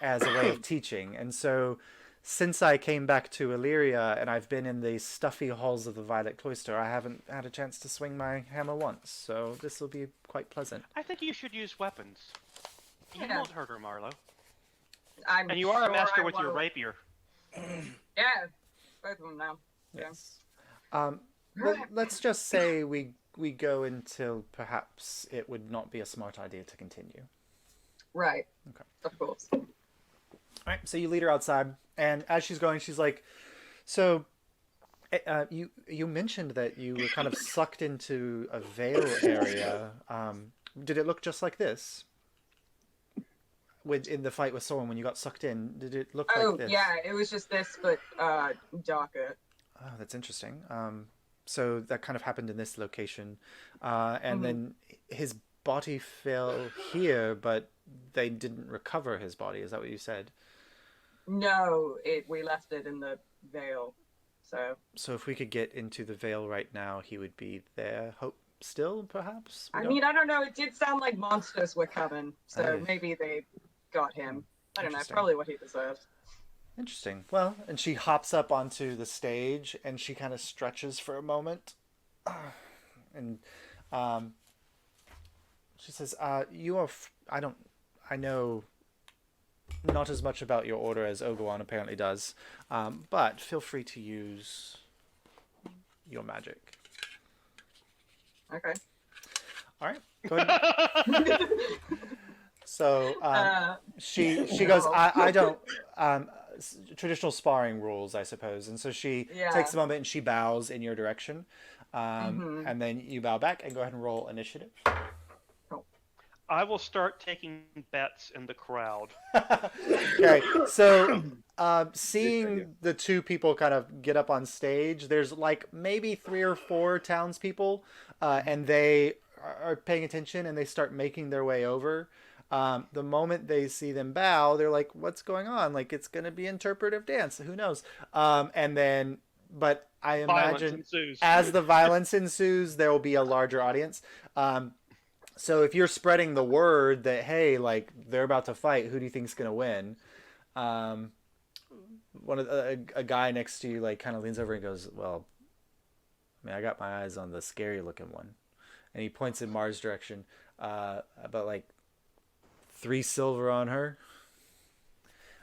as a way of teaching, and so since I came back to Alyria and I've been in the stuffy halls of the Violet Cloister, I haven't had a chance to swing my hammer once, so this will be quite pleasant. I think you should use weapons. You Yeah. won't hurt her, Marlo. I'm And you are a sure master I with your won't. rapier. Yeah, both of them now. Yes. Let's just say we go until perhaps it would not be a smart idea to continue. Right. Okay. Of course. All right, so you lead her outside, and as she's going, she's like, "So, you mentioned that you were kind of sucked into a veil area. Did it look just like this? In the fight with Soren, when you got sucked in, did it look like this?" Yeah, it was just this, but darker. Oh, that's interesting. So that kind of happened in this location, and then his body fell here, but they didn't recover his body. Is that what you said? No, we left it in the veil. So if we could get into the veil right now, he would be there. Hope still, perhaps. I mean, I don't know. It did sound like monsters were coming, so Aye. maybe they got him. I don't know. Interesting. Probably what he deserved. Interesting. Well, and she hops up onto the stage and she kind of stretches for a moment, and she says, "You are. I know not as much about your order as Ogawan apparently does, but feel free to use your magic." Okay. All right. Go ahead. So she goes, no. I don't traditional sparring rules, I suppose, and so she Yeah. takes a moment and she bows in your direction, and then you bow back and go ahead and roll initiative. I will start taking bets in the crowd. Okay, so seeing the two people kind of get up on stage, there's like maybe 3 or 4 townspeople, and they are paying attention and they start making their way over. The moment they see them bow, they're like, "What's going on? Like, it's going to be interpretive dance. Who knows?" And then, but I Violence imagine ensues. as the violence ensues, there will be a larger audience. So if you're spreading the word that, hey, like, they're about to fight, who do you think's going to win? A guy next to you, like, kind of leans over and goes, "Well, I mean, I got my eyes on the scary looking one." And he points in Mars' direction, about like 3 silver on her.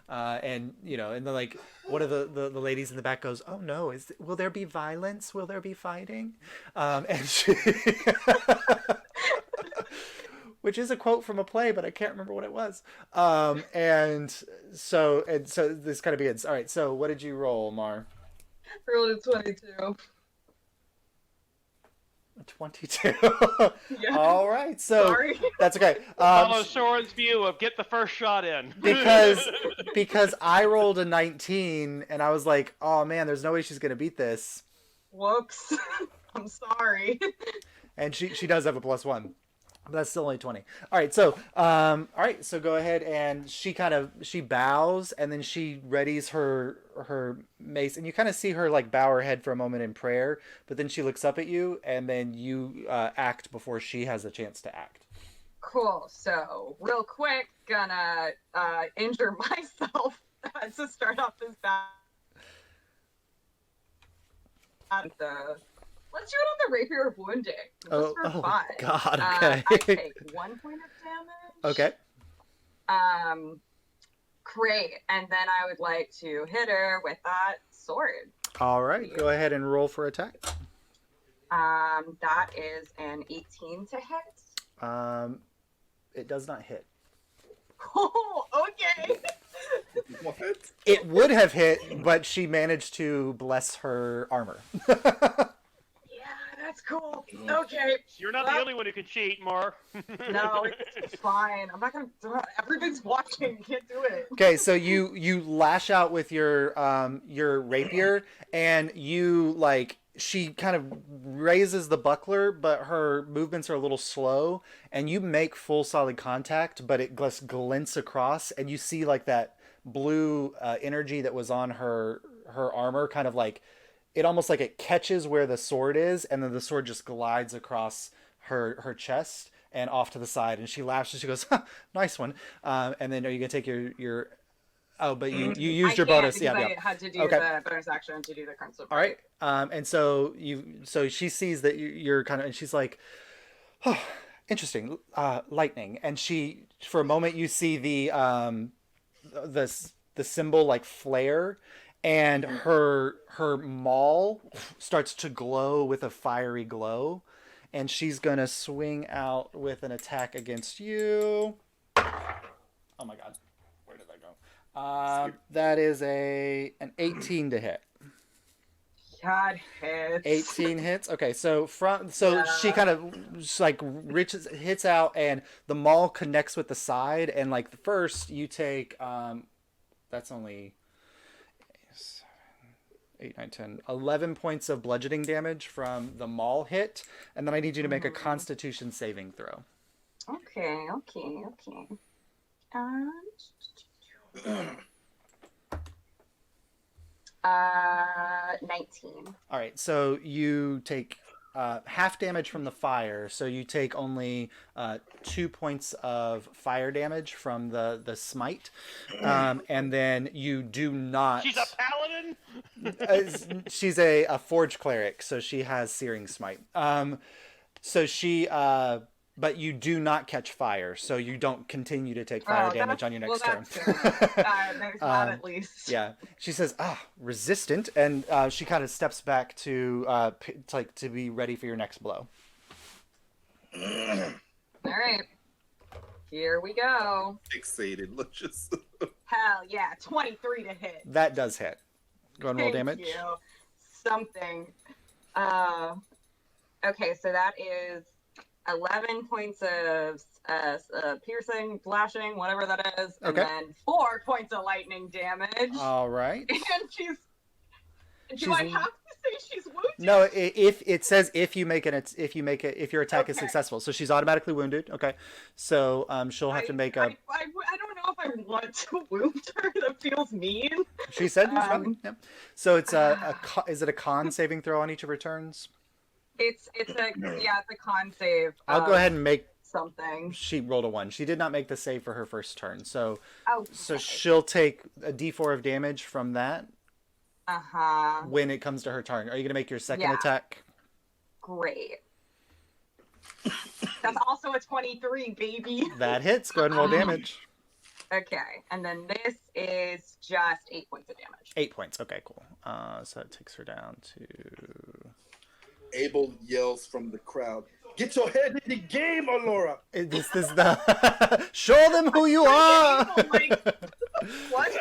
And and then like one of the ladies in the back goes, "Oh no, will there be violence? Will there be fighting?" And she which is a quote from a play, but I can't remember what it was. And so this kind of begins. All right. So what did you roll, Mar? Rolled a 22. 22. Yeah. All right. So Sorry. that's okay. Follow Soren's view of get the first shot in. because I rolled a 19 and I was like, oh man, there's no way she's gonna beat this. Whoops. I'm sorry. And she does have a +1. But that's still only 20. All right, so go ahead, and she bows, and then she readies her mace, and you kind of see her like bow her head for a moment in prayer, but then she looks up at you, and then you act before she has a chance to act. Cool. So, real quick, gonna injure myself to start off this battle. Let's do it on the Rapier of Wounding. Just for fun. God, okay. I take 1 point of damage. Okay. Great. And then I would like to hit her with that sword. All right, go ahead and roll for attack. That is an 18 to hit. It does not hit. Oh, okay. What? It would have hit, but she managed to bless her armor. That's cool. Okay. You're not the only one who can cheat, Mar. No, it's fine. I'm not gonna. Everybody's watching. Can't do it. Okay, so you lash out with your rapier, and she kind of raises the buckler, but her movements are a little slow, and you make full solid contact, but it just glints across, and you see like that blue energy that was on her armor, kind of like. It almost like it catches where the sword is, and then the sword just glides across her chest and off to the side. And she laughs and she goes, "Nice one." And then are you gonna take your? Oh, but you used your bonus. Yeah, I had to do the bonus action to do the current support. All right. And so she sees that you're kind of, and she's like, "Oh, interesting, lightning." And she, for a moment, you see the symbol like flare. And her maul starts to glow with a fiery glow, and she's gonna swing out with an attack against you. Oh my god, where did that go? That is an 18 to hit. God hits. 18 hits. Okay, so she kind of like hits out, and the maul connects with the side, and like the first you take that's only 8, 9, 10, 11 points of bludgeoning damage from the maul hit, and then I need you to make a Constitution saving throw. Okay. 19. All right, so you take half damage from the fire, so you take only 2 points of fire damage from the smite, and then you do not. She's a paladin. She's a forge cleric, so she has searing smite. So she, but you do not catch fire, so you don't continue to take fire damage on your next turn. There's that at least. Yeah, she says, resistant, and she kind of steps back to be ready for your next blow. All right, here we go. Fixated. Let's just. Hell yeah, 23 to hit. That does hit. Go and roll damage. Thank you. Something. Okay, so that is 11 points of piercing, flashing, whatever that is, and then 4 points of lightning damage. All right. And do I have to say she's wounded? No, if it says if your attack is successful, so she's automatically wounded. Okay, so she'll have to make a. I don't know if I want to wound her. That feels mean. She said, yeah. So it's is it a con saving throw on each of her turns? It's a con save. I'll go ahead and make something. She rolled a 1. She did not make the save for her first turn, so okay. So she'll take a D4 of damage from that. When it comes to her turn. Are you gonna make your second attack? Great. That's also a 23, baby. That hits. Go ahead and roll damage. Okay, and then this is just 8 points of damage. 8 points. Okay, cool. So that takes her down to. Abel yells from the crowd, Get your head in the game, Alyria. This is the show them who you are. What?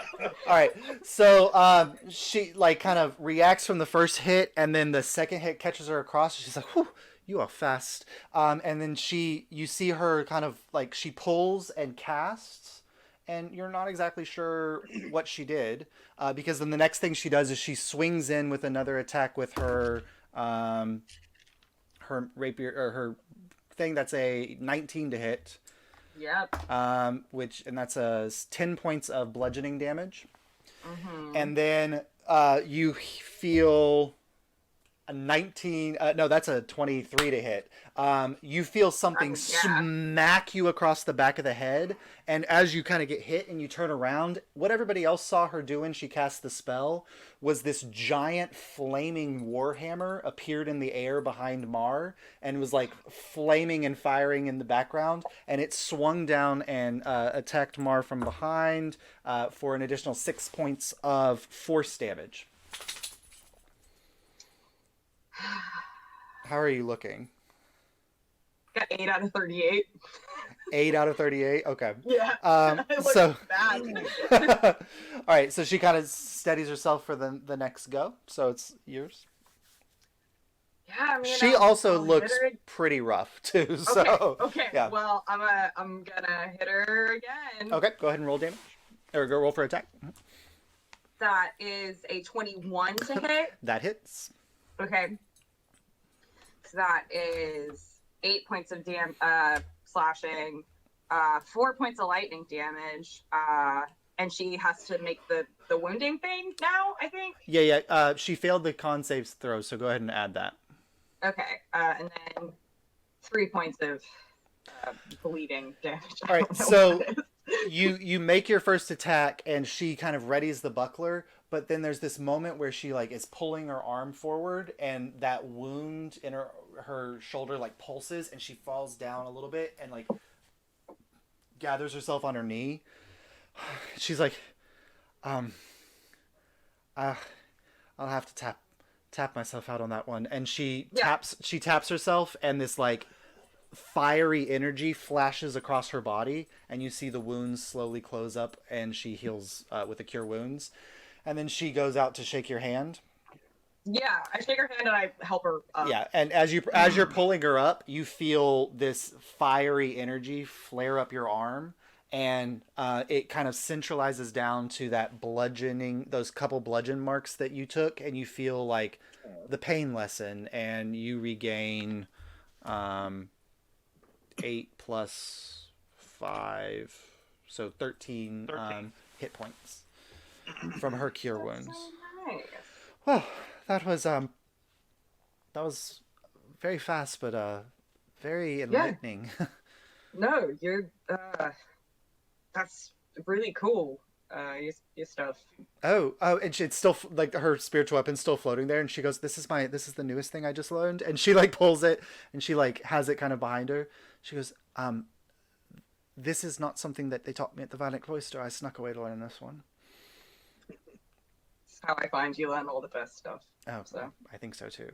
All right, so she like kind of reacts from the first hit, and then the second hit catches her across. She's like, "Whew, you are fast." And then you see her kind of like she pulls and casts, and you're not exactly sure what she did, because then the next thing she does is she swings in with another attack with her her rapier or her thing that's a 19 to hit. Yep. And that's a 10 points of bludgeoning damage. Mm-hmm. And then you feel a 19. No, that's a 23 to hit. You feel something smack you across the back of the head, and as you kind of get hit and you turn around, what everybody else saw her do when she cast the spell was this giant flaming warhammer appeared in the air behind Mar and was like flaming and firing in the background, and it swung down and attacked Mar from behind for an additional 6 points of force damage. How are you looking? Got 8 out of 38. 8 out of 38? Okay. Yeah. It looks So bad. all right, so she kind of steadies herself for the next go. So it's yours. Yeah, I mean, She also looks pretty rough too. So okay. yeah. Well, I'm gonna hit her again. Okay, go ahead and roll damage. Or go roll for attack. That is a 21 to hit. That hits. Okay. So that is 8 points of slashing, 4 points of lightning damage, and she has to make the wounding thing now, I think. Yeah. She failed the con saves throw, so go ahead and add that. Okay, and then 3 points of bleeding damage. All right, so you make your first attack, and she kind of readies the buckler, but then there's this moment where she like is pulling her arm forward, and that wound in her shoulder like pulses, and she falls down a little bit and like gathers herself on her knee. She's like, I'll have to tap myself out on that one, and she taps herself, and this like fiery energy flashes across her body, and you see the wounds slowly close up, and she heals with a cure wounds, and then she goes out to shake your hand. Yeah, I shake her hand and I help her up. Yeah, and as you're pulling her up, you feel this fiery energy flare up your arm, and it kind of centralizes down to that bludgeoning, those couple bludgeon marks that you took, and you feel like the pain lessen, and you regain 8 plus 5, so 13. Hit points from her cure wounds. So nice. Well, that was very fast, but very enlightening. No, you're that's really cool. Your stuff. Oh, and it's still like her spiritual weapon's still floating there, and she goes, this is the newest thing I just learned," and she like pulls it, and she like has it kind of behind her. She goes, "This is not something that they taught me at the Violet Cloister. I snuck away to learn this one." That's how I find you learn all the best stuff. Oh, so I think so too.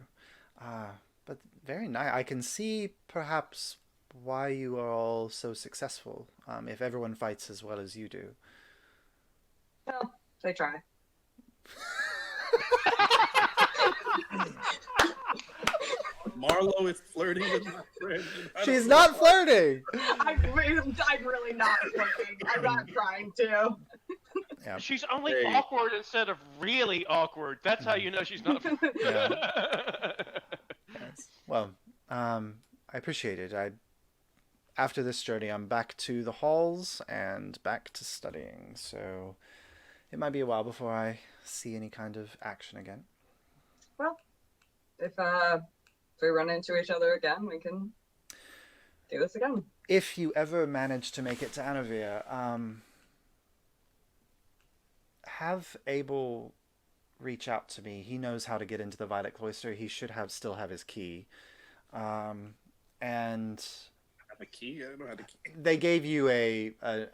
But very nice. I can see perhaps why you are all so successful. If everyone fights as well as you do. Well, they try. Marlo is flirting with my friend. She's not flirting. I'm really not flirting. I'm not trying to. Yeah. She's only awkward instead of really awkward. That's how you know she's not. Yes. Well, I appreciate it. After this journey, I'm back to the halls and back to studying. So it might be a while before I see any kind of action again. Well, if we run into each other again, we can do this again. If you ever manage to make it to Alyria, have Abel reach out to me. He knows how to get into the Violet Cloister. He should still have his key. And have a key? I don't know how to key. They gave you an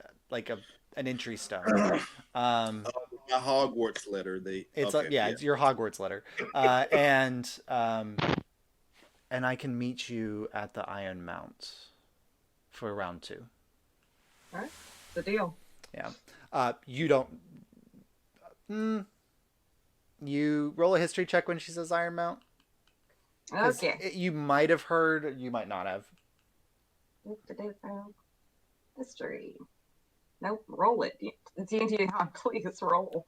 entry stone. My Hogwarts letter. It's your Hogwarts letter. And and I can meet you at the Iron Mount for round 2. All right, the deal. Yeah. You don't. You roll a history check when she says Iron Mount. 'Cause Okay. you might have heard, you might not have. History. Nope. Roll it. D&D, please roll.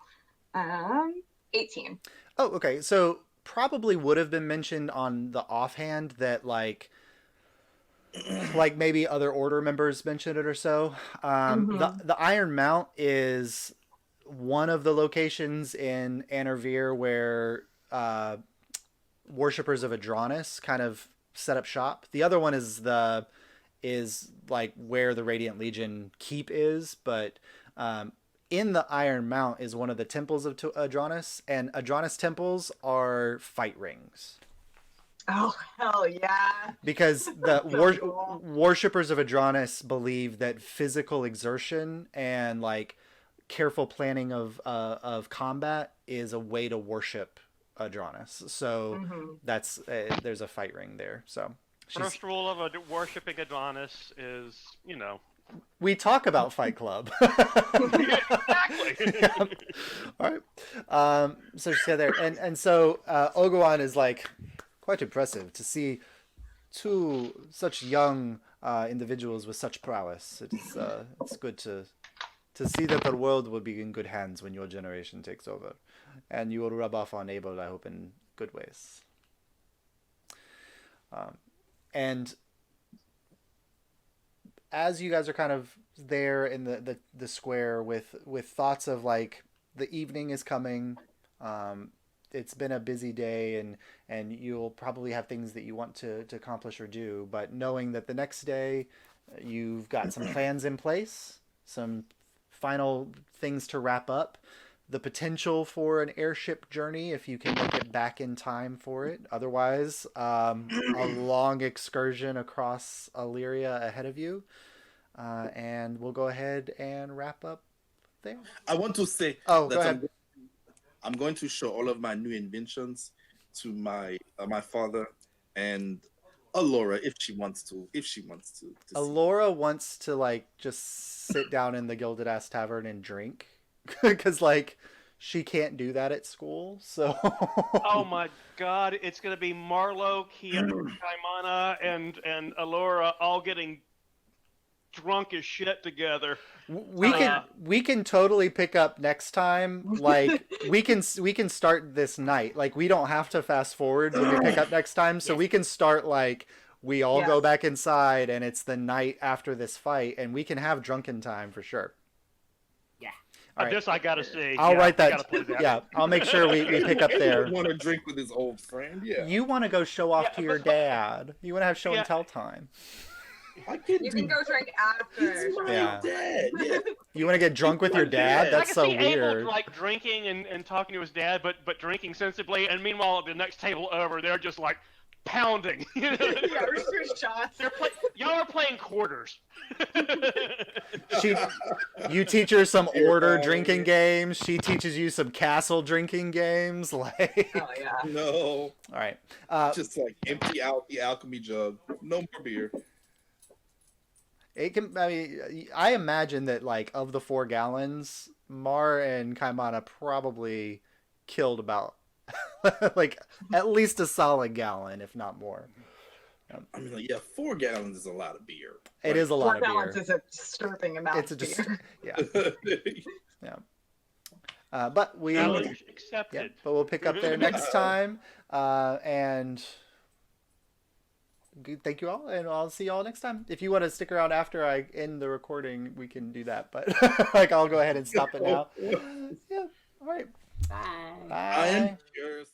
18. Oh, okay. So probably would have been mentioned on the offhand that like maybe other order members mentioned it or so. The Iron Mount is one of the locations in Anarvir where worshippers of Adronis kind of set up shop. The other one is like where the Radiant Legion keep is, but in the Iron Mount is one of the temples of Adronis, and Adronis temples are fight rings. Oh, hell yeah. Because the So cool. worshippers of Adronis believe that physical exertion and like careful planning of combat is a way to worship Adronis. So that's there's a fight ring there. So First rule of worshipping Adonis is, we talk about Fight Club. exactly. Yeah. All right. So she's there, and so Ogawan is like quite impressive to see two such young individuals with such prowess. It's good to see that the world will be in good hands when your generation takes over, and you will rub off on Abel, I hope, in good ways. And as you guys are kind of there in the square with thoughts of like the evening is coming, it's been a busy day and you'll probably have things that you want to accomplish or do, but knowing that the next day you've got some plans in place, some final things to wrap up, the potential for an airship journey if you can make it back in time for it. Otherwise, a long excursion across Alyria ahead of you. And we'll go ahead and wrap up there. I want to say go that ahead. I'm going to show all of my new inventions to my father and Alyria if she wants to. See. Alyria wants to like just sit down in the Gilded Ass Tavern and drink because like she can't do that at school. So Oh my God! It's gonna be Marlo, Kaimana, and Alyria all getting drunk as shit together. We can totally pick up next time. Like we can start this night. Like we don't have to fast forward when we pick up next time. So we can start like we all go back inside and it's the night after this fight and we can have drunken time for sure. Yeah. All right. This I gotta see. I'll write I that. gotta play that. Yeah, I'll make sure we pick up there. Want to drink with his old friend? Yeah. You want to go show off to your but- dad. You want to have show and tell time. I can You do can go drink after. He's my Yeah. dad. Yeah. You want to get drunk with your dad? I That's can so see Abel weird. like drinking and talking to his dad, but drinking sensibly, and meanwhile at the next table over, they're just like pounding. Yeah, we're doing shots. Y'all are playing quarters. You teach her some order drinking games. She teaches you some castle drinking games. Like, Oh yeah. No. all right. Just like empty out the alchemy jug. No more beer. It can. I mean, I imagine that like of the 4 gallons, Mar and Kaimana probably killed about like at least a solid gallon, if not more. I mean, like, yeah, 4 gallons is a lot of beer. It is a lot 4 of beer. gallons is a disturbing amount It's a of just beer. yeah. But we Challenge accepted. yeah, but we'll pick up there next time. And thank you all, and I'll see you all next time. If you want to stick around after I end the recording, we can do that. But like, I'll go ahead and stop it now. Yeah. All right. Bye. Bye. I am yours.